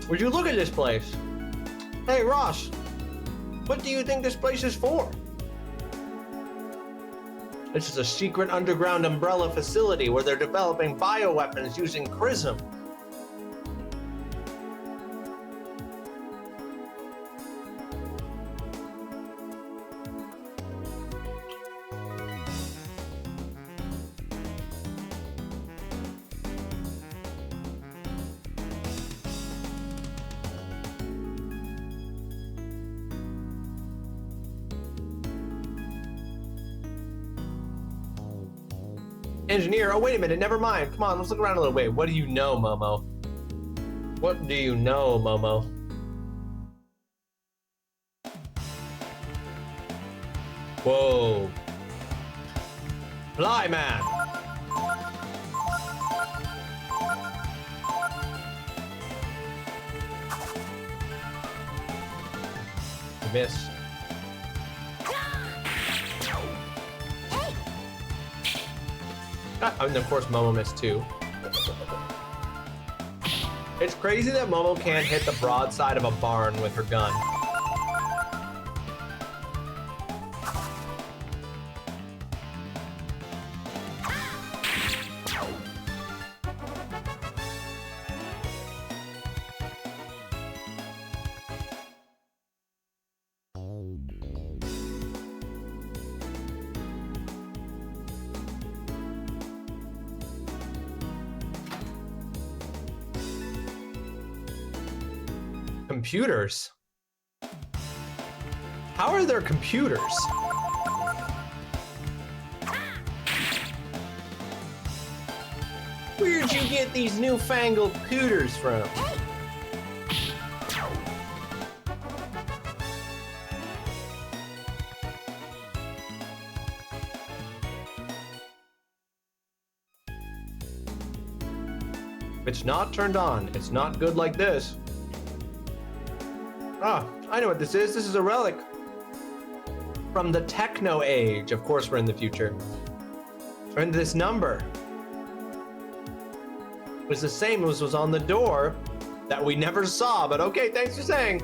Would you look at this place? Hey, Ross, what do you think this place is for? This is a secret underground umbrella facility where they're developing bioweapons using Chrism. Engineer, oh wait a minute, never mind. Come on, let's look around a little bit. What do you know, Momo? What do you know, Momo? Whoa. Fly man. Miss. And of course Momo missed too. It's crazy that Momo can't hit the broadside of a barn with her gun. Computers? How are there computers? Where'd you get these newfangled computers from? If it's not turned on, it's not good like this. Ah, I know what this is. This is a relic from the techno age. Of course, we're in the future. And this number was the same as was on the door that we never saw, but okay, thanks for saying.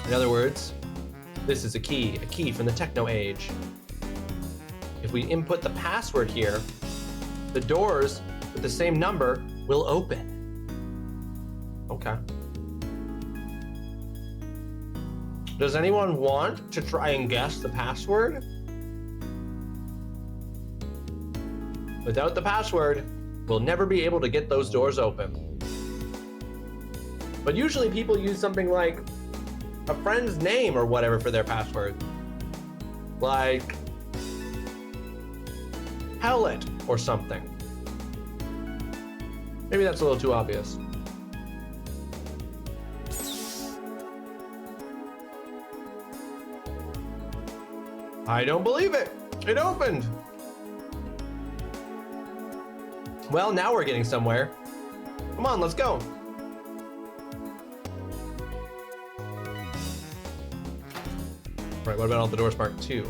In other words, this is a key from the techno age. If we input the password here, the doors with the same number will open. Okay. Does anyone want to try and guess the password? Without the password, we'll never be able to get those doors open. But usually people use something like a friend's name or whatever for their password. Like Pellet or something. Maybe that's a little too obvious. I don't believe it. It opened. Well, now we're getting somewhere. Come on, let's go. Right, what about all the doors marked 2?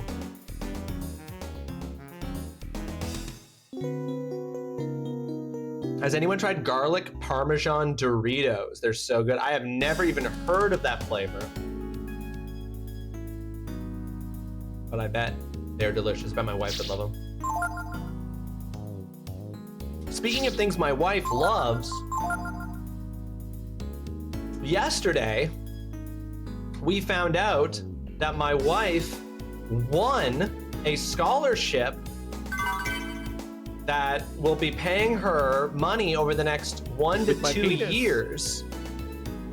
Has anyone tried garlic Parmesan Doritos? They're so good. I have never even heard of that flavor. But I bet they're delicious. I bet my wife would love them. Speaking of things my wife loves, yesterday we found out that my wife won a scholarship that will be paying her money over the next 1 to 2 years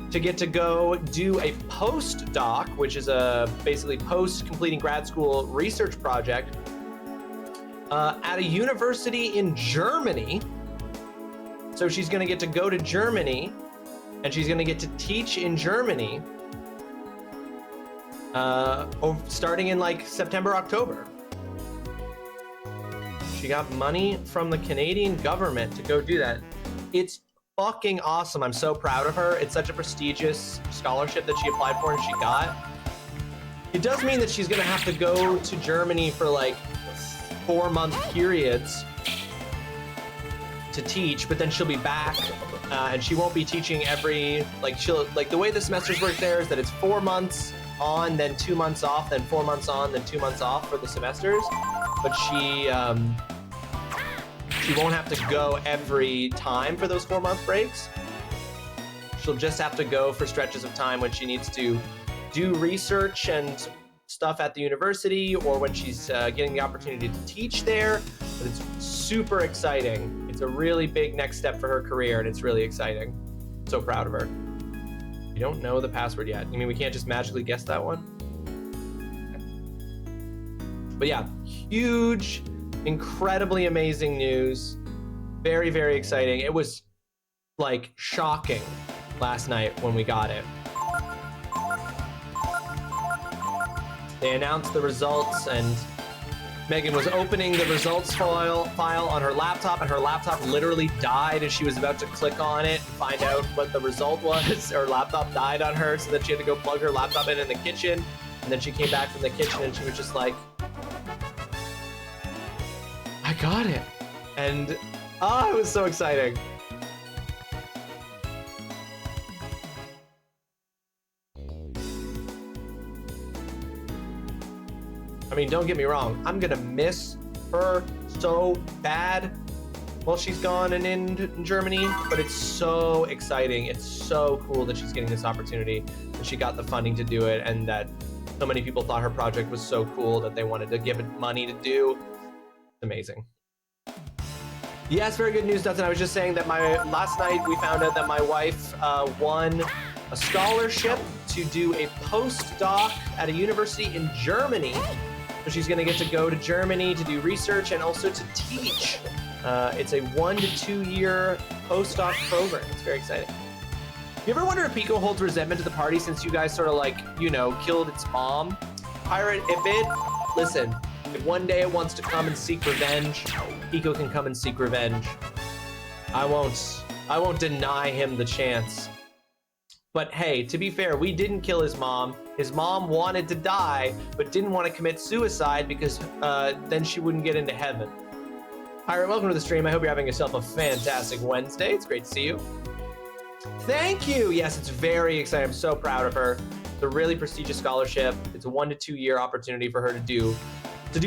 to get to go do a postdoc, which is a basically post completing grad school research project at a university in Germany. So she's gonna get to go to Germany and she's gonna get to teach in Germany starting in like September, October. She got money from the Canadian government to go do that. It's fucking awesome. I'm so proud of her. It's such a prestigious scholarship that she applied for and she got. It does mean that she's gonna have to go to Germany for like 4-month periods to teach, but then she'll be back and she won't be teaching every, like the way the semesters work there is that it's 4 months on, then 2 months off, then 4 months on, then 2 months off for the semesters. But she won't have to go every time for those 4-month breaks. She'll just have to go for stretches of time when she needs to do research and stuff at the university or when she's getting the opportunity to teach there. But it's super exciting. It's a really big next step for her career and it's really exciting. So proud of her. You don't know the password yet. You mean we can't just magically guess that one? But yeah, huge, incredibly amazing news. Very, very exciting. It was like shocking last night when we got it. They announced the results and Megan was opening the results file on her laptop and her laptop literally died as she was about to click on it and find out what the result was. Her laptop died on her so that she had to go plug her laptop in the kitchen. And then she came back from the kitchen and she was just like, I got it. And it was so exciting. I mean, don't get me wrong, I'm gonna miss her so bad while she's gone and in Germany, but it's so exciting. It's so cool that she's getting this opportunity and she got the funding to do it and that so many people thought her project was so cool that they wanted to give it money to do. It's amazing. Yes, very good news, Dustin. I was just saying that last night we found out that my wife won a scholarship to do a postdoc at a university in Germany. So she's gonna get to go to Germany to do research and also to teach. It's a 1 to 2 year postdoc program. It's very exciting. You ever wonder if Pico holds resentment to the party since you guys sort of like, you know, killed its mom? Pirate, listen, if one day it wants to come and seek revenge, Pico can come and seek revenge. I won't deny him the chance. But hey, to be fair, we didn't kill his mom. His mom wanted to die, but didn't want to commit suicide because then she wouldn't get into heaven. Pirate, welcome to the stream. I hope you're having yourself a fantastic Wednesday. It's great to see you. Thank you. Yes, it's very exciting. I'm so proud of her. It's a really prestigious scholarship. It's a 1 to 2 year opportunity for her to do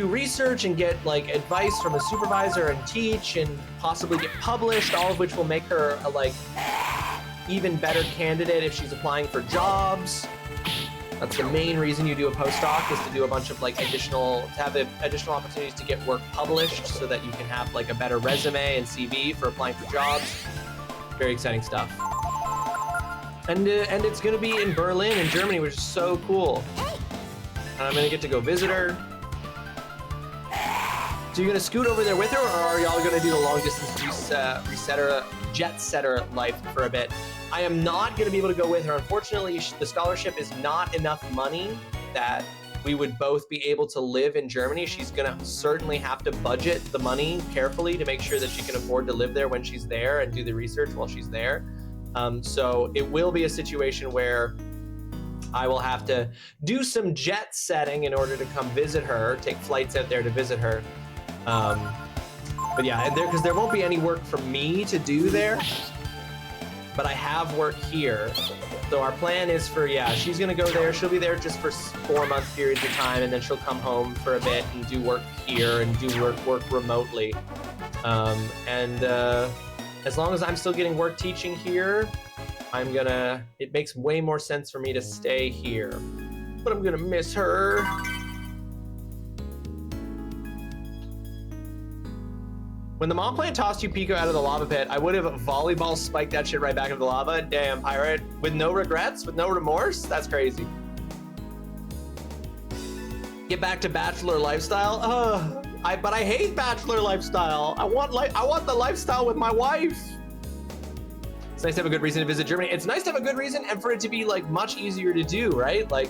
research and get like advice from a supervisor and teach and possibly get published, all of which will make her a like even better candidate if she's applying for jobs. That's the main reason you do a postdoc, is to do a bunch of like additional opportunities to get work published so that you can have like a better resume and CV for applying for jobs. Very exciting stuff. And it's gonna be in Berlin in Germany, which is so cool. And I'm gonna get to go visit her. So you're gonna scoot over there with her, or are y'all gonna do the long distance jet setter life for a bit? I am not gonna be able to go with her. Unfortunately, the scholarship is not enough money that we would both be able to live in Germany. She's gonna certainly have to budget the money carefully to make sure that she can afford to live there when she's there and do the research while she's there. So it will be a situation where I will have to do some jet setting in order to come visit her, take flights out there to visit her. But yeah, because there won't be any work for me to do there, but I have work here. So our plan is for, yeah, she's gonna go there. She'll be there just for 4-month periods of time, and then she'll come home for a bit and do work here and do work remotely. As long as I'm still getting work teaching here, it makes way more sense for me to stay here. But I'm gonna miss her. When the mom plant tossed you Pico out of the lava pit, I would have volleyball spiked that shit right back into the lava. Damn, pirate. With no regrets, with no remorse? That's crazy. Get back to bachelor lifestyle? But I hate bachelor lifestyle. I want the lifestyle with my wife. It's nice to have a good reason to visit Germany. It's nice to have a good reason and for it to be like much easier to do, right? Like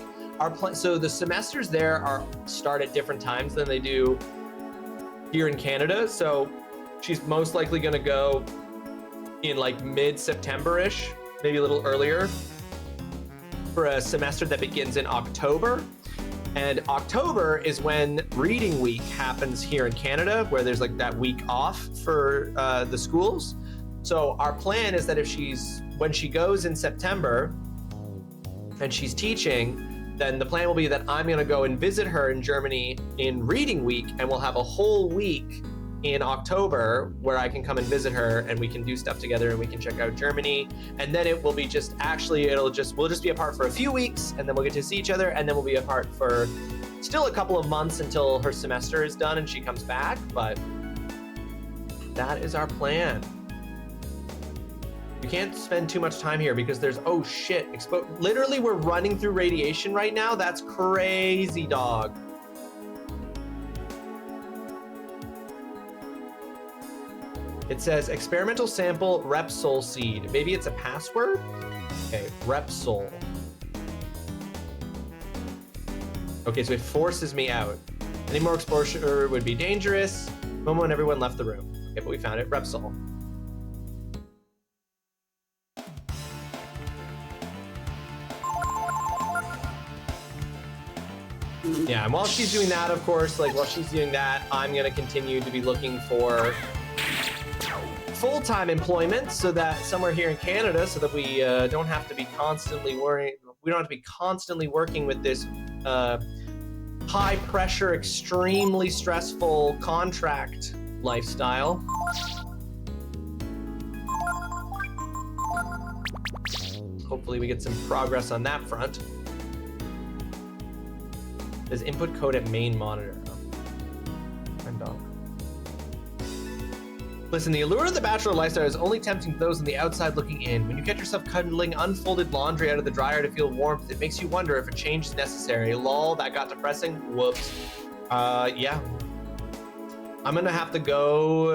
so the semesters there start at different times than they do here in Canada. So she's most likely gonna go in like mid-September-ish, maybe a little earlier, for a semester that begins in October. And October is when reading week happens here in Canada, where there's like that week off for the schools. So our plan is that when she goes in September and she's teaching, then the plan will be that I'm gonna go and visit her in Germany in reading week, and we'll have a whole week in October where I can come and visit her and we can do stuff together and we can check out Germany. And then it will be we'll just be apart for a few weeks, and then we'll get to see each other, and then we'll be apart for still a couple of months until her semester is done and she comes back. But that is our plan. You can't spend too much time here because there's, oh shit, literally we're running through radiation right now. That's crazy, dog. It says experimental sample Repsol seed. Maybe it's a password? Okay, Repsol. Okay, so it forces me out. Any more exposure would be dangerous. Momo and everyone left the room. Okay, but we found it, Repsol. Yeah, and while she's doing that, of course, I'm gonna continue to be looking for full-time employment, so that somewhere here in Canada, so that we don't have to be constantly worrying. We don't have to be constantly working with this high-pressure, extremely stressful contract lifestyle. Hopefully, we get some progress on that front. There's input code at main monitor. I'm done. Listen, the allure of the bachelor lifestyle is only tempting to those on the outside looking in. When you catch yourself cuddling unfolded laundry out of the dryer to feel warmth, it makes you wonder if a change is necessary. Lol, that got depressing. Whoops. Yeah. I'm gonna have to go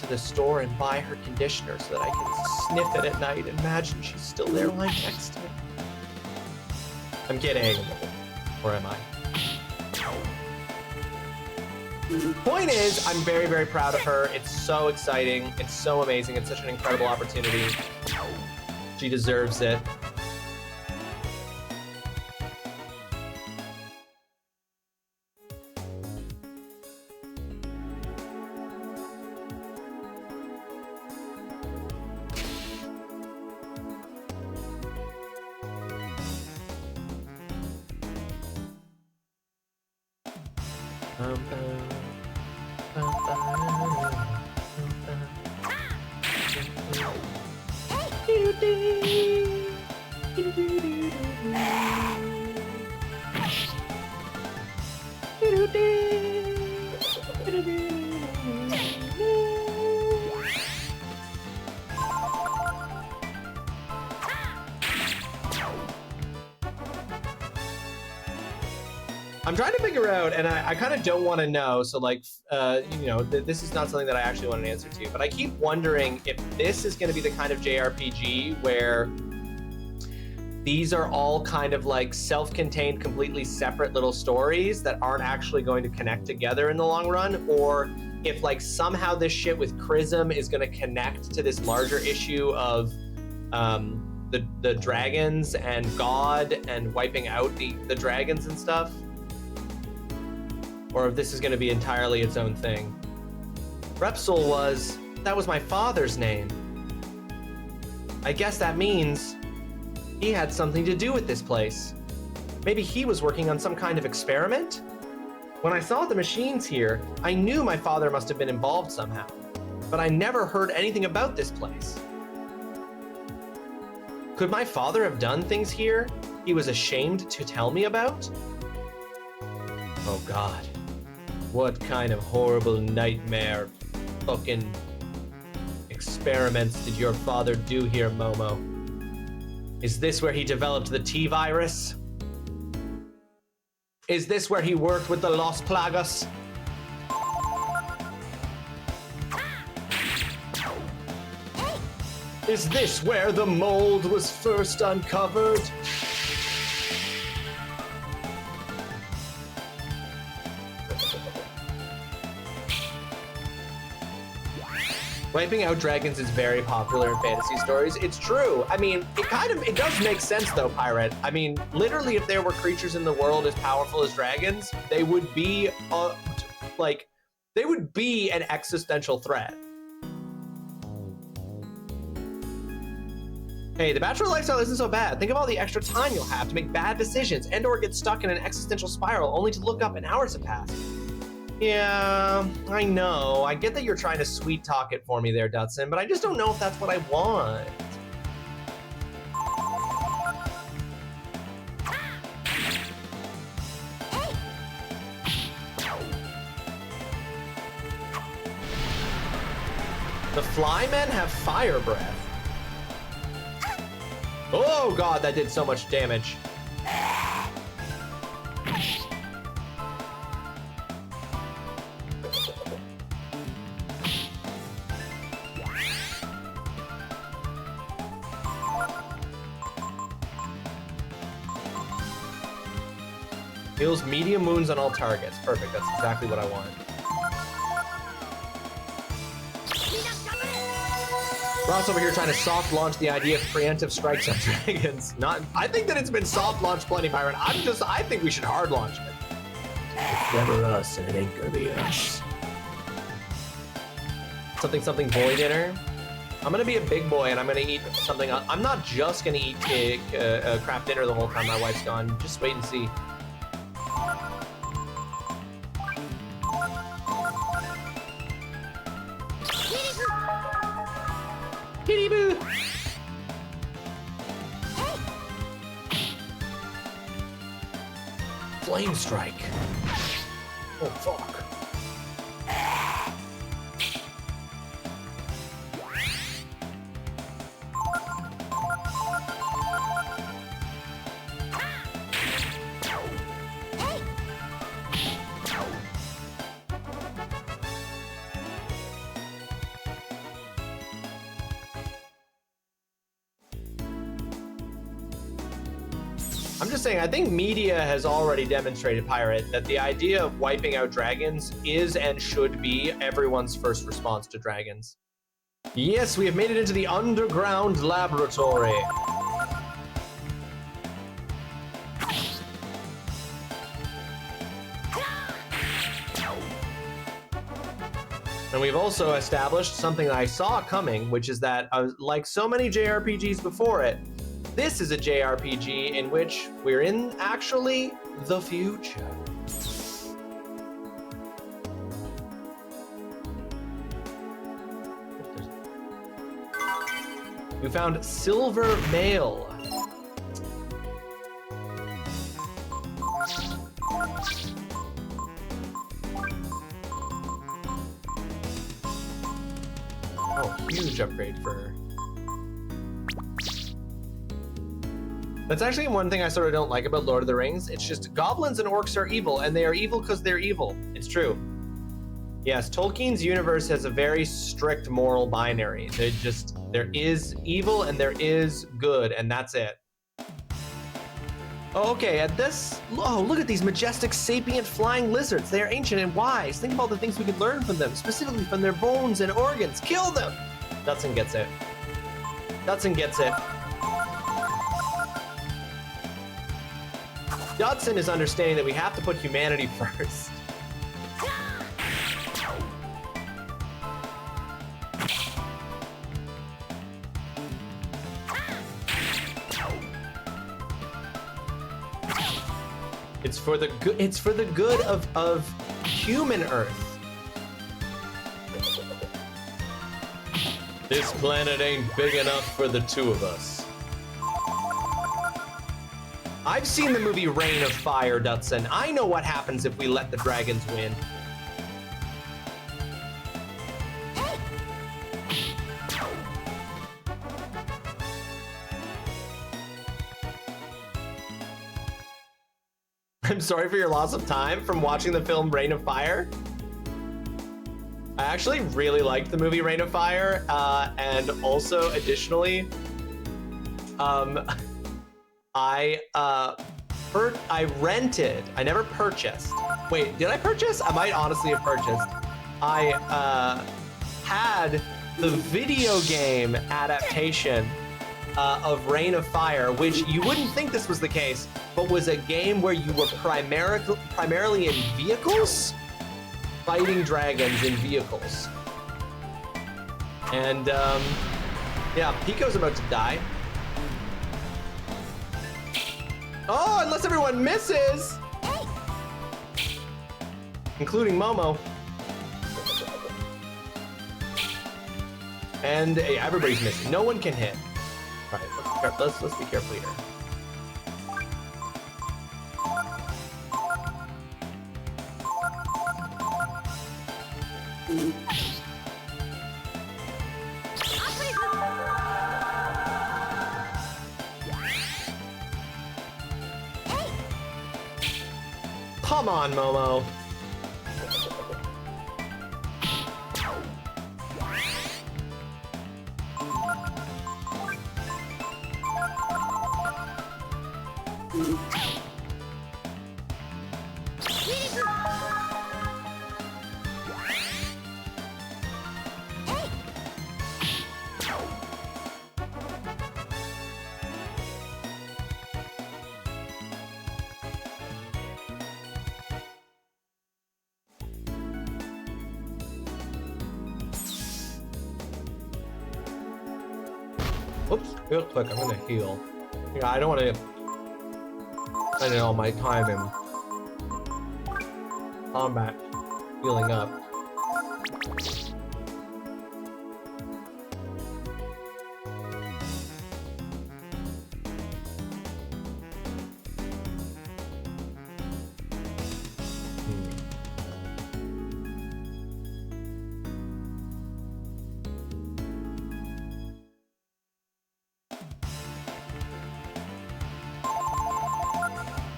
to the store and buy her conditioner so that I can sniff it at night and imagine she's still there lying next to me. I'm kidding. Or am I? Point is, I'm very, very proud of her. It's so exciting. It's so amazing. It's such an incredible opportunity. She deserves it. I'm trying to figure out, and I kind of don't want to know, so like, you know, this is not something that I actually want an answer to, but I keep wondering if this is going to be the kind of JRPG where these are all kind of like self-contained, completely separate little stories that aren't actually going to connect together in the long run, or if like somehow this shit with Chrism is going to connect to this larger issue of the dragons and God and wiping out the dragons and stuff. Or if this is going to be entirely its own thing. Repsol that was my father's name. I guess that means he had something to do with this place. Maybe he was working on some kind of experiment? When I saw the machines here, I knew my father must have been involved somehow, but I never heard anything about this place. Could my father have done things here he was ashamed to tell me about? Oh God. What kind of horrible nightmare fucking experiments did your father do here, Momo? Is this where he developed the T-virus? Is this where he worked with the Los Plagas? Is this where the mold was first uncovered? Wiping out dragons is very popular in fantasy stories. It's true. I mean, it does make sense though, Pirate. I mean, literally, if there were creatures in the world as powerful as dragons, they would be, they would be an existential threat. Hey, the bachelor lifestyle isn't so bad. Think of all the extra time you'll have to make bad decisions and or get stuck in an existential spiral only to look up and hours have passed. Yeah, I know. I get that you're trying to sweet talk it for me there, Dutson, but I just don't know if that's what I want. The flymen have fire breath. Oh God, that did so much damage. Heals medium wounds on all targets. Perfect, that's exactly what I want. Ross over here trying to soft launch the idea of preemptive strikes on dragons. I think that it's been soft launched plenty, Byron. I think we should hard launch it. It's never us, and it ain't gonna be us. Something boy dinner. I'm gonna be a big boy, and I'm gonna eat something. I'm not just gonna eat crap dinner the whole time my wife's gone. Just wait and see. Kitty boo! Flame strike. Oh fuck. I'm just saying, I think media has already demonstrated, Pirate, that the idea of wiping out dragons is and should be everyone's first response to dragons. Yes, we have made it into the underground laboratory. And we've also established something that I saw coming, which is that, like so many JRPGs before it, this is a JRPG in which we're in, actually, the future. We found Silver Mail. Oh, huge upgrade for her. That's actually one thing I sort of don't like about Lord of the Rings. It's just goblins and orcs are evil, and they are evil because they're evil. It's true. Yes, Tolkien's universe has a very strict moral binary. There is evil and there is good, and that's it. Oh, okay, look at these majestic sapient flying lizards. They are ancient and wise. Think of all the things we could learn from them, specifically from their bones and organs. Kill them! Dutson gets it. Dutson gets it. Dutson is understanding that we have to put humanity first. It's for the good of human Earth. This planet ain't big enough for the two of us. I've seen the movie Reign of Fire, Dutson. I know what happens if we let the dragons win. I'm sorry for your loss of time from watching the film Reign of Fire. I actually really liked the movie Reign of Fire, and also additionally, I rented. I never purchased. Wait, did I purchase? I might honestly have purchased. I had the video game adaptation of Reign of Fire, which you wouldn't think this was the case, but was a game where you were primarily in vehicles, fighting dragons in vehicles. And yeah, Pico's about to die. Oh, unless everyone misses! Including Momo. And hey, everybody's missing. No one can hit. All right, let's be careful here. Come on, Momo. Whoops, real quick, I'm gonna heal. Yeah, I don't want to spend all my time in combat healing up.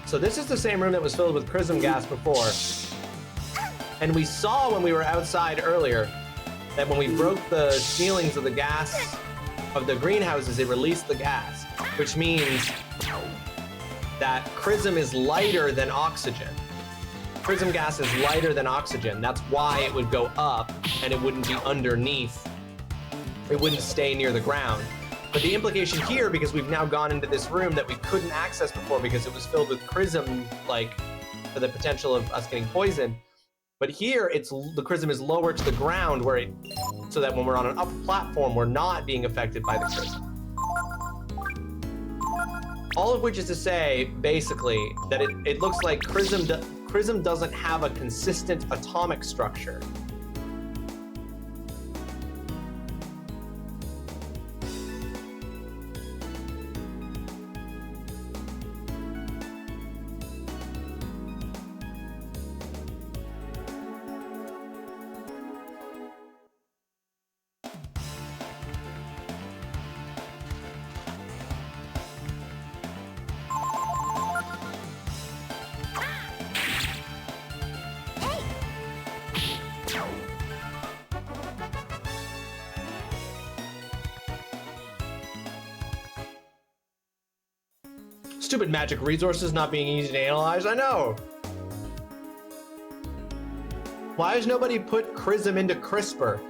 So this is the same room that was filled with chrism gas before. And we saw when we were outside earlier that when we broke the ceilings of the gas of the greenhouses, it released the gas, which means that chrism is lighter than oxygen. Chrism gas is lighter than oxygen. That's why it would go up and it wouldn't be underneath. It wouldn't stay near the ground. But the implication here, because we've now gone into this room that we couldn't access before because it was filled with chrism, like for the potential of us getting poisoned. But here, the chrism is lower to the ground, so that when we're on an upper platform, we're not being affected by the chrism. All of which is to say, basically, that it looks like chrism doesn't have a consistent atomic structure. Stupid magic resources not being easy to analyze. I know. Why has nobody put Chrism into CRISPR?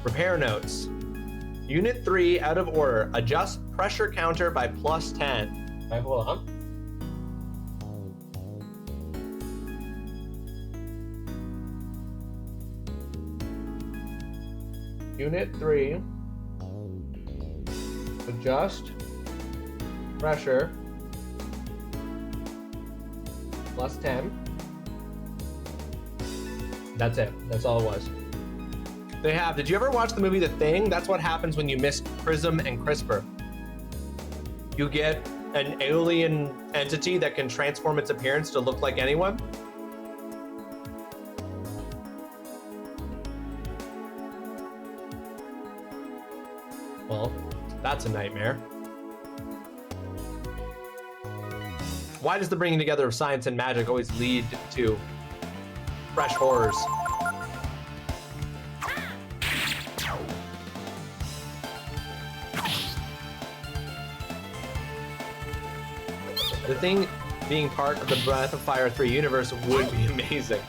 Repair notes. Unit 3 out of order. Adjust pressure counter by +10. Okay, hold on. Unit 3. Adjust pressure +10. That's it. That's all it was. They have. Did you ever watch the movie The Thing? That's what happens when you mix Chrism and CRISPR. You get an alien entity that can transform its appearance to look like anyone. Well, that's a nightmare. Why does the bringing together of science and magic always lead to fresh horrors? The Thing being part of the Breath of Fire 3 universe would be amazing.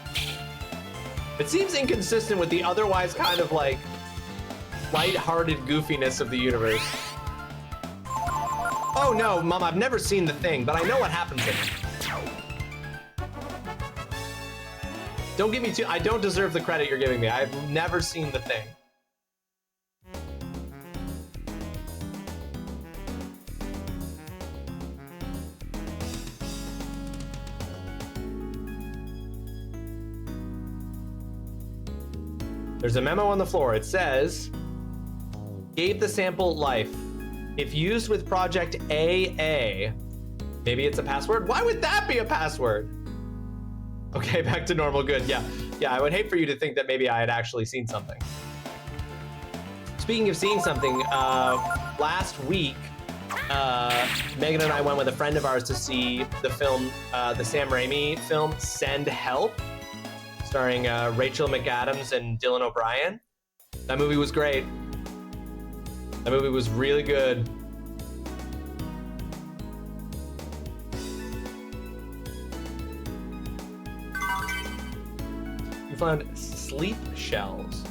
It seems inconsistent with the otherwise kind of like light-hearted goofiness of the universe. Oh no, Mom, I've never seen The Thing, but I know what happens in it. Don't give me too, I don't deserve the credit you're giving me. I've never seen The Thing. There's a memo on the floor. It says, gave the sample life. If used with Project AA, maybe it's a password? Why would that be a password? Okay, back to normal, good, yeah. Yeah, I would hate for you to think that maybe I had actually seen something. Speaking of seeing something, last week, Megan and I went with a friend of ours to see the film, the Sam Raimi film, Send Help, starring Rachel McAdams and Dylan O'Brien. That movie was great. That movie was really good. You found sleep shells. Is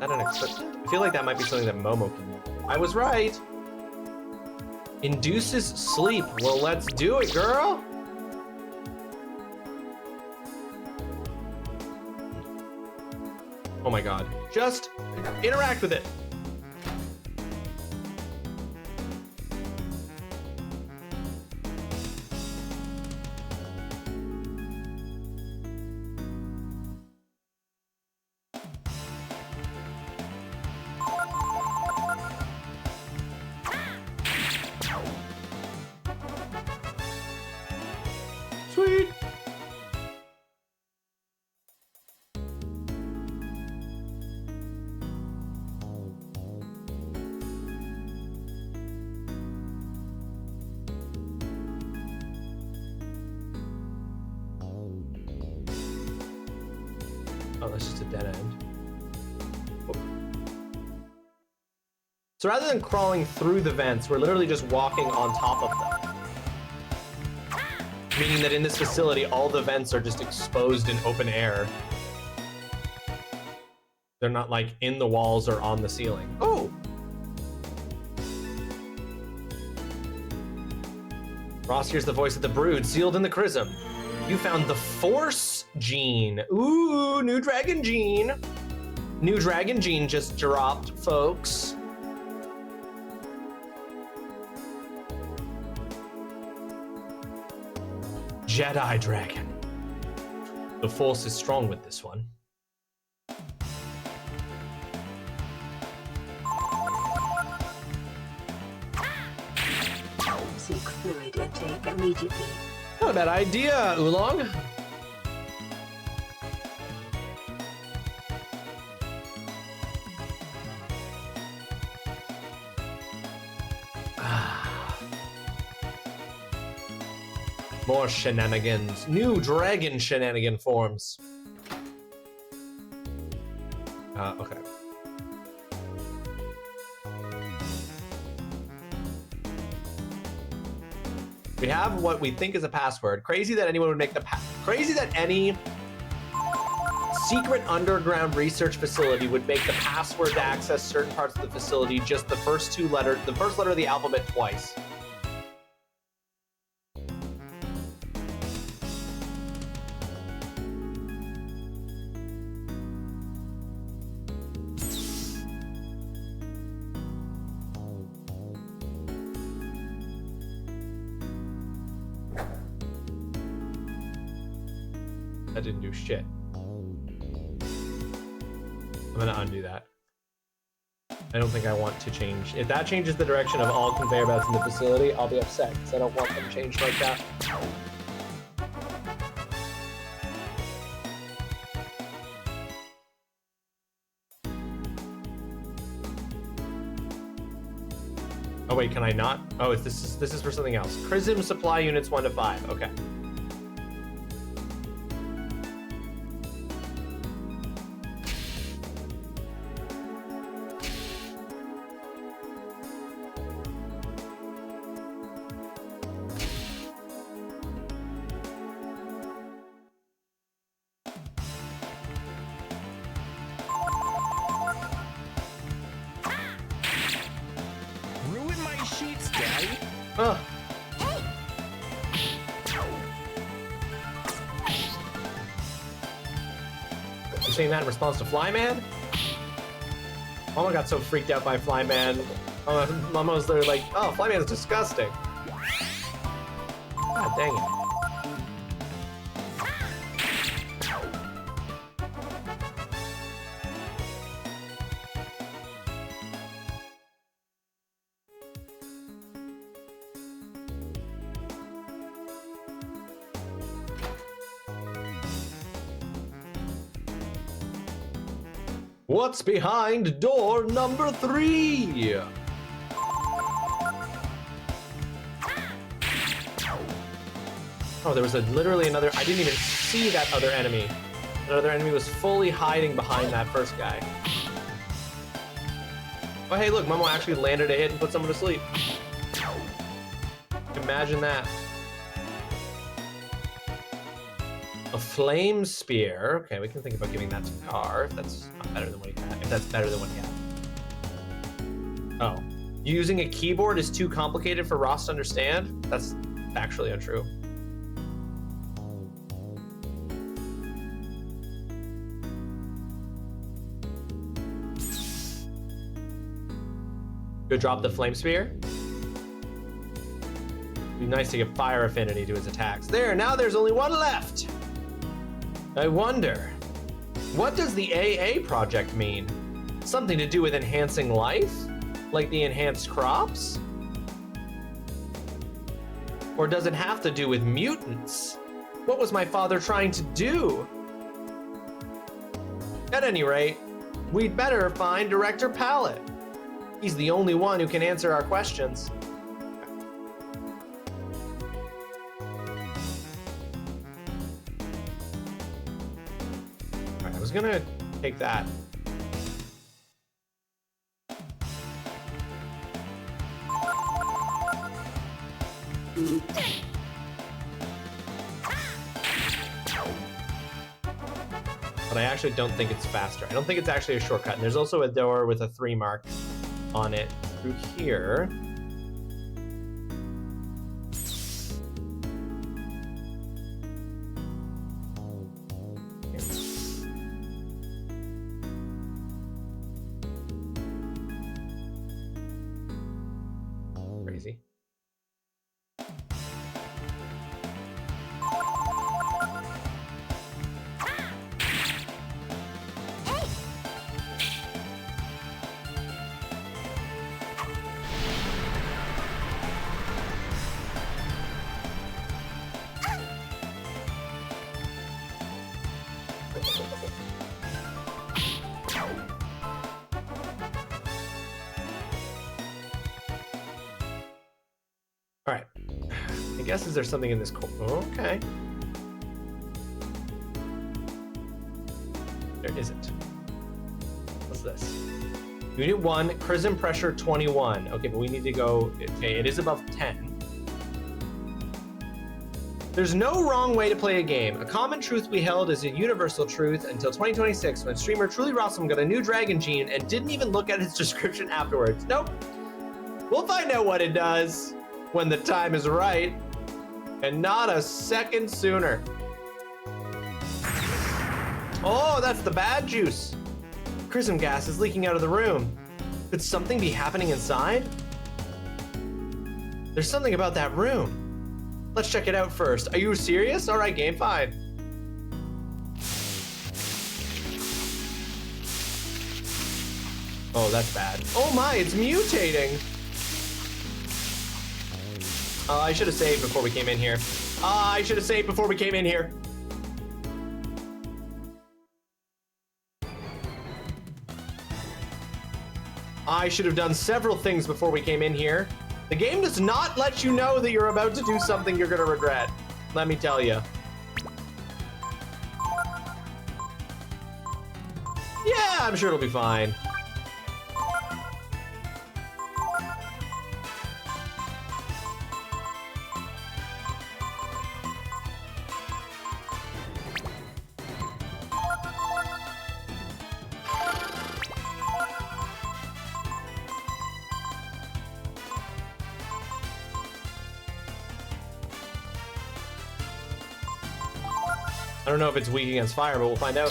that an equipment? I feel like that might be something that Momo can do. I was right. Induces sleep. Well, let's do it, girl. Oh my god. Just interact with it. Sweet. Oh, that's just a dead end. Oh. So rather than crawling through the vents, we're literally just walking on top of them. Meaning that in this facility, all the vents are just exposed in open air. They're not like in the walls or on the ceiling. Oh! Ross hears the voice of the brood, sealed in the chrism. You found the Force gene. Ooh, new dragon gene. New dragon gene just dropped, folks. Jedi dragon. The Force is strong with this one. Seek fluid intake immediately. Not a bad idea, Oolong. More shenanigans. New dragon shenanigan forms. Okay. We have what we think is a password. Crazy that anyone would make the crazy that any secret underground research facility would make the password to access certain parts of the facility just the first letter of the alphabet twice. That didn't do shit. I'm gonna undo that. I don't think I want to change. If that changes the direction of all conveyor belts in the facility, I'll be upset because I don't want them changed like that. Oh wait, can I not? Oh, this is for something else. Prism supply units 1 to 5. Okay. Ruin my sheets, Daddy. Huh. You're saying that in response to Flyman? Mama got so freaked out by Flyman. Mama's literally like, oh, Flyman's disgusting. God dang it. What's behind door number 3? Oh, there was literally another. I didn't even see that other enemy. Another enemy was fully hiding behind that first guy. Oh, hey, look, Momo actually landed a hit and put someone to sleep. Imagine that. A flame spear. Okay, we can think about giving that to Car if that's not better than what he had. If that's better than what he had. Oh, using a keyboard is too complicated for Ross to understand? That's actually untrue. Go drop the flame spear. Be nice to get fire affinity to his attacks. There, now there's only one left. I wonder, what does the AA project mean? Something to do with enhancing life? Like the enhanced crops? Or does it have to do with mutants? What was my father trying to do? At any rate, we'd better find Director Pallet. He's the only one who can answer our questions. I was gonna take that. But I actually don't think it's faster. I don't think it's actually a shortcut. And there's also a door with a 3 mark on it through here. Crazy. All right, I think guess is there something in this okay. There isn't. What's this? Unit 1, Chrism pressure 21. Okay, but we need to go, okay, it is above 10. There's no wrong way to play a game. A common truth we held is a universal truth until 2026 when streamer TrulyRawesome got a new dragon gene and didn't even look at its description afterwards. Nope. We'll find out what it does when the time is right, and not a second sooner. Oh, that's the bad juice. Chrism gas is leaking out of the room. Could something be happening inside? There's something about that room. Let's check it out first. Are you serious? All right, game, fine. Oh, that's bad. Oh my, it's mutating. I should have saved before we came in here. I should have saved before we came in here. I should have done several things before we came in here. The game does not let you know that you're about to do something you're gonna regret. Let me tell you. Yeah, I'm sure it'll be fine. I don't know if it's weak against fire, but we'll find out.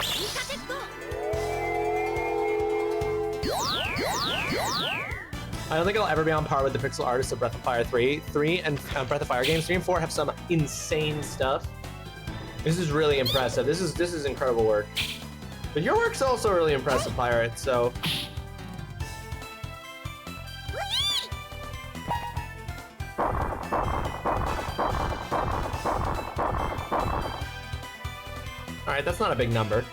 I don't think I'll ever be on par with the pixel artists of Breath of Fire 3 and Breath of Fire games. 3 and 4 have some insane stuff. This is really impressive. This is incredible work. But your work's also really impressive, Pirate, so. Alright, that's not a big number.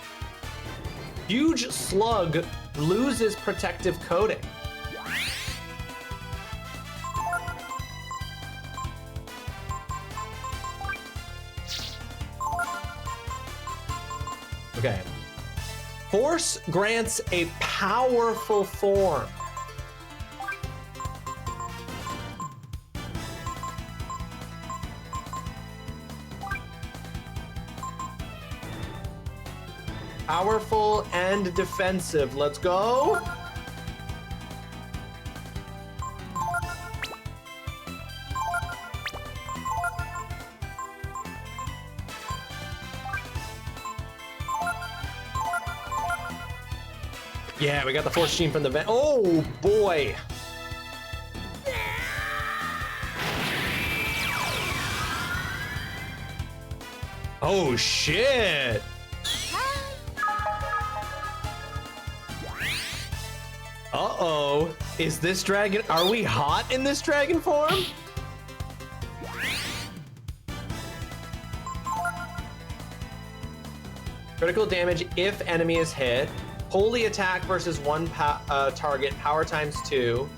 Huge slug loses protective coating. Okay. Force grants a powerful form. Powerful and defensive. Let's go. Yeah, we got the force gene from the vent. Oh boy. Oh shit. Uh-oh. Is this dragon, are we hot in this dragon form? Critical damage if enemy is hit. Holy attack versus one target, power times 2.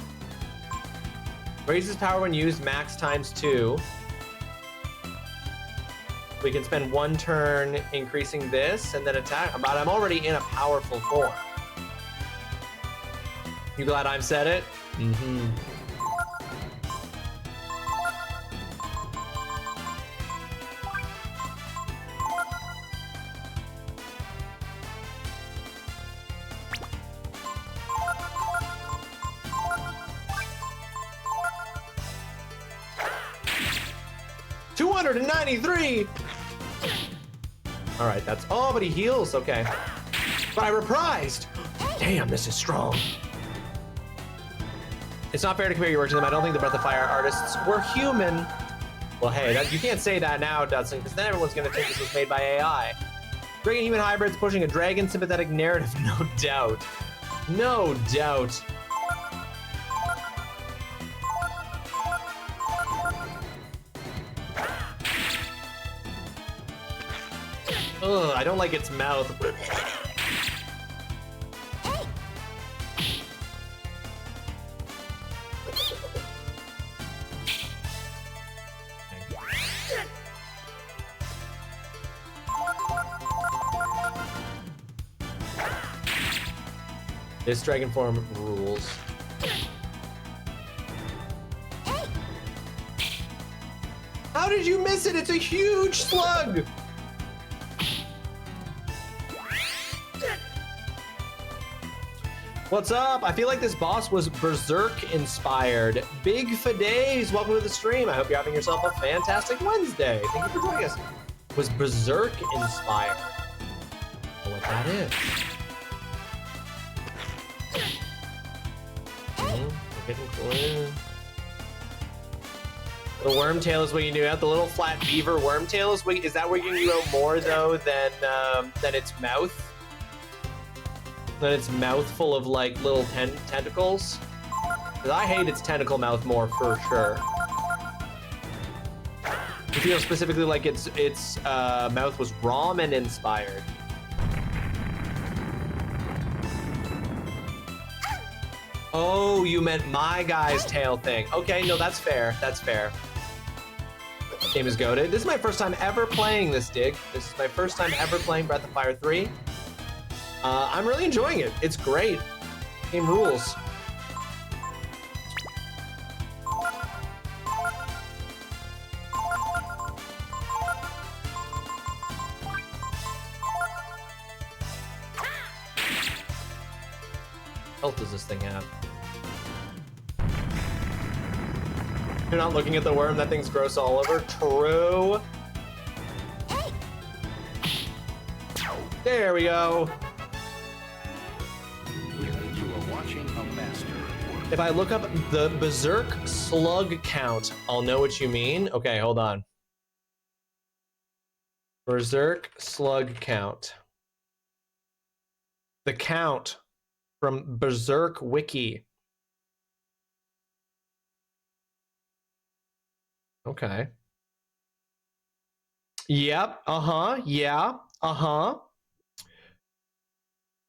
Raises power when used, max times 2. We can spend 1 turn increasing this and then attack, but I'm already in a powerful form. You glad I've said it? Mm-hmm. $293. All right, that's, oh, but he heals, okay. But I reprised. Damn, this is strong. It's not fair to compare your work to them. I don't think the Breath of Fire artists were human. Well, hey, you can't say that now, Dudson, because then everyone's going to think this was made by AI. Dragon-human hybrids pushing a dragon-sympathetic narrative, no doubt. No doubt. Ugh, I don't like its mouth. This dragon form rules. How did you miss it? It's a huge slug! What's up? I feel like this boss was Berserk inspired. Big Fadays, welcome to the stream. I hope you're having yourself a fantastic Wednesday. Thank you for joining us. Was Berserk inspired? I don't know what that is. We're getting close. The wormtail is what you do. The little flat beaver wormtail is what, is that what you know more though than its mouth? Than its mouth full of like little tentacles? Because I hate its tentacle mouth more for sure. You feel specifically like its mouth was ramen inspired. Oh, you meant my guy's tail thing. Okay, no, that's fair. That's fair. Game is goated. This is my first time ever playing this dig. This is my first time ever playing Breath of Fire 3. I'm really enjoying it. It's great. Game rules. Health does this thing have? You're not looking at the worm, that thing's gross all over. True. There we go. You are watching a master. If I look up the Berserk slug count, I'll know what you mean. Okay, hold on. Berserk slug count. The count from Berserk Wiki. Okay. Yep. Uh-huh. Yeah. Uh-huh.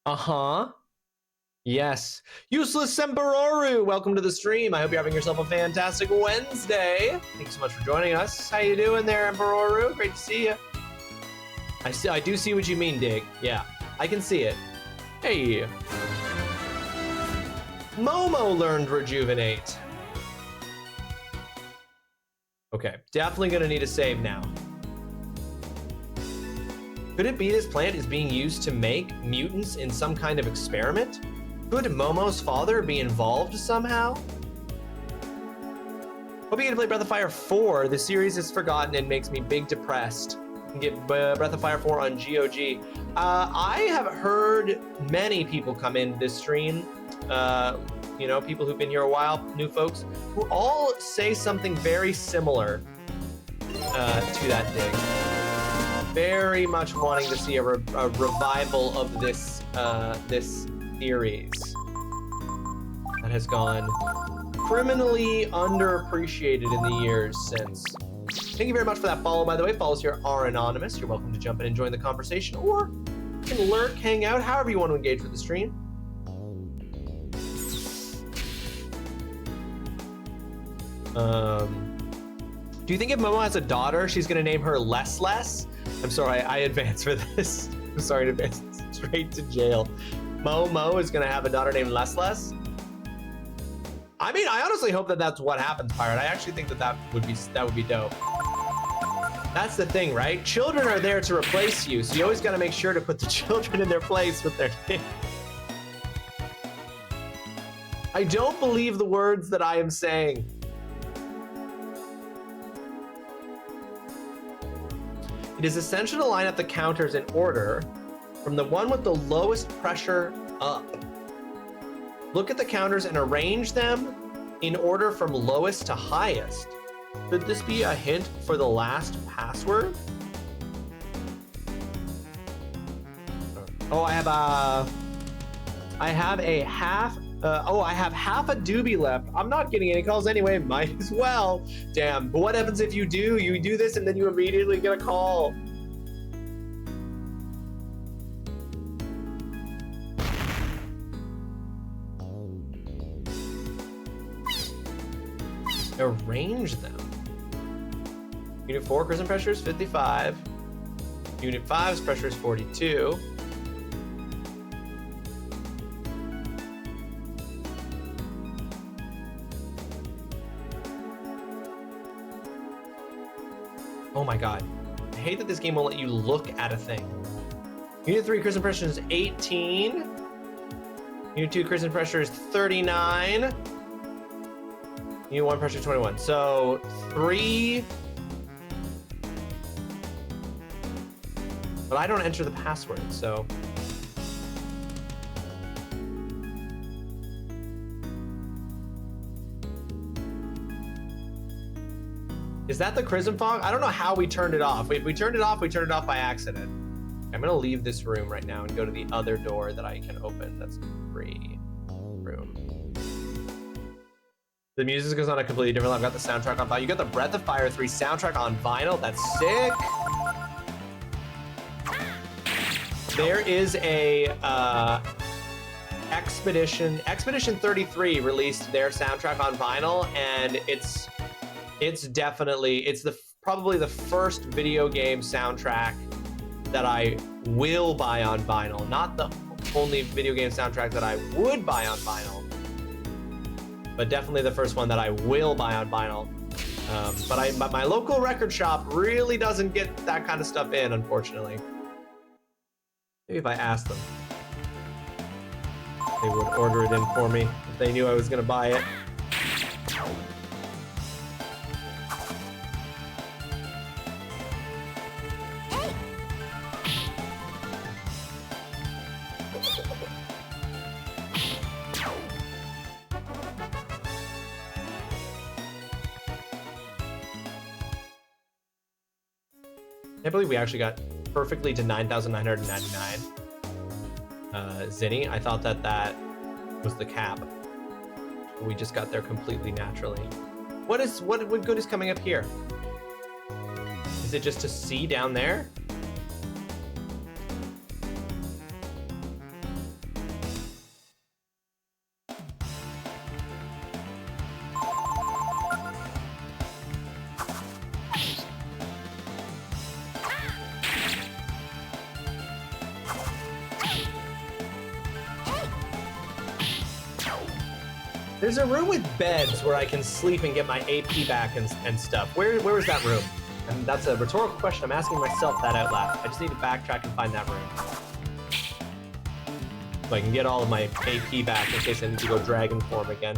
Uh-huh. Yes. Useless Semperoru, welcome to the stream. I hope you're having yourself a fantastic Wednesday. Thanks so much for joining us. How you doing there, Emperoru? Great to see you. I do see what you mean, Dig. Yeah, I can see it. Hey. Momo learned Rejuvenate. Okay, definitely gonna need a save now. Could it be this plant is being used to make mutants in some kind of experiment? Could Momo's father be involved somehow? Hope you get to play Breath of Fire 4. The series is forgotten and makes me big depressed. You can get Breath of Fire 4 on GOG. I have heard many people come in this stream, you know, people who've been here a while, new folks, who all say something very similar to that dig. Very much wanting to see a revival of this this series that has gone criminally underappreciated in the years since. Thank you very much for that follow, by the way. Follows here are anonymous. You're welcome to jump in and join the conversation, or you can lurk, hang out, however you want to engage with the stream. Do you think if Momo has a daughter, she's gonna name her Less? I'm sorry, I advance for this. I'm sorry to advance straight to jail. Momo is gonna have a daughter named Less? I mean, I honestly hope that that's what happens, Pirate. I actually think that would be dope. That's the thing, right? Children are there to replace you, so you always gotta make sure to put the children in their place with their name. I don't believe the words that I am saying. It is essential to line up the counters in order from the one with the lowest pressure up. Look at the counters and arrange them in order from lowest to highest. Could this be a hint for the last password? Oh, I have half a doobie left. I'm not getting any calls anyway, might as well. Damn, but what happens if you do? You do this and then you immediately get a call. Arrange them. Unit 4 prison pressure is 55. Unit 5's pressure is 42. Oh my god. I hate that this game won't let you look at a thing. Unit 3 crisp pressure is 18. Unit 2 crisp pressure is 39. Unit 1 pressure 21. So 3. But I don't enter the password, so. Is that the Chrism fog? I don't know how we turned it off. If we turned it off, we turned it off by accident. I'm gonna leave this room right now and go to the other door that I can open. That's free room. The music goes on a completely different level. I've got the soundtrack on vinyl. You got the Breath of Fire 3 soundtrack on vinyl. That's sick. There is a Expedition 33 released their soundtrack on vinyl, and it's definitely probably the first video game soundtrack that I will buy on vinyl. Not the only video game soundtrack that I would buy on vinyl, but definitely the first one that I will buy on vinyl. But my local record shop really doesn't get that kind of stuff in, unfortunately. Maybe if I asked them, they would order it in for me if they knew I was gonna buy it. I believe we actually got perfectly to 9,999 Zinni. I thought that was the cap. We just got there completely naturally. What good is coming up here? Is it just to see down there? There's a room with beds where I can sleep and get my AP back and stuff. Where is that room? And that's a rhetorical question. I'm asking myself that out loud. I just need to backtrack and find that room. So I can get all of my AP back in case I need to go dragon form again.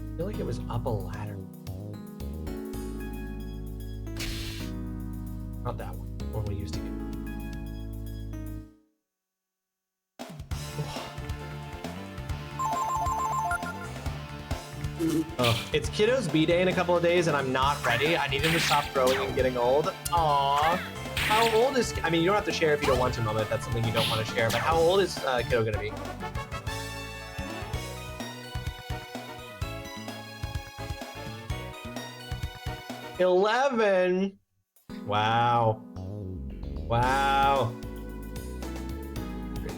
I feel like it was up a ladder. Not that one. One we used to get. Oh, it's Kiddo's B-Day in a couple of days and I'm not ready. I need him to stop growing and getting old. Aww. How old is... I mean, you don't have to share if you don't want to, Mama, if that's something you don't want to share. But how old is Kiddo gonna be? $11. Wow. Wow. Crazy.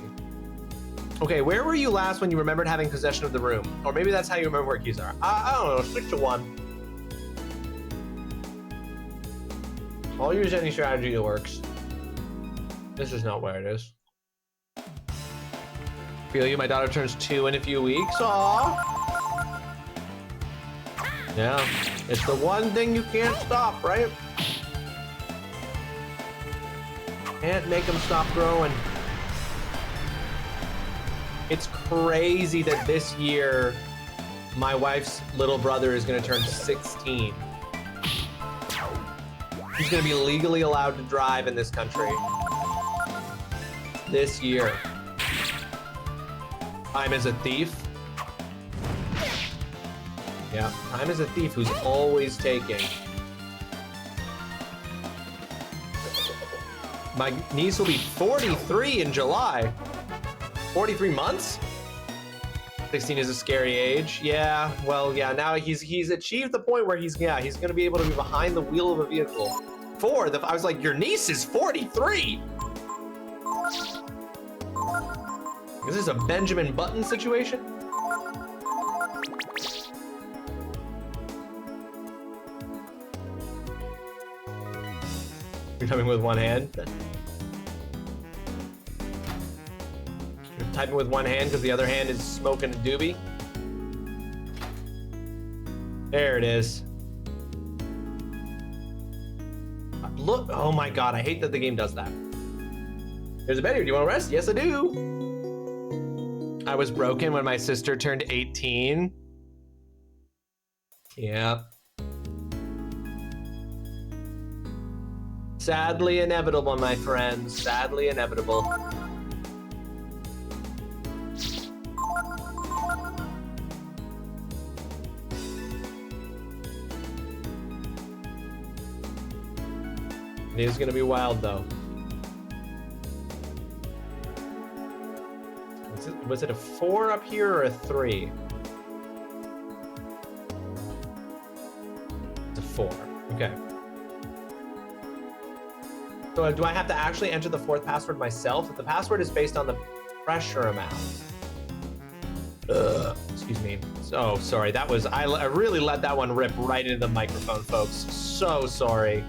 Okay, where were you last when you remembered having possession of the room? Or maybe that's how you remember where keys are. I don't know, switch to 1. I'll use any strategy that works. This is not where it is. Feel you, my daughter turns 2 in a few weeks. Aww. Yeah, it's the one thing you can't stop, right? Can't make them stop growing. It's crazy that this year, my wife's little brother is gonna turn 16. He's gonna be legally allowed to drive in this country. This year. Time is a thief. Yeah, time is a thief who's always taking. My niece will be 43 in July. 43 months? 16 is a scary age. Yeah, well, yeah, now he's achieved the point where he's gonna be able to be behind the wheel of a vehicle. I was like, your niece is 43? Is this a Benjamin Button situation? You're typing with one hand? You're typing with one hand because the other hand is smoking a doobie? There it is. Look, oh my god, I hate that the game does that. There's a bed here, do you want to rest? Yes, I do. I was broken when my sister turned 18. Yeah. Sadly inevitable, my friends, sadly inevitable. It is gonna be wild though. Was it a 4 up here or a 3? It's a 4, okay. So do I have to actually enter the 4th password myself? If the password is based on the pressure amount. Excuse me. So sorry, that was, I really let that one rip right into the microphone, folks. So sorry.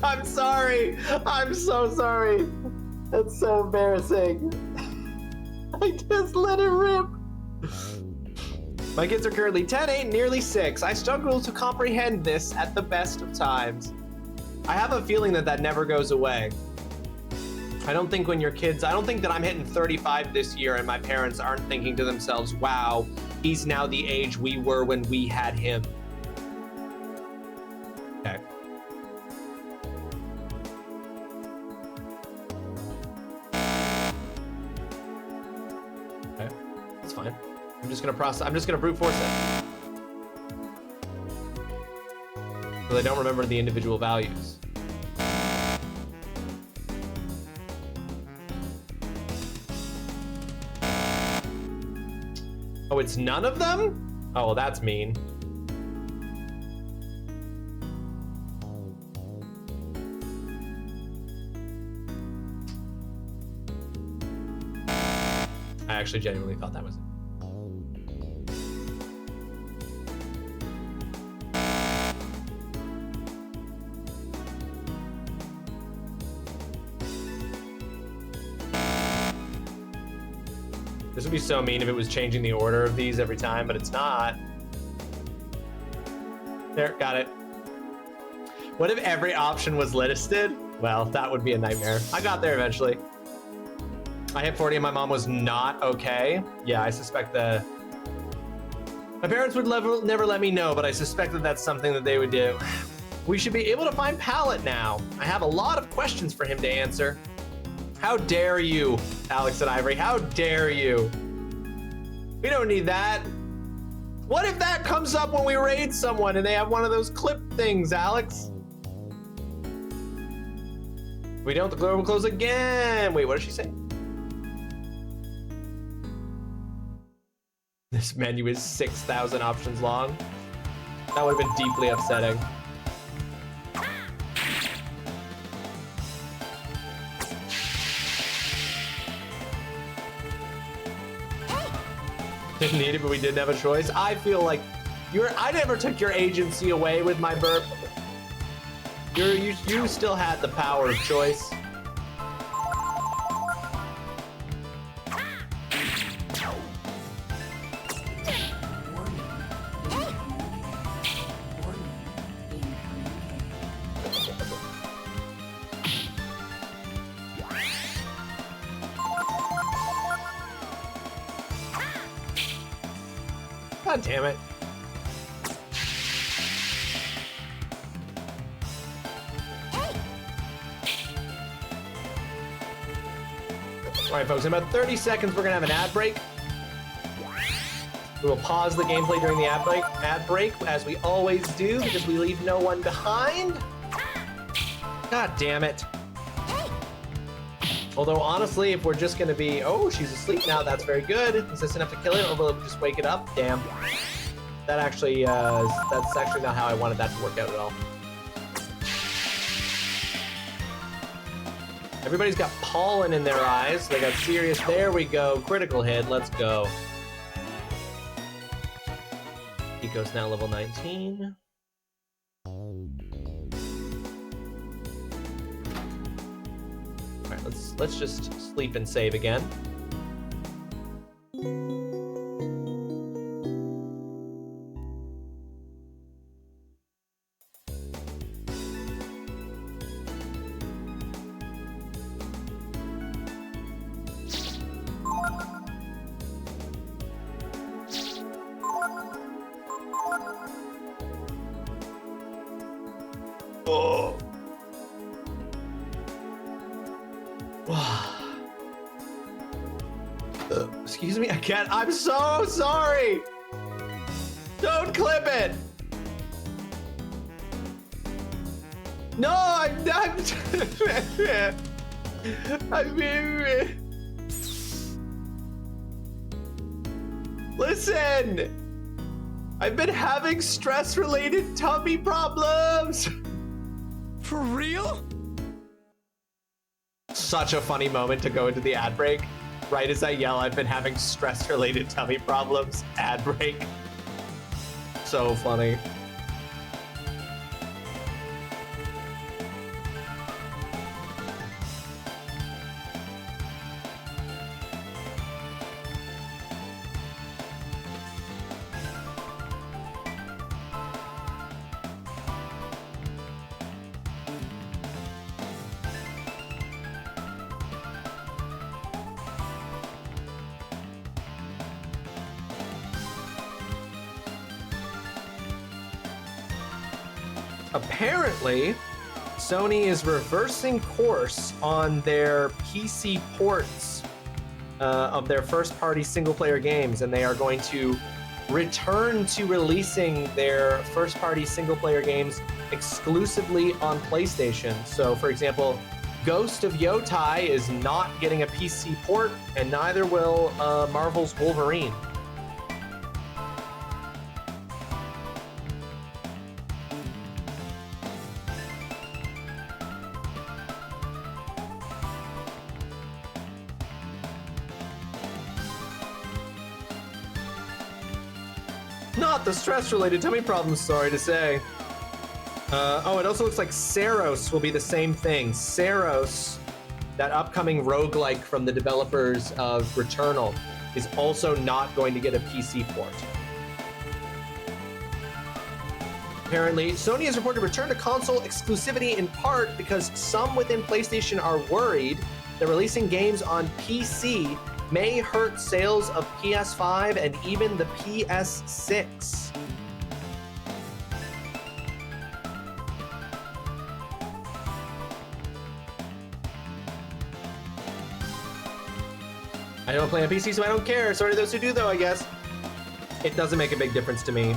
I'm sorry. I'm so sorry. That's so embarrassing. I just let it rip. My kids are currently 10, 8, nearly 6. I struggle to comprehend this at the best of times. I have a feeling that that never goes away. I don't think when your kids, I don't think that I'm hitting 35 this year and my parents aren't thinking to themselves, wow, he's now the age we were when we had him. Okay. Okay, that's fine. I'm just gonna process, I'm just gonna brute force it. Because I don't remember the individual values. Oh, it's none of them? Oh, well, that's mean. I actually genuinely thought that was it. This would be so mean if it was changing the order of these every time, but it's not. There, got it. What if every option was listed? Well, that would be a nightmare. I got there eventually. I hit 40 and my mom was not okay. Yeah, I suspect that. My parents would never let me know, but I suspect that that's something that they would do. We should be able to find Pallet now. I have a lot of questions for him to answer. How dare you, Alex and Ivory? How dare you? We don't need that. What if that comes up when we raid someone and they have one of those clip things, Alex? We don't, the door will close again. Wait, what did she say? This menu is 6,000 options long. That would have been deeply upsetting. Didn't need it, but we didn't have a choice. I feel like I never took your agency away with my burp. You still had the power of choice. God damn it. All right, folks, in about 30 seconds, we're gonna have an ad break. We will pause the gameplay during the ad break, as we always do, because we leave no one behind. God damn it. Although, honestly, if we're just gonna be, oh, she's asleep now, that's very good. Is this enough to kill it, or will it just wake it up? Damn. That actually, that's actually not how I wanted that to work out at all. Everybody's got pollen in their eyes. They got serious, there we go. Critical hit, let's go. Pico's now level 19. All right, let's just sleep and save again. Oh. Excuse me, I can't. I'm so sorry. Don't clip it. No, I'm not. Listen, I've been having stress-related tummy problems. For real? Such a funny moment to go into the ad break. Right as I yell, I've been having stress-related tummy problems. Ad break. So funny. Apparently, Sony is reversing course on their PC ports of their first-party single-player games, and they are going to return to releasing their first-party single-player games exclusively on PlayStation. So, for example, Ghost of Yotai is not getting a PC port, and neither will Marvel's Wolverine. Not the stress-related tummy problems, sorry to say. Oh, it also looks like Saros will be the same thing. Saros, that upcoming roguelike from the developers of Returnal, is also not going to get a PC port. Apparently, Sony has reported return to console exclusivity in part because some within PlayStation are worried that releasing games on PC may hurt sales of PS5 and even the PS6. I don't play on PC, so I don't care. Sorry to those who do, though, I guess. It doesn't make a big difference to me.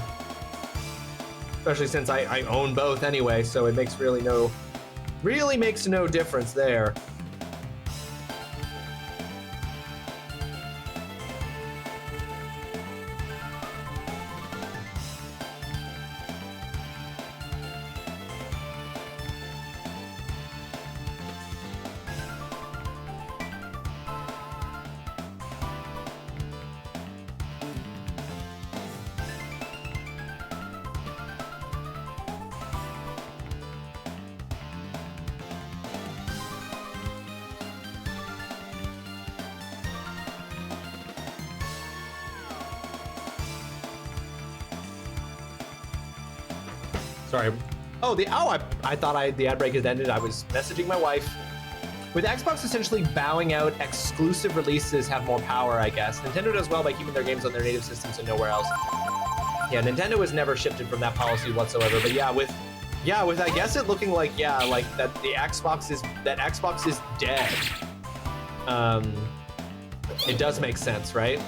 Especially since I own both anyway, so it makes really makes no difference there. Sorry. Oh, I thought the ad break had ended. I was messaging my wife. With Xbox essentially bowing out, exclusive releases have more power, I guess. Nintendo does well by keeping their games on their native systems and nowhere else. Yeah, Nintendo has never shifted from that policy whatsoever. But yeah, with I guess it looking like like that Xbox is dead. It does make sense, right?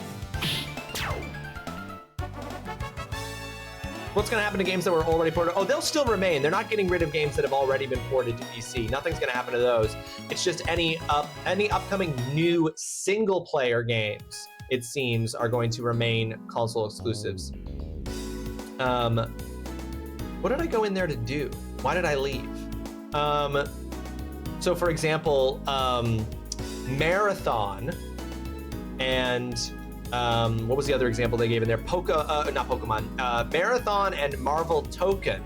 What's going to happen to games that were already ported? Oh, they'll still remain. They're not getting rid of games that have already been ported to PC. Nothing's going to happen to those. It's just any upcoming new single-player games, it seems, are going to remain console exclusives. What did I go in there to do? Why did I leave? So, for example, Marathon and What was the other example they gave in there? Not Pokemon. Marathon and Marvel Token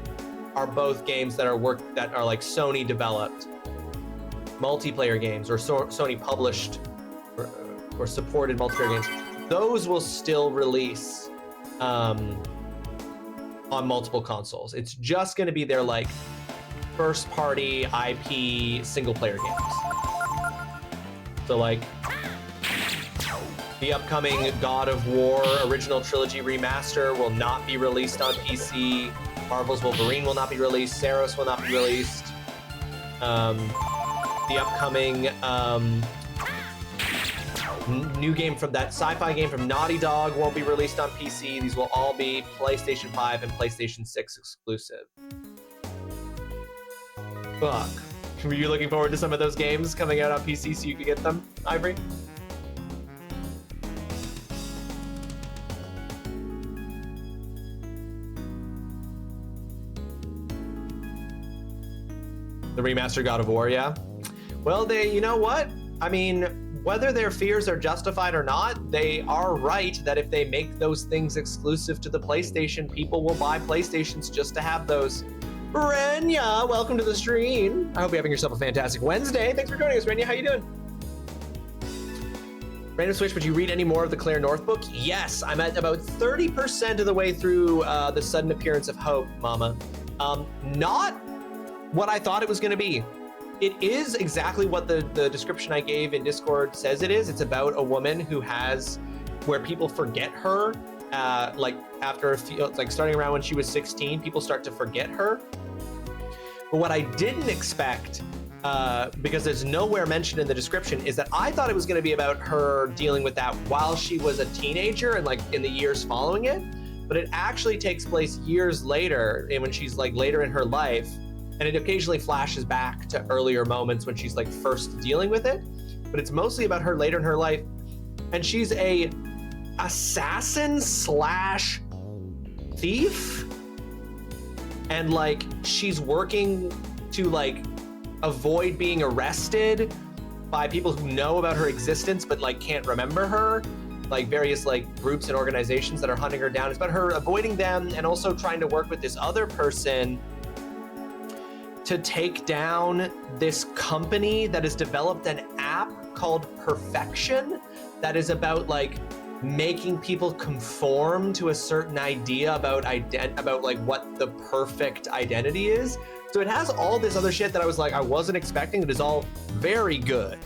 are both games that are like Sony developed multiplayer games or Sony published or supported multiplayer games. Those will still release on multiple consoles. It's just going to be their like first party IP single player games. So like the upcoming God of War original trilogy remaster will not be released on PC. Marvel's Wolverine will not be released. Saros will not be released. The upcoming new game from that sci-fi game from Naughty Dog won't be released on PC. These will all be PlayStation 5 and PlayStation 6 exclusive. Fuck. Were you looking forward to some of those games coming out on PC so you could get them, Ivory? The remastered God of War, yeah? Well, you know what? I mean, whether their fears are justified or not, they are right that if they make those things exclusive to the PlayStation, people will buy PlayStations just to have those. Renya, welcome to the stream. I hope you're having yourself a fantastic Wednesday. Thanks for joining us, Renya. How you doing? Random switch, would you read any more of the Claire North book? Yes, I'm at about 30% of the way through The Sudden Appearance of Hope, Mama. Not what I thought it was going to be. It is exactly what the description I gave in Discord says it is. It's about a woman where people forget her, like after a few, like starting around when she was 16, people start to forget her. But what I didn't expect, because there's nowhere mentioned in the description, is that I thought it was going to be about her dealing with that while she was a teenager and like in the years following it. But it actually takes place years later, and when she's like later in her life. And it occasionally flashes back to earlier moments when she's like first dealing with it, but it's mostly about her later in her life. And she's a assassin slash thief, and like she's working to like avoid being arrested by people who know about her existence but like can't remember her, like various like groups and organizations that are hunting her down. It's about her avoiding them and also trying to work with this other person to take down this company that has developed an app called Perfection that is about like making people conform to a certain idea about like what the perfect identity is. So it has all this other shit that I was like, I wasn't expecting. It is all very good.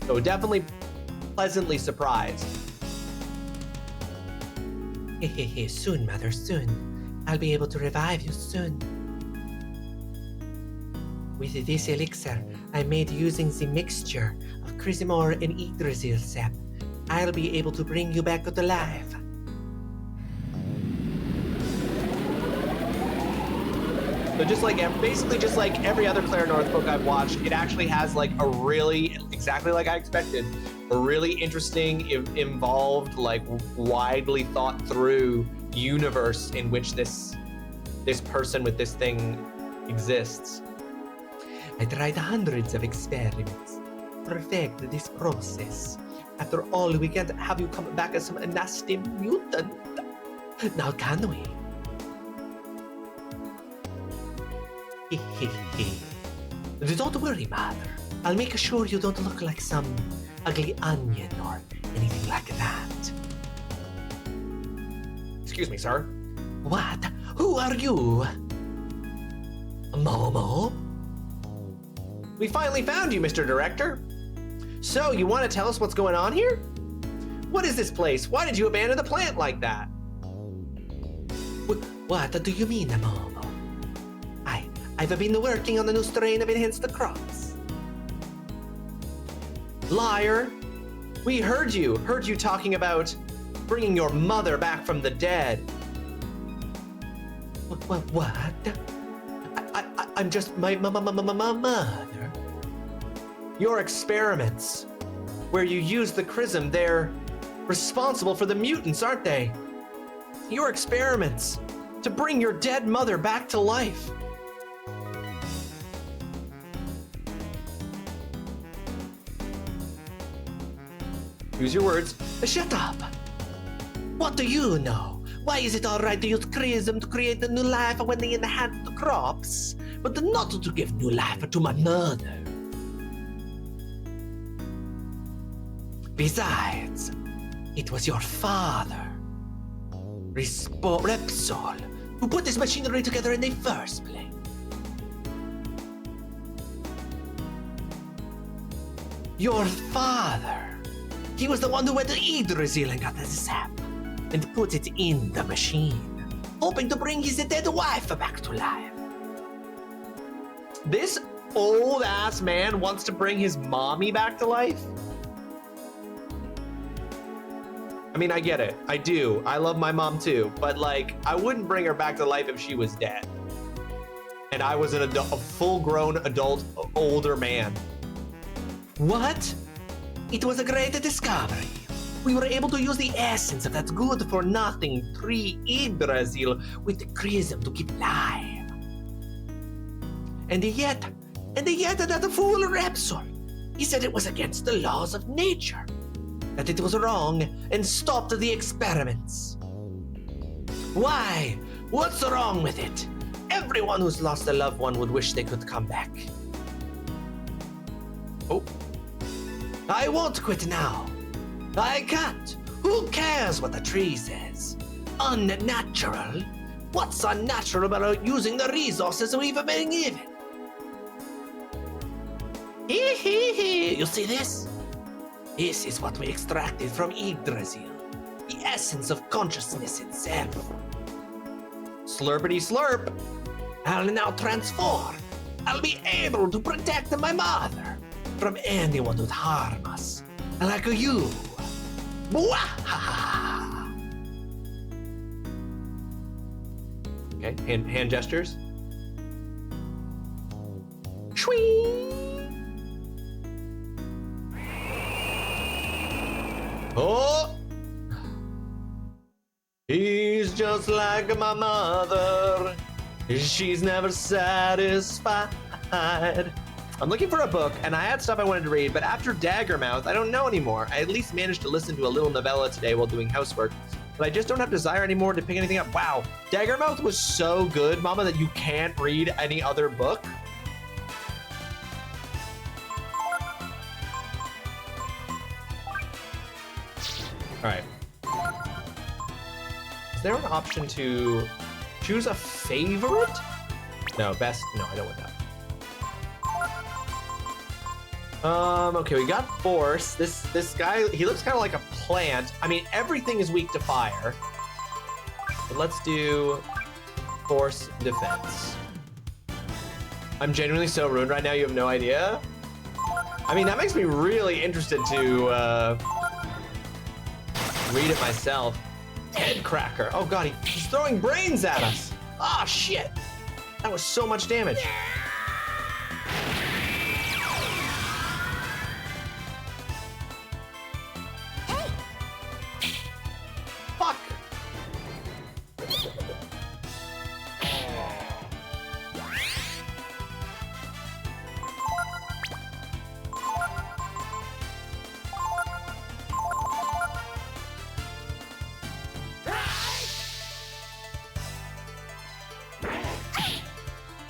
So definitely pleasantly surprised. Soon, mother, soon. I'll be able to revive you soon. With this elixir I made using the mixture of Crisimore and Yggdrasil sap, I'll be able to bring you back to life. So just like basically just like every other Claire North book I've watched, it actually has like a really, exactly like I expected, a really interesting, involved, like widely thought through universe in which this person with this thing exists. I tried hundreds of experiments to perfect this process. After all, we can't have you come back as some nasty mutant. Now can we? Don't worry, mother. I'll make sure you don't look like some ugly onion or anything like that. Excuse me, sir. What? Who are you? Momo? We finally found you, Mr. Director. So, you want to tell us what's going on here? What is this place? Why did you abandon the plant like that? What do you mean, Momo? I've been working on a new strain of enhanced crops. Liar! We heard you talking about bringing your mother back from the dead. What? I'm just my mother. Your experiments, where you use the chrism, they're responsible for the mutants, aren't they? Your experiments to bring your dead mother back to life. Use your words. Shut up! What do you know? Why is it alright to use charism to create a new life when they enhance the crops, but not to give new life to my mother? Besides, it was your father, Repsol, who put this machinery together in the first place. Your father. He was the one who went to Yggdrasil and got the sap and put it in the machine, hoping to bring his dead wife back to life. This old ass man wants to bring his mommy back to life? I mean, I get it. I do. I love my mom too. But like, I wouldn't bring her back to life if she was dead. And I was a full-grown adult, older man. What? It was a great discovery. We were able to use the essence of that good-for-nothing tree Yggdrasil with the charism to keep alive. And yet that fool Repsol, he said it was against the laws of nature, that it was wrong and stopped the experiments. Why? What's wrong with it? Everyone who's lost a loved one would wish they could come back. Oh. I won't quit now. I can't. Who cares what the tree says? Unnatural? What's unnatural about using the resources we've been given? You see this? This is what we extracted from Yggdrasil. The essence of consciousness itself. Slurpity slurp. I'll now transform. I'll be able to protect my mother from anyone who'd harm us, like you. Okay, hand gestures. Oh! He's just like my mother. She's never satisfied. I'm looking for a book, and I had stuff I wanted to read, but after Daggermouth, I don't know anymore. I at least managed to listen to a little novella today while doing housework, but I just don't have desire anymore to pick anything up. Wow, Daggermouth was so good, Mama, that you can't read any other book? All right. Is there an option to choose a favorite? No, best, no, I don't want that. Okay, we got Force. This guy, he looks kind of like a plant. I mean, everything is weak to fire. But let's do Force Defense. I'm genuinely so ruined right now, you have no idea. I mean, that makes me really interested to read it myself. Head Cracker. Oh god, he's throwing brains at us. Ah, shit. That was so much damage. Fuck.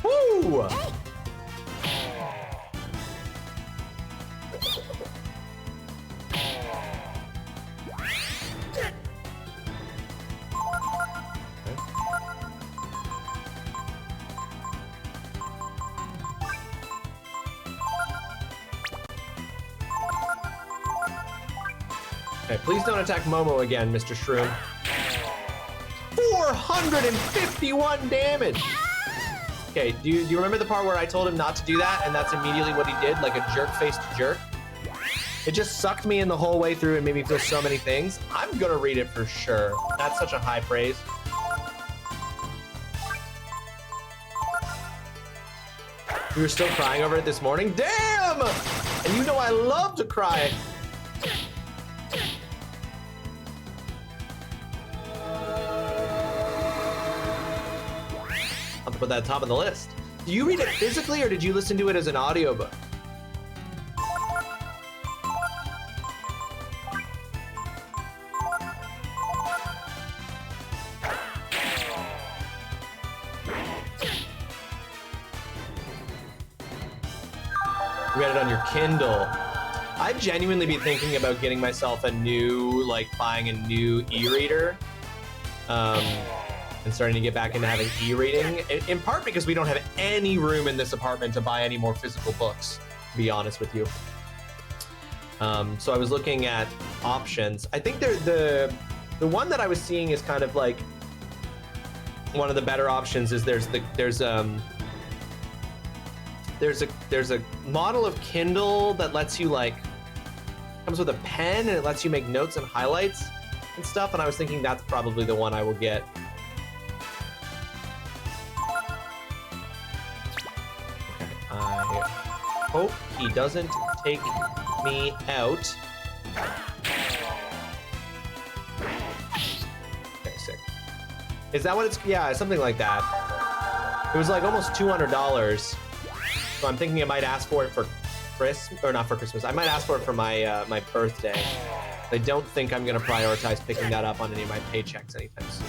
Woo! Okay, please don't attack Momo again, Mr. Shroom. 451 damage! Okay, do you remember the part where I told him not to do that, and that's immediately what he did, like a jerk-faced jerk? It just sucked me in the whole way through and made me feel so many things. I'm gonna read it for sure. That's such a high praise. You were still crying over it this morning? Damn! And you know I love to cry. I'll put that top of the list. Do you read it physically or did you listen to it as an audiobook? You read it on your Kindle. I'd genuinely be thinking about getting myself a new, like buying a new e-reader. And starting to get back into having e-reading, in part because we don't have any room in this apartment to buy any more physical books, to be honest with you. So I was looking at options. I think the one that I was seeing is kind of like one of the better options is there's a model of Kindle that lets you like comes with a pen and it lets you make notes and highlights and stuff, and I was thinking that's probably the one I will get. I hope he doesn't take me out. Okay, sick. Is that what it's? Yeah, something like that. It was like almost $200. So I'm thinking I might ask for it for Christmas, or not for Christmas. I might ask for it for my my birthday. I don't think I'm gonna prioritize picking that up on any of my paychecks anytime soon.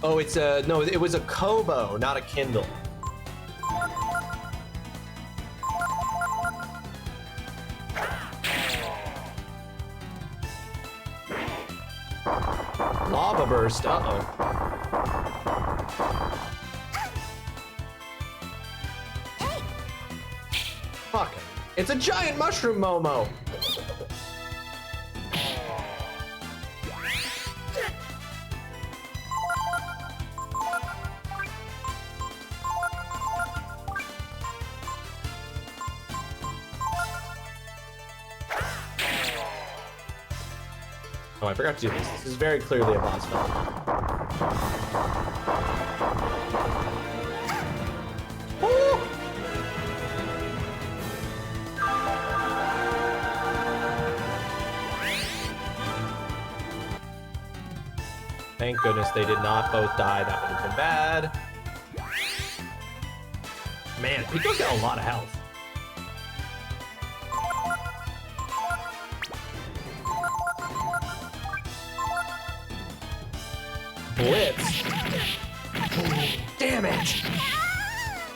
Oh, it's a, no, it was a Kobo, not a Kindle. Lava burst, uh-oh. Fuck it. It's a giant mushroom Momo! Oh, I forgot to do this. This is very clearly a boss fight. Woo! Thank goodness they did not both die. That would have been bad. Man, Pico's got a lot of health. Blitz. Damn it!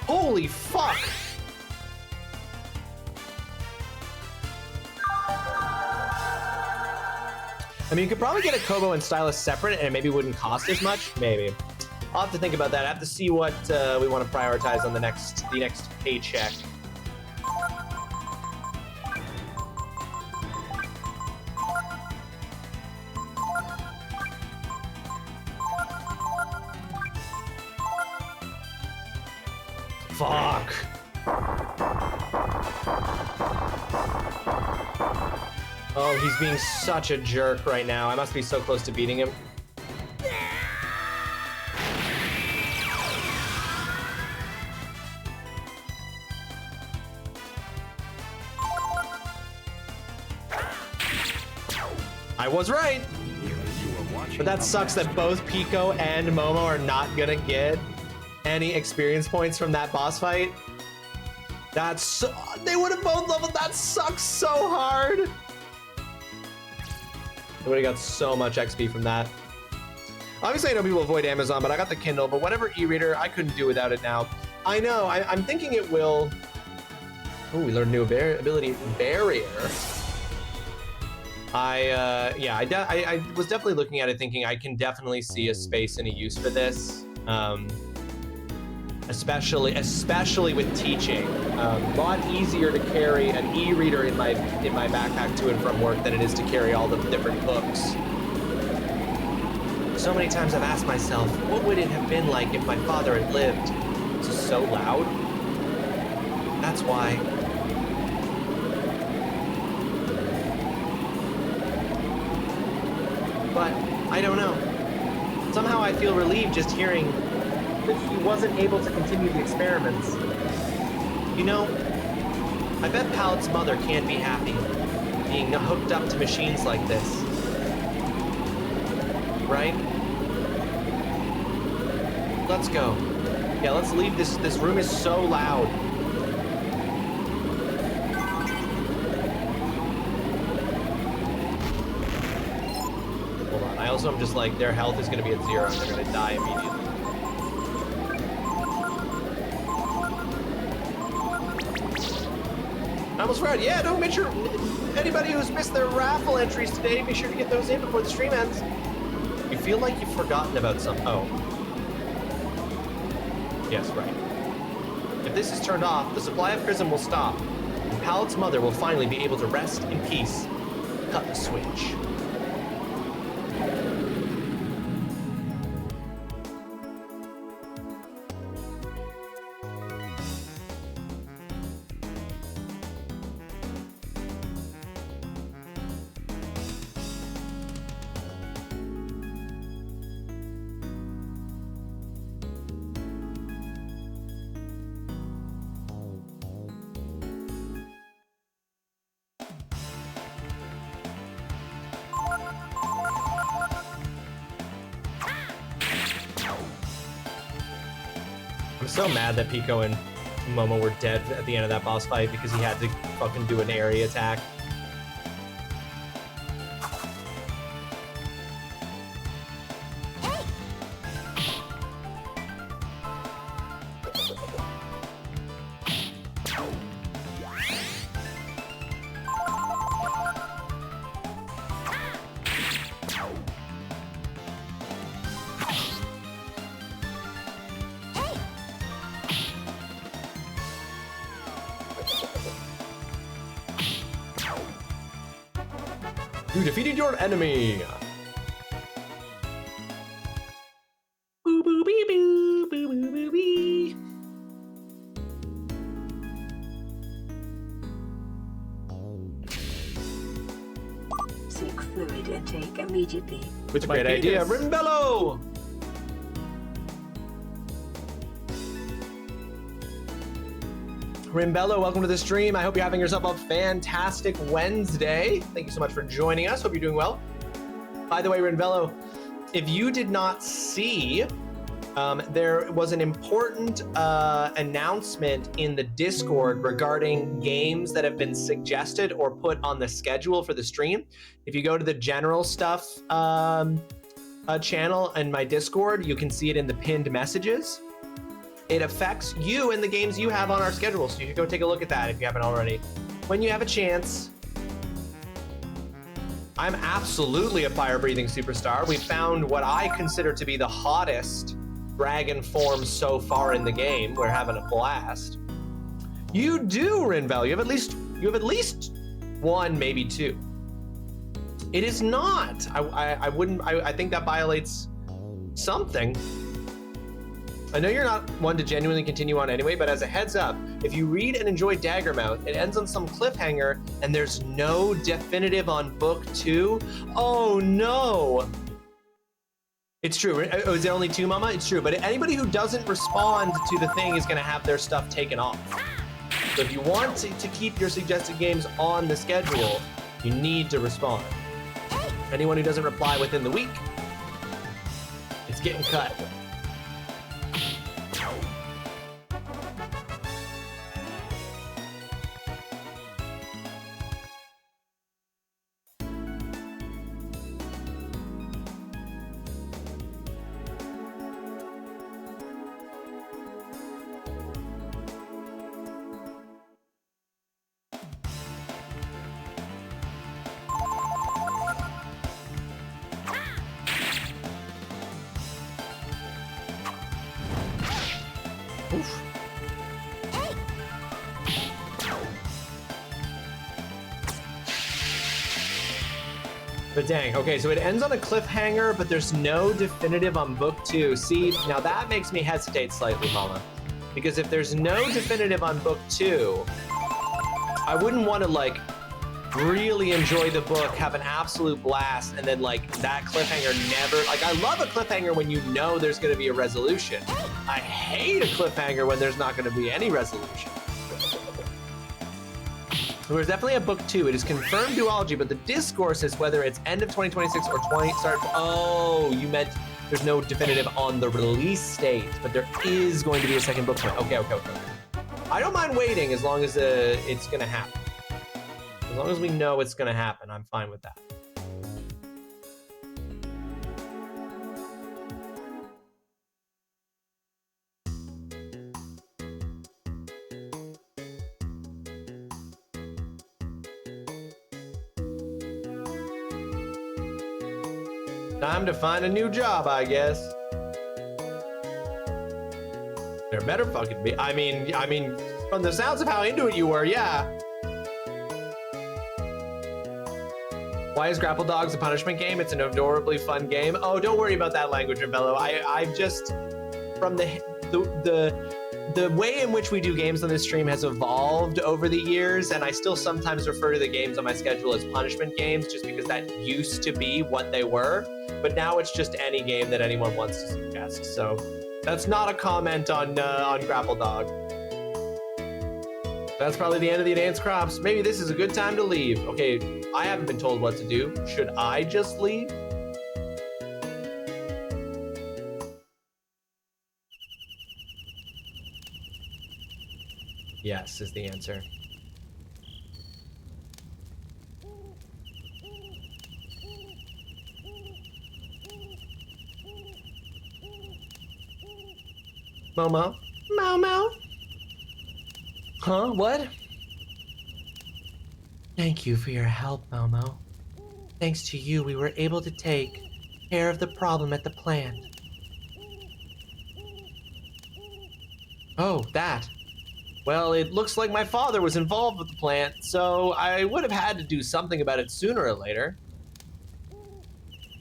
Holy fuck! I mean, you could probably get a Kobo and Stylus separate and it maybe wouldn't cost as much. Maybe. I'll have to think about that. I have to see what we want to prioritize on the next paycheck. Fuck. Oh, he's being such a jerk right now. I must be so close to beating him. I was right. But that sucks that both Pico and Momo are not gonna get any experience points from that boss fight. That's so, they would have both leveled. That sucks so hard. They would have got so much XP from that. Obviously, I know people avoid Amazon, but I got the Kindle. But whatever e-reader, I couldn't do without it now. I know. I'm thinking it will. Oh, we learned a new ability, barrier. I was definitely looking at it, thinking I can definitely see a space and a use for this. Especially with teaching. A lot easier to carry an e-reader in my backpack to and from work than it is to carry all the different books. So many times I've asked myself, what would it have been like if my father had lived? This is so loud. That's why. But I don't know. Somehow I feel relieved just hearing that he wasn't able to continue the experiments. You know, I bet Pallet's mother can't be happy being hooked up to machines like this. Right? Let's go. Yeah, let's leave this. This room is so loud. Hold on. I also am just like, their health is going to be at 0 and they're going to die immediately. I almost forgot. Yeah, no, make sure anybody who's missed their raffle entries today, make sure to get those in before the stream ends. You feel like you've forgotten about some. Oh. Yes, right. If this is turned off, the supply of Chrism will stop, and Pallet's mother will finally be able to rest in peace. Cut the switch. I'm so mad that Pico and Momo were dead at the end of that boss fight because he had to fucking do an area attack. You defeated your enemy. Boo boo bee boo boo boo boo bee. Seek fluid intake immediately. It's a great idea, Rimbello! Rimbello, welcome to the stream. I hope you're having yourself a fantastic Wednesday. Thank you so much for joining us. Hope you're doing well. By the way, Rimbello, if you did not see, there was an important announcement in the Discord regarding games that have been suggested or put on the schedule for the stream. If you go to the general stuff channel in my Discord, you can see it in the pinned messages. It affects you and the games you have on our schedule, so you can go take a look at that if you haven't already. When you have a chance. I'm absolutely a fire-breathing superstar. We found what I consider to be the hottest dragon form so far in the game. We're having a blast. You do, Rinbell. You have at least one, maybe two. It is not. I think that violates something. I know you're not one to genuinely continue on anyway, but as a heads up, if you read and enjoy Daggermouth, it ends on some cliffhanger and there's no definitive on book 2. Oh no! It's true. Oh, is there only 2, Mama? It's true, but anybody who doesn't respond to the thing is gonna have their stuff taken off. So if you want to keep your suggested games on the schedule, you need to respond. Anyone who doesn't reply within the week, it's getting cut. Oof. But dang, okay, so it ends on a cliffhanger, but there's no definitive on book 2. See, now that makes me hesitate slightly, Mama. Because if there's no definitive on book 2, I wouldn't want to, like, really enjoy the book, have an absolute blast, and then, like, that cliffhanger never... Like, I love a cliffhanger when you know there's going to be a resolution. I hate a cliffhanger when there's not going to be any resolution. There's definitely a book 2. It is confirmed duology, but the Discourse says whether it's end of 2026 or Oh, you meant there's no definitive on the release date, but there is going to be a second book. Okay. I don't mind waiting as long as it's going to happen. As long as we know it's going to happen, I'm fine with that. Time to find a new job, I guess. There better fucking be. I mean, from the sounds of how into it you were, yeah. Why is Grapple Dogs a punishment game? It's an adorably fun game. Oh, don't worry about that language, Rebello. I've just, from the way in which we do games on this stream has evolved over the years, and I still sometimes refer to the games on my schedule as punishment games just because that used to be what they were, but now it's just any game that anyone wants to suggest. So that's not a comment on Grapple Dog. That's probably the end of the dance crops. Maybe this is a good time to leave. Okay, I haven't been told what to do. Should I just leave? Yes, is the answer. Momo? Momo? Huh? What? Thank you for your help, Momo. Thanks to you, we were able to take care of the problem at the plant. Oh, that. Well, it looks like my father was involved with the plant, so I would have had to do something about it sooner or later.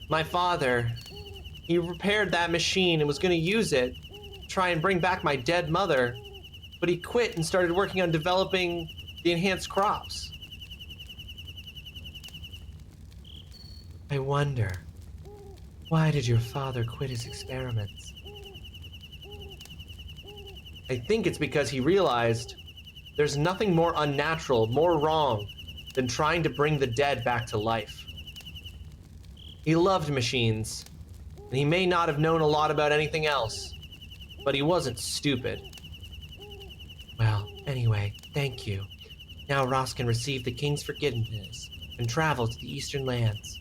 My father, he repaired that machine and was going to use it to try and bring back my dead mother, but he quit and started working on developing the enhanced crops. I wonder, why did your father quit his experiments? I think it's because he realized there's nothing more unnatural, more wrong, than trying to bring the dead back to life. He loved machines, and he may not have known a lot about anything else, but he wasn't stupid. Well, anyway, thank you. Now Ross can receive the King's forgiveness and travel to the Eastern lands.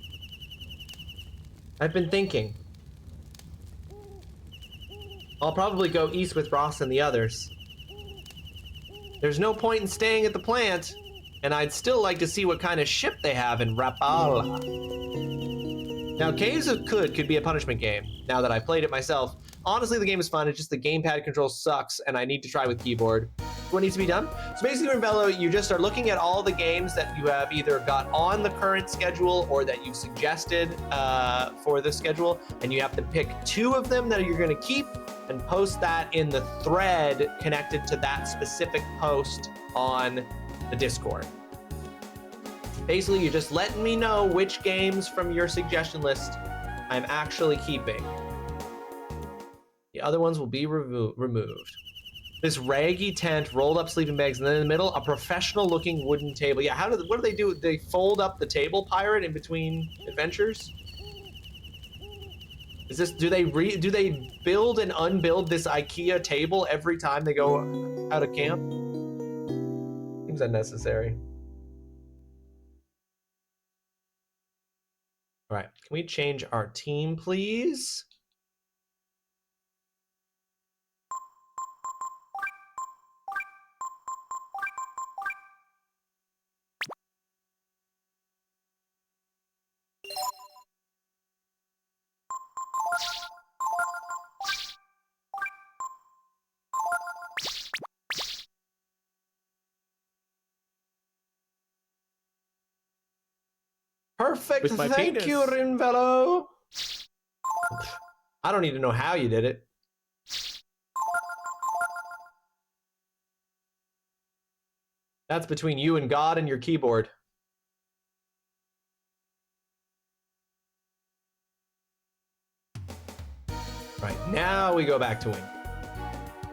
I've been thinking. I'll probably go east with Ross and the others. There's no point in staying at the plant, and I'd still like to see what kind of ship they have in Rapala. Now, Caves of could be a punishment game, now that I've played it myself. Honestly, the game is fun, it's just the gamepad control sucks, and I need to try with keyboard. What needs to be done? So basically, Rebello, you just are looking at all the games that you have either got on the current schedule or that you've suggested for the schedule, and you have to pick 2 of them that you're gonna keep and post that in the thread connected to that specific post on the Discord. Basically, you're just letting me know which games from your suggestion list I'm actually keeping. The other ones will be removed. This raggy tent, rolled up sleeping bags, and then in the middle, a professional looking wooden table. Yeah, what do they do? They fold up the table pirate in between adventures? Is this, do they build and unbuild this IKEA table every time they go out of camp? Seems unnecessary. All right, can we change our team, please? Perfect. With my Thank penis. you, Rinvello. I don't need to know how you did it. That's between you and God and your keyboard. Right, now we go back to win.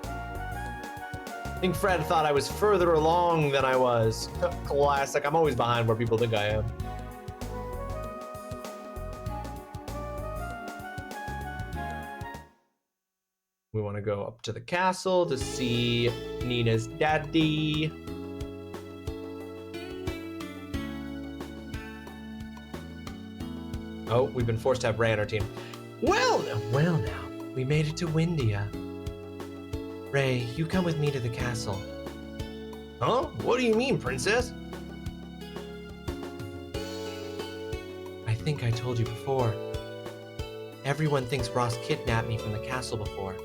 I think Fred thought I was further along than I was. Classic. I'm always behind where people think I am. We want to go up to the castle to see Nina's daddy. Oh, we've been forced to have Ray on our team. Well now, we made it to Windia. Ray, you come with me to the castle. Huh? What do you mean, princess? I think I told you before. Everyone thinks Ross kidnapped me from the castle before.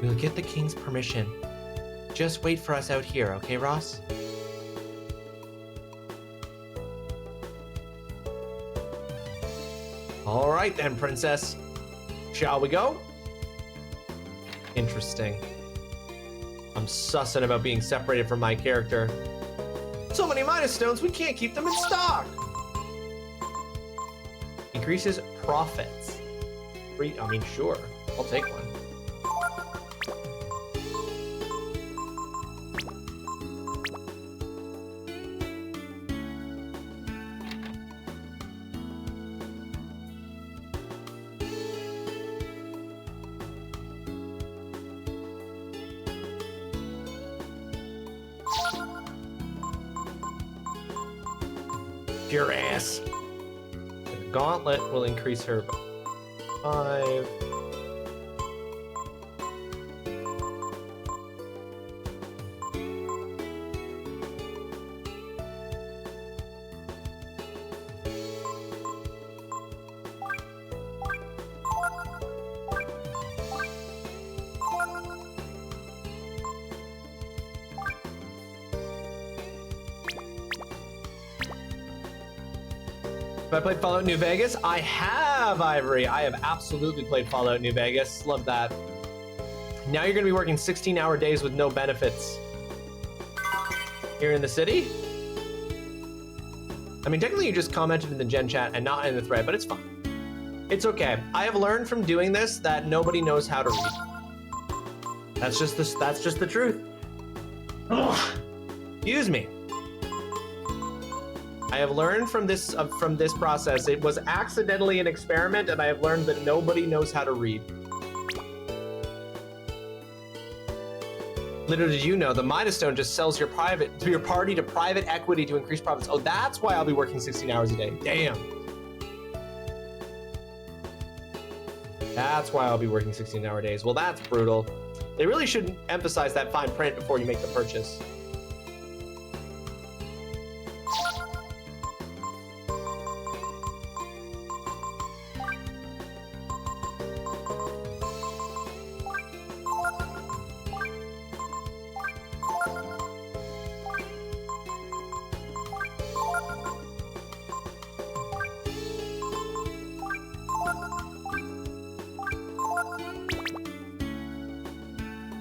We'll get the king's permission. Just wait for us out here, okay, Ross? All right then, princess. Shall we go? Interesting. I'm sussing about being separated from my character. So many Midas stones, we can't keep them in stock. Increases profits. I mean, sure, I'll take one. Your ass. The gauntlet will increase her by 5. Have I played Fallout New Vegas? I have, Ivory. I have absolutely played Fallout New Vegas. Love that. Now you're going to be working 16-hour days with no benefits. Here in the city? I mean, technically you just commented in the gen chat and not in the thread, but it's fine. It's okay. I have learned from doing this that nobody knows how to read. That's just the truth. Ugh. Excuse me. I have learned from this process. It was accidentally an experiment, and I have learned that nobody knows how to read. Little did you know, the Midas Stone just sells your party to private equity to increase profits. Oh, that's why I'll be working 16 hours a day. Damn. That's why I'll be working 16-hour days. Well, that's brutal. They really should emphasize that fine print before you make the purchase.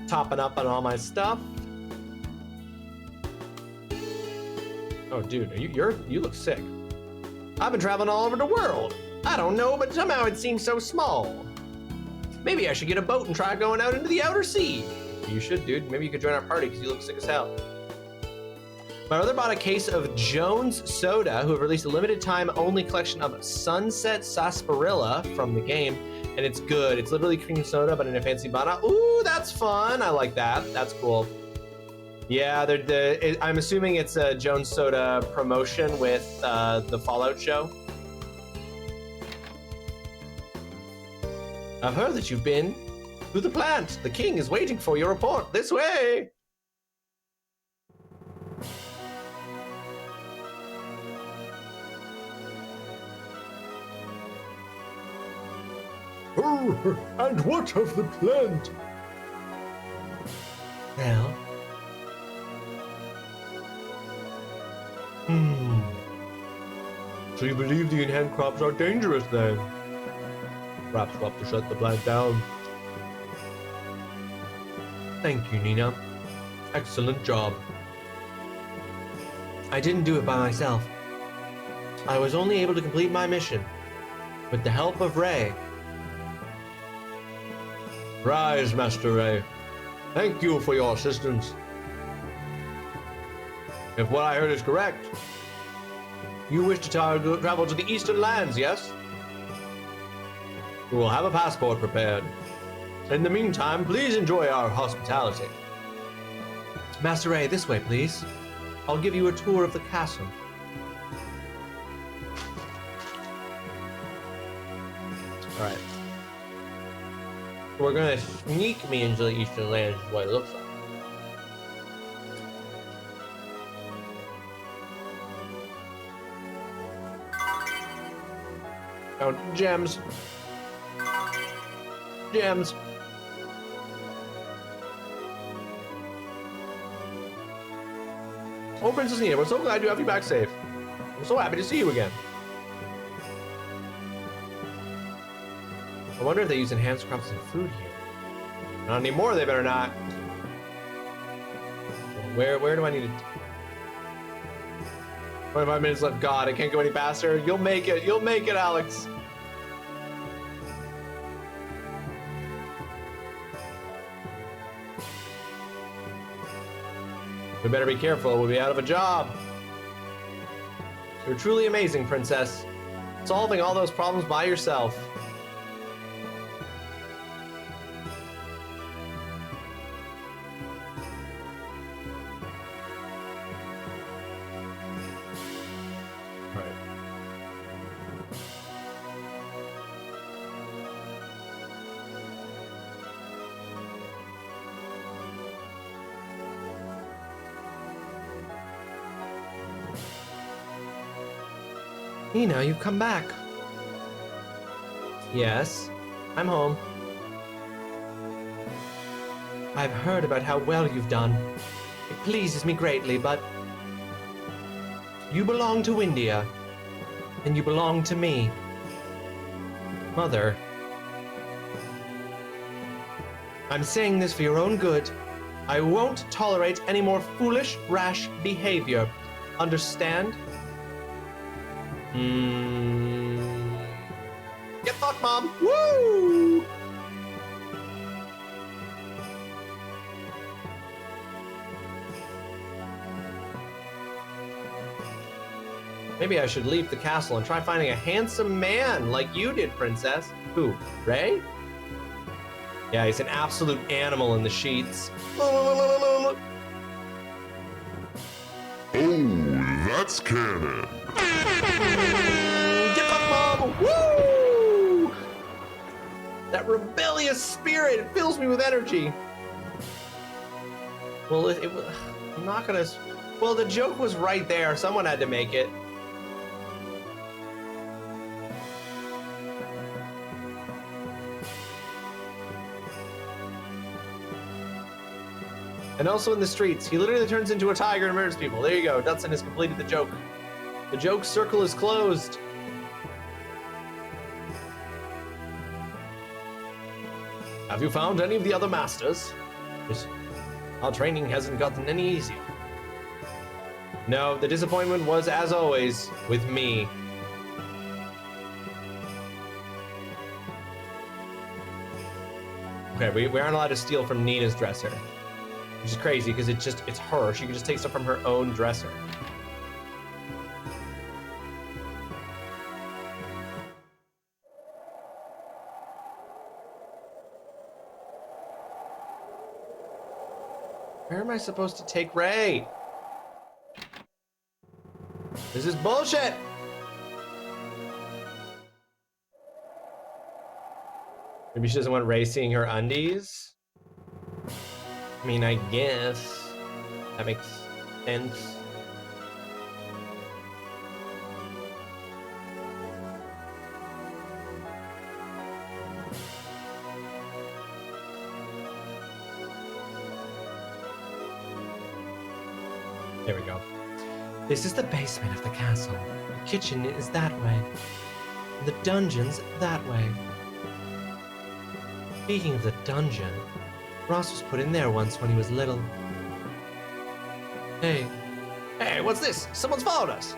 Topping up on all my stuff. Oh, dude, you look sick. I've been traveling all over the world. I don't know, but somehow it seems so small. Maybe I should get a boat and try going out into the outer sea. You should, dude. Maybe you could join our party because you look sick as hell. My brother bought a case of Jones Soda, who have released a limited time only collection of Sunset Sarsaparilla from the game. And it's good. It's literally cream soda, but in a fancy bottle. Ooh, that's fun. I like that. That's cool. Yeah, I'm assuming it's a Jones Soda promotion with the Fallout show. I've heard that you've been to the plant. The king is waiting for your report. This way. Oh, and what of the plant? Well. So you believe the in-hand crops are dangerous then? Perhaps we'll have to shut the plant down. Thank you, Nina. Excellent job. I didn't do it by myself. I was only able to complete my mission with the help of Ray. Rise, Master Ray. Thank you for your assistance. If what I heard is correct, you wish to travel to the Eastern Lands, yes? We will have a passport prepared. In the meantime, please enjoy our hospitality. Master Ray, this way, please. I'll give you a tour of the castle. All right. We're gonna sneak me into the Eastern Lands, is what it looks like. Oh, gems. Gems. Oh, Princess Nina, we're so glad to have you back safe. I'm so happy to see you again. I wonder if they use enhanced crops in food here. Not anymore, they better not. Where do I need to... 25 minutes left. God, I can't go any faster. You'll make it. You'll make it, Alex. We better be careful. We'll be out of a job. You're truly amazing, Princess. Solving all those problems by yourself. Nina, you've come back. Yes, I'm home. I've heard about how well you've done. It pleases me greatly, but you belong to India, and you belong to me. Mother, I'm saying this for your own good. I won't tolerate any more foolish, rash behavior. Understand? Get fucked, Mom! Woo! Maybe I should leave the castle and try finding a handsome man like you did, Princess. Who? Ray? Yeah, he's an absolute animal in the sheets. Oh, that's canon. Get fucked, Mom! Woo! That rebellious spirit, it fills me with energy. Well, I'm not gonna... Well, the joke was right there. Someone had to make it. And also in the streets, he literally turns into a tiger and murders people. There you go. Dutson has completed the joke. The joke circle is closed. Have you found any of the other masters? Our training hasn't gotten any easier. No, the disappointment was, as always, with me. Okay, we aren't allowed to steal from Nina's dresser. Which is crazy, because it's her. She can just take stuff from her own dresser. Where am I supposed to take Ray? This is bullshit! Maybe she doesn't want Ray seeing her undies? I mean, I guess that makes sense. There we go. This is the basement of the castle. The kitchen is that way. And the dungeon's that way. Speaking of the dungeon, Ross was put in there once when he was little. Hey, what's this? Someone's followed us.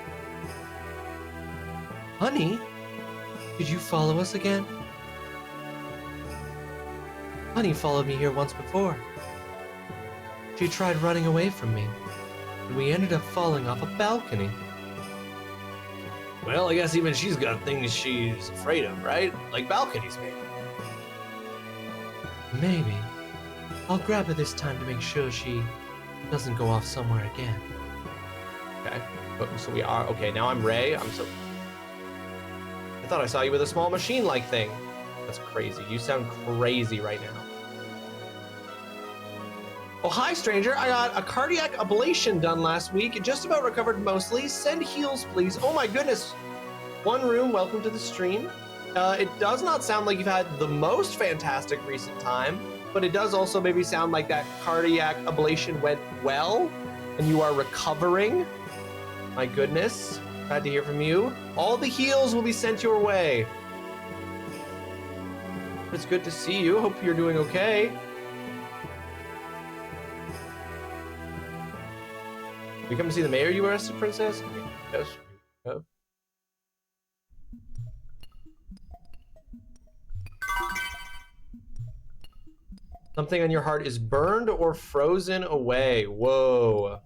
Honey, did you follow us again? Honey followed me here once before. She tried running away from me, and we ended up falling off a balcony. Well, I guess even she's got things she's afraid of, right? Like balconies, maybe. Maybe. I'll grab her this time to make sure she doesn't go off somewhere again. Okay, so we are... Okay, now I'm Ray. I thought I saw you with a small machine-like thing. That's crazy. You sound crazy right now. Oh, hi, stranger. I got a cardiac ablation done last week. It just about recovered mostly. Send heals, please. Oh my goodness. One room. Welcome to the stream. It does not sound like you've had the most fantastic recent time, but it does also maybe sound like that cardiac ablation went well and you are recovering. My goodness, glad to hear from you. All the heals will be sent your way. It's good to see you. Hope you're doing okay. You come to see the mayor you arrested, princess? Yes. Oh. Something on your heart is burned or frozen away. Whoa.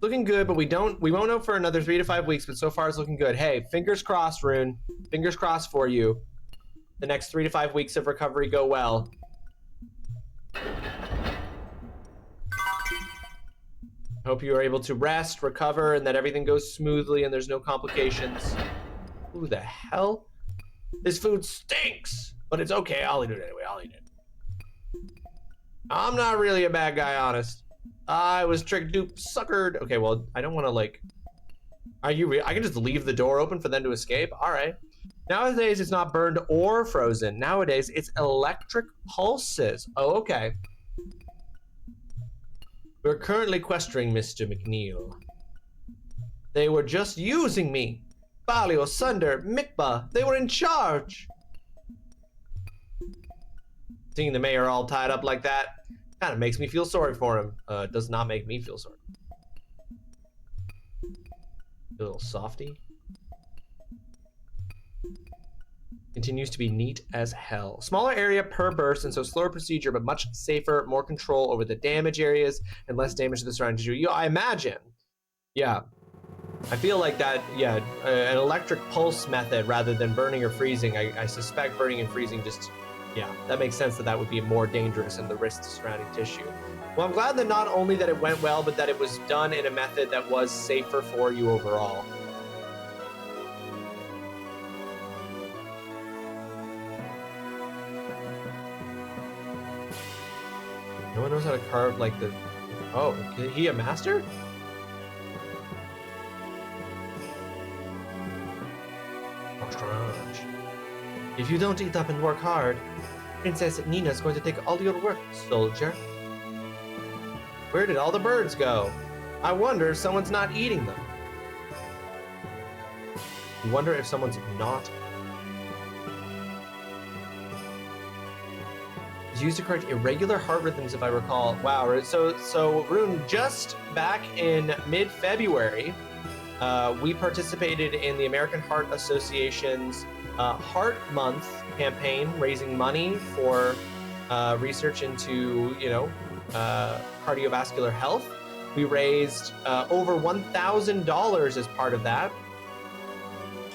Looking good, but we won't know for another 3 to 5 weeks, but so far it's looking good. Hey, fingers crossed, Rune. Fingers crossed for you. The next 3 to 5 weeks of recovery go well. Hope you are able to rest, recover, and that everything goes smoothly and there's no complications. Who the hell? This food stinks, but it's okay. I'll eat it anyway. I'll eat it. I'm not really a bad guy, honest. I was tricked, duped, suckered. Okay, well, I don't want to, like... Are you real? I can just leave the door open for them to escape? All right. Nowadays, it's not burned or frozen. Nowadays, it's electric pulses. Oh, okay. We're currently questioning Mr. McNeil. They were just using me. Balio, Sunder, Mikba, they were in charge. Seeing the mayor all tied up like that kind of makes me feel sorry for him. Does not make me feel sorry. A little softy. Continues to be neat as hell. Smaller area per burst, and so slower procedure, but much safer, more control over the damage areas, and less damage to the surrounding tissue. I imagine. Yeah. I feel like that, yeah, an electric pulse method rather than burning or freezing. I suspect burning and freezing just, yeah, that makes sense that would be more dangerous in the risk to surrounding tissue. Well, I'm glad that not only that it went well, but that it was done in a method that was safer for you overall. No one knows how to carve like the... Oh, is he a master? If you don't eat up and work hard, Princess Nina's going to take all your work, soldier. Where did all the birds go? I wonder if someone's not eating them. I wonder if someone's not. It's used to correct irregular heart rhythms, if I recall. Wow, so Rune, just back in mid-February, we participated in the American Heart Association's Heart Month campaign, raising money for research into, cardiovascular health. We raised over $1,000 as part of that.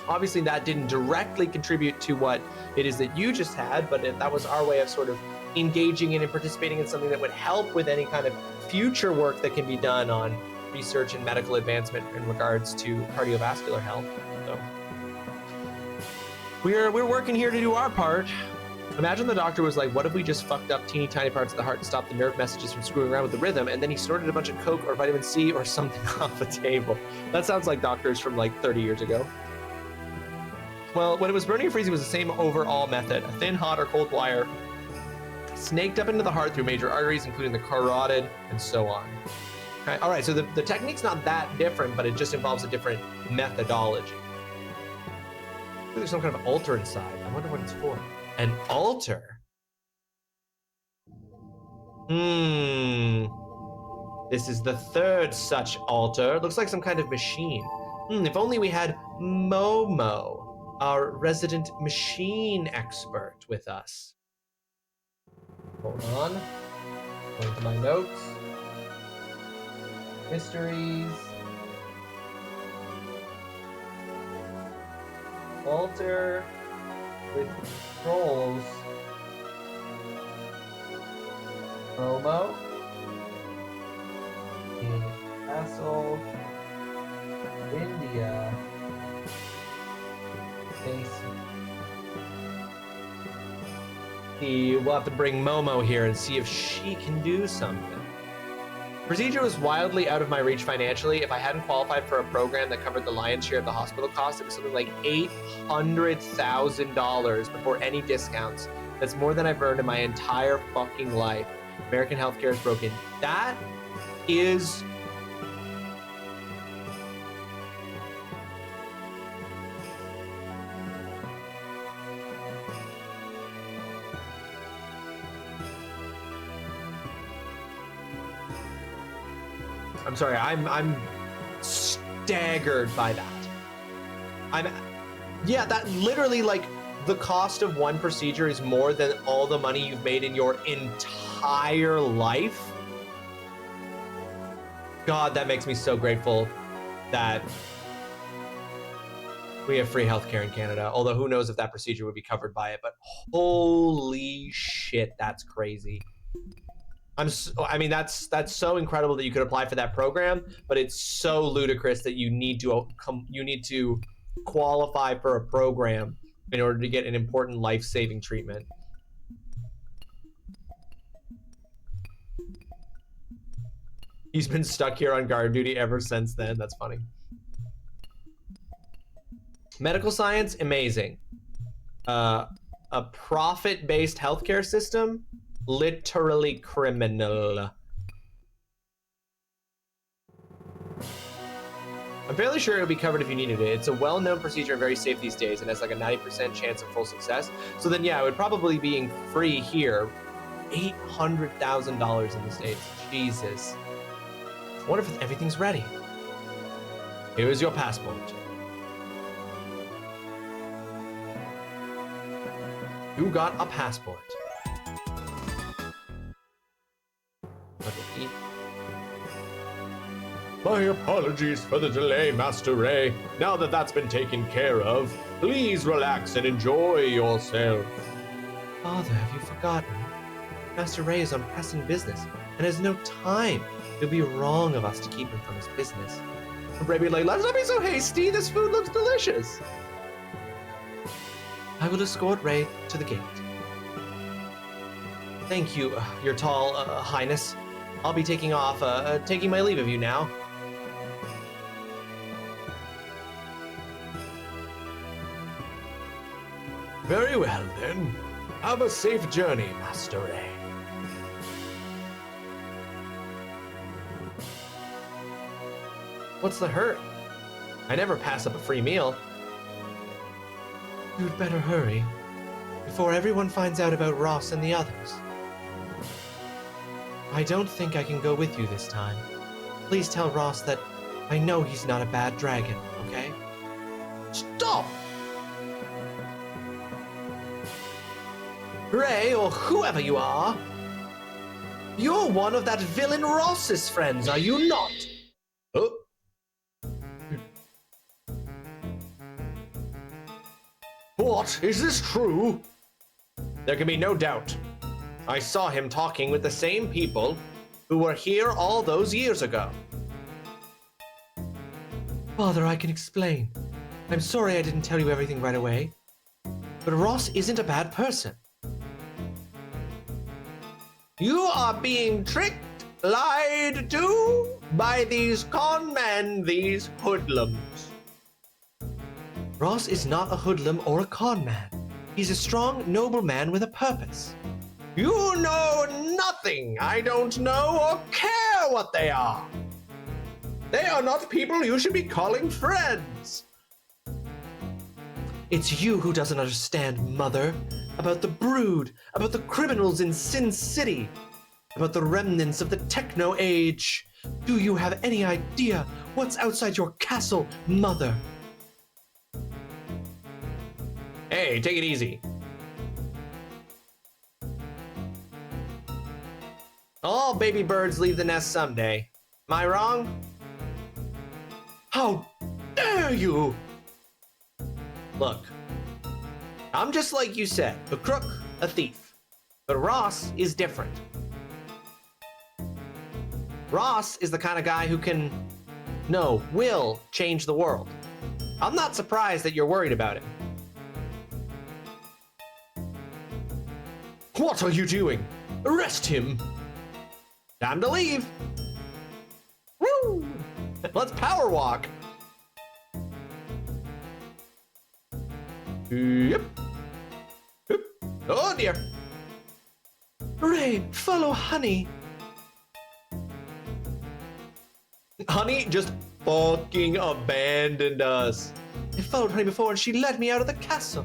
Obviously, that didn't directly contribute to what it is that you just had, but that was our way of sort of engaging in and participating in something that would help with any kind of future work that can be done on research and medical advancement in regards to cardiovascular health. So we're working here to do our part. Imagine the doctor was like, what if we just fucked up teeny tiny parts of the heart to stop the nerve messages from screwing around with the rhythm, and then he snorted a bunch of coke or vitamin C or something off the table. That sounds like doctors from like 30 years ago. Well, when it was burning and freezing, it was the same overall method. A thin, hot, or cold wire snaked up into the heart through major arteries, including the carotid, and so on. Okay. All right, so the technique's not that different, but it just involves a different methodology. There's some kind of altar inside. I wonder what it's for. An altar? This is the third such altar. Looks like some kind of machine. If only we had Momo, our resident machine expert, with us. Hold on. Going to my notes. Mysteries. Altar with trolls. Momo. In Castle, India. Basement. We'll have to bring Momo here and see if she can do something. Procedure was wildly out of my reach financially. If I hadn't qualified for a program that covered the lion's share of the hospital costs, it was something like $800,000 before any discounts. That's more than I've earned in my entire fucking life. American healthcare is broken. That is... I'm sorry, I'm staggered by that. Yeah, that literally, like, the cost of one procedure is more than all the money you've made in your entire life. God, that makes me so grateful that we have free healthcare in Canada. Although who knows if that procedure would be covered by it, but holy shit, that's crazy. I mean, that's so incredible that you could apply for that program, but it's so ludicrous that you need to qualify for a program in order to get an important life-saving treatment. He's been stuck here on guard duty ever since then. That's funny. Medical science, amazing. A profit-based healthcare system, literally criminal. I'm fairly sure it would be covered if you needed it. It's a well-known procedure and very safe these days and has like a 90% chance of full success. So then, yeah, it would probably be free here. $800,000 in the States. Jesus. I wonder if everything's ready. Here is your passport. You got a passport. My apologies for the delay, Master Ray. Now that that's been taken care of, please relax and enjoy yourself. Father, have you forgotten? Master Ray is on pressing business and has no time. It would be wrong of us to keep him from his business. Ray be like, let's not be so hasty. This food looks delicious. I will escort Ray to the gate. Thank you, your tall highness. I'll be taking my leave of you now. Very well, then. Have a safe journey, Master Ray. What's the hurt? I never pass up a free meal. You'd better hurry, before everyone finds out about Ross and the others. I don't think I can go with you this time. Please tell Ross that I know he's not a bad dragon, okay? Stop! Ray, or whoever you are, you're one of that villain Ross's friends, are you not? Oh. What? Is this true? There can be no doubt. I saw him talking with the same people who were here all those years ago. Father, I can explain. I'm sorry I didn't tell you everything right away. But Ross isn't a bad person. You are being tricked, lied to by these con men, these hoodlums. Ross is not a hoodlum or a con man. He's a strong, noble man with a purpose. You know nothing. I don't know or care what they are. They are not people you should be calling friends. It's you who doesn't understand, Mother. About the brood, about the criminals in Sin City, about the remnants of the techno age. Do you have any idea what's outside your castle, Mother? Hey, take it easy. All baby birds leave the nest someday. Am I wrong? How dare you! Look, I'm just like you said, a crook, a thief. But Ross is different. Ross is the kind of guy who will change the world. I'm not surprised that you're worried about him. What are you doing? Arrest him! Time to leave. Let's power walk. Yep. Yep. Oh dear. Ray, follow Honey. Honey just fucking abandoned us. I followed Honey before and she led me out of the castle.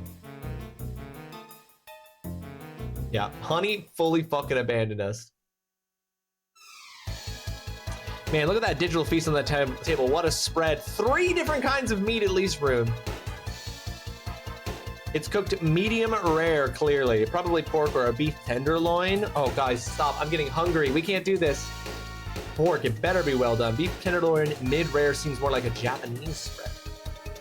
Yeah, Honey fully fucking abandoned us. Man, look at that digital feast on the table. What a spread. 3 different kinds of meat at least, Rune. It's cooked medium rare, clearly. Probably pork or a beef tenderloin. Oh, guys, stop. I'm getting hungry. We can't do this. Pork, it better be well done. Beef tenderloin mid-rare seems more like a Japanese spread.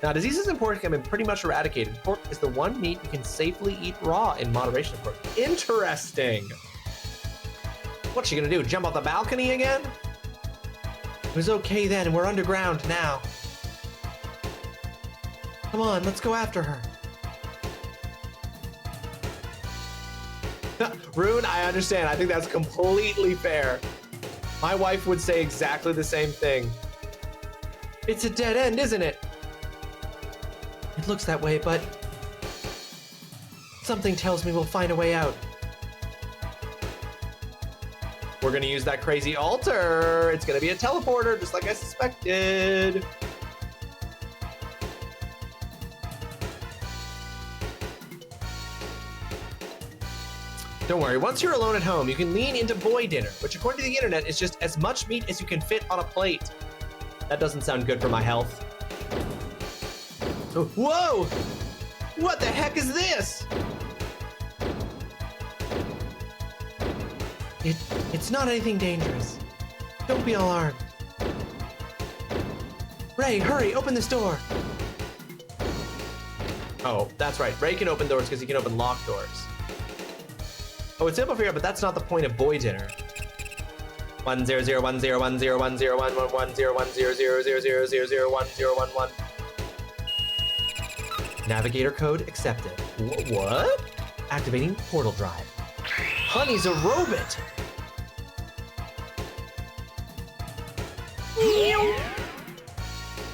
Now, diseases in pork have been pretty much eradicated. Pork is the one meat you can safely eat raw in moderation, of course. Interesting. What's she gonna do? Jump off the balcony again? It was okay then, and we're underground now. Come on, let's go after her. Rune, I understand. I think that's completely fair. My wife would say exactly the same thing. It's a dead end, isn't it? It looks that way, but something tells me we'll find a way out. We're gonna use that crazy altar. It's gonna be a teleporter, just like I suspected. Don't worry, once you're alone at home, you can lean into boy dinner, which according to the internet is just as much meat as you can fit on a plate. That doesn't sound good for my health. Oh, whoa! What the heck is this? It's not anything dangerous. Don't be alarmed. Ray, hurry, open this door. Oh, that's right. Ray can open doors because he can open locked doors. Oh, it's simple for you, but that's not the point of boy dinner. 100101010110101001000000011. Navigator code accepted. What? Activating portal drive. Honey's a robot.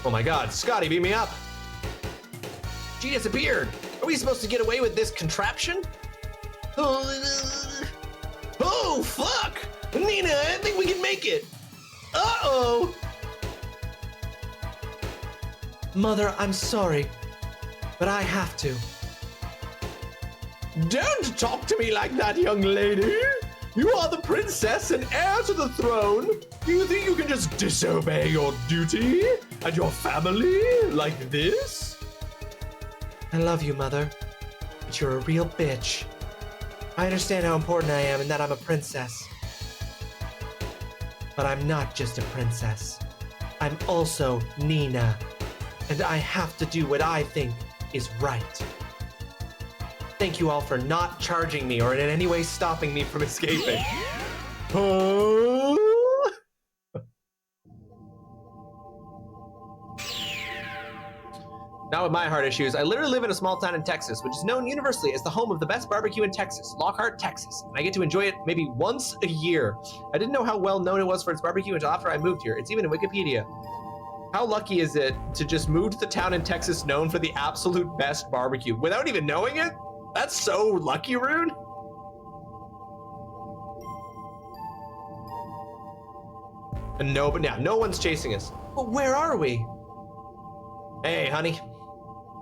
Oh my god, Scotty, beat me up. She disappeared. Are we supposed to get away with this contraption? Oh, fuck! Nina, I think we can make it. Uh-oh. Mother, I'm sorry, but I have to. Don't talk to me like that, young lady. You are the princess and heir to the throne. Do you think you can just disobey your duty and your family like this? I love you, Mother, but you're a real bitch. I understand how important I am and that I'm a princess. But I'm not just a princess. I'm also Nina, and I have to do what I think is right. Thank you all for not charging me or in any way stopping me from escaping. Now with my heart issues, I literally live in a small town in Texas, which is known universally as the home of the best barbecue in Texas, Lockhart, Texas. And I get to enjoy it maybe once a year. I didn't know how well known it was for its barbecue until after I moved here. It's even in Wikipedia. How lucky is it to just move to the town in Texas known for the absolute best barbecue without even knowing it? That's so lucky, Rune. And no, but yeah, no one's chasing us. But where are we? Hey, honey.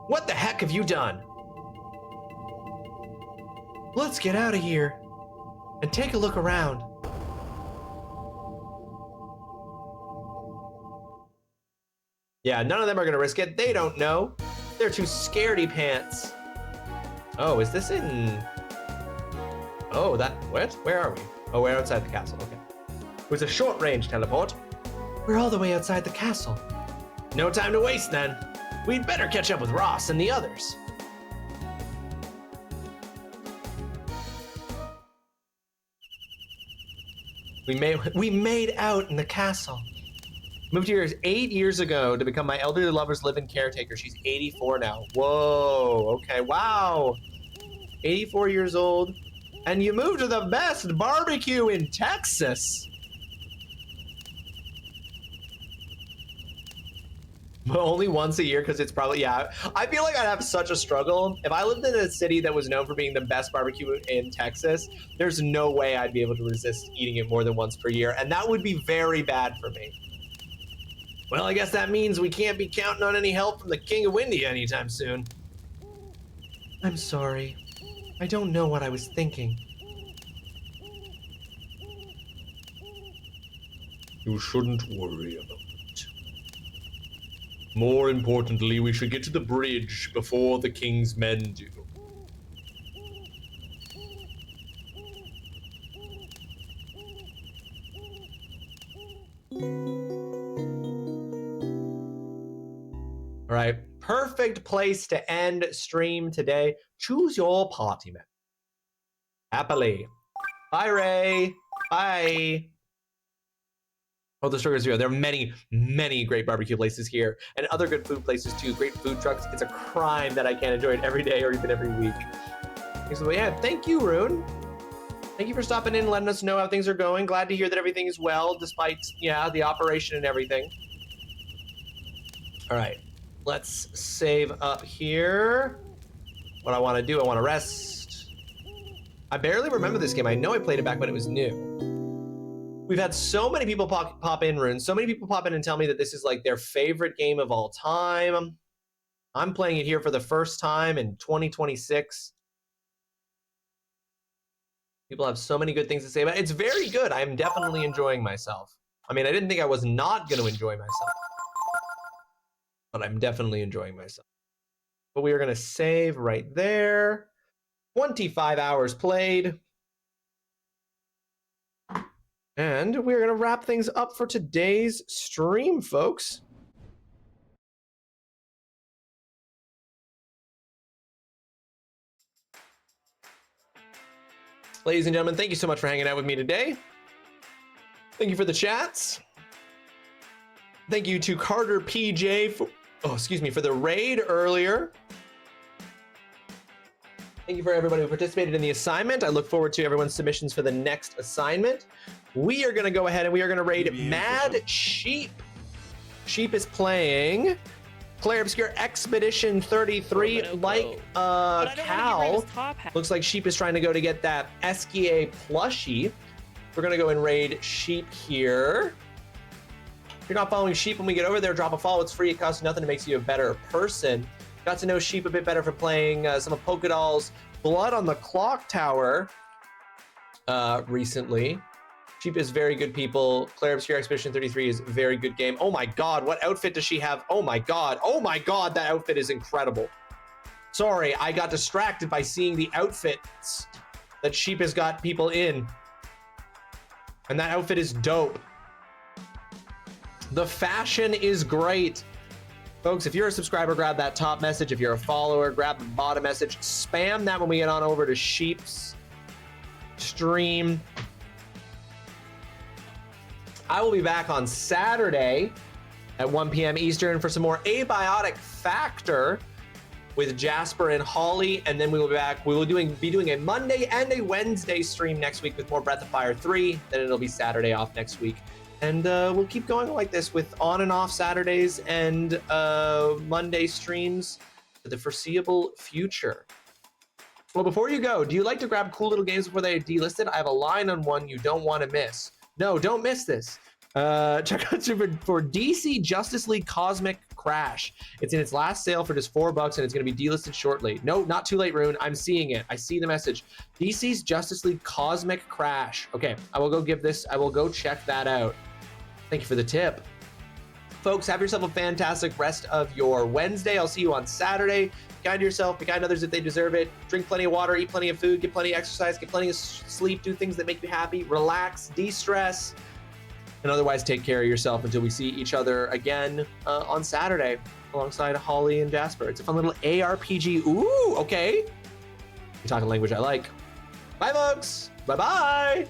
What the heck have you done? Let's get out of here and take a look around. Yeah, none of them are gonna risk it. They don't know. They're too scaredy pants. Oh, is this in... Oh, that... What? Where are we? Oh, we're outside the castle. Okay. It was a short-range teleport. We're all the way outside the castle. No time to waste, then. We'd better catch up with Ross and the others. We made out in the castle. Moved here 8 years ago to become my elderly lover's live-in caretaker. She's 84 now. Whoa, okay, wow. 84 years old. And you moved to the best barbecue in Texas. But only once a year because it's probably, yeah. I feel like I'd have such a struggle. If I lived in a city that was known for being the best barbecue in Texas, there's no way I'd be able to resist eating it more than once per year. And that would be very bad for me. Well, I guess that means we can't be counting on any help from the King of Windy anytime soon. I'm sorry. I don't know what I was thinking. You shouldn't worry about it. More importantly, we should get to the bridge before the King's men do. All right, perfect place to end stream today. Choose your party man. Happily. Bye, Ray. Bye. Oh, the Sugar Zero. There are many, many great barbecue places here and other good food places too. Great food trucks. It's a crime that I can't enjoy it every day or even every week. So yeah, thank you, Rune. Thank you for stopping in and letting us know how things are going. Glad to hear that everything is well despite, yeah, the operation and everything. All right, let's save up here. What I want to do, I want to rest. I barely remember this game. I know I played it back when it was new. We've had so many people pop in, Rune. So many people pop in and tell me that this is like their favorite game of all time. I'm playing it here for the first time in 2026. People have so many good things to say about it. It's very good. I'm definitely enjoying myself. I mean, I didn't think I was not going to enjoy myself, but I'm definitely enjoying myself. But we are going to save right there. 25 hours played. And we're going to wrap things up for today's stream, folks. Ladies and gentlemen, thank you so much for hanging out with me today. Thank you for the chats. Thank you to Carter PJ for, for the raid earlier. Thank you for everybody who participated in the assignment. I look forward to everyone's submissions for the next assignment. We are going to go ahead and we are going to raid Mad Sheep. Sheep is playing Claire Obscure Expedition 33. Like Cal, looks like Sheep is trying to go to get that Esquier plushie. We're going to go and raid Sheep here. If you're not following Sheep when we get over there, drop a follow. It's free. It costs nothing. It makes you a better person. Got to know Sheep a bit better for playing some of Polkadol's Blood on the Clock Tower recently. Sheep is very good people. Claire Obscure Expedition 33 is a very good game. Oh my god, what outfit does she have? Oh my god, that outfit is incredible. Sorry, I got distracted by seeing the outfits that Sheep has got people in. And that outfit is dope. The fashion is great. Folks, if you're a subscriber, grab that top message. If you're a follower, grab the bottom message. Spam that when we get on over to Sheep's stream. I will be back on Saturday at 1 p.m. Eastern for some more Abiotic Factor with Jasper and Holly, and then we will be back. We will be doing a Monday and a Wednesday stream next week with more Breath of Fire 3. Then it'll be Saturday off next week. And we'll keep going like this with on and off Saturdays and Monday streams for the foreseeable future. Well, before you go, do you like to grab cool little games before they are delisted? I have a line on one you don't want to miss. No, don't miss this. Check out for DC Justice League Cosmic Crash. It's in its last sale for just $4 and it's going to be delisted shortly. No, not too late, Rune. I'm seeing it. I see the message. DC's Justice League Cosmic Crash. Okay, I will go check that out. Thank you for the tip. Folks, have yourself a fantastic rest of your Wednesday. I'll see you on Saturday. Be kind to yourself, be kind to others if they deserve it. Drink plenty of water, eat plenty of food, get plenty of exercise, get plenty of sleep, do things that make you happy, relax, de-stress, and otherwise take care of yourself until we see each other again on Saturday alongside Holly and Jasper. It's a fun little ARPG. Ooh, okay. You're talking language I like. Bye, folks. Bye-bye.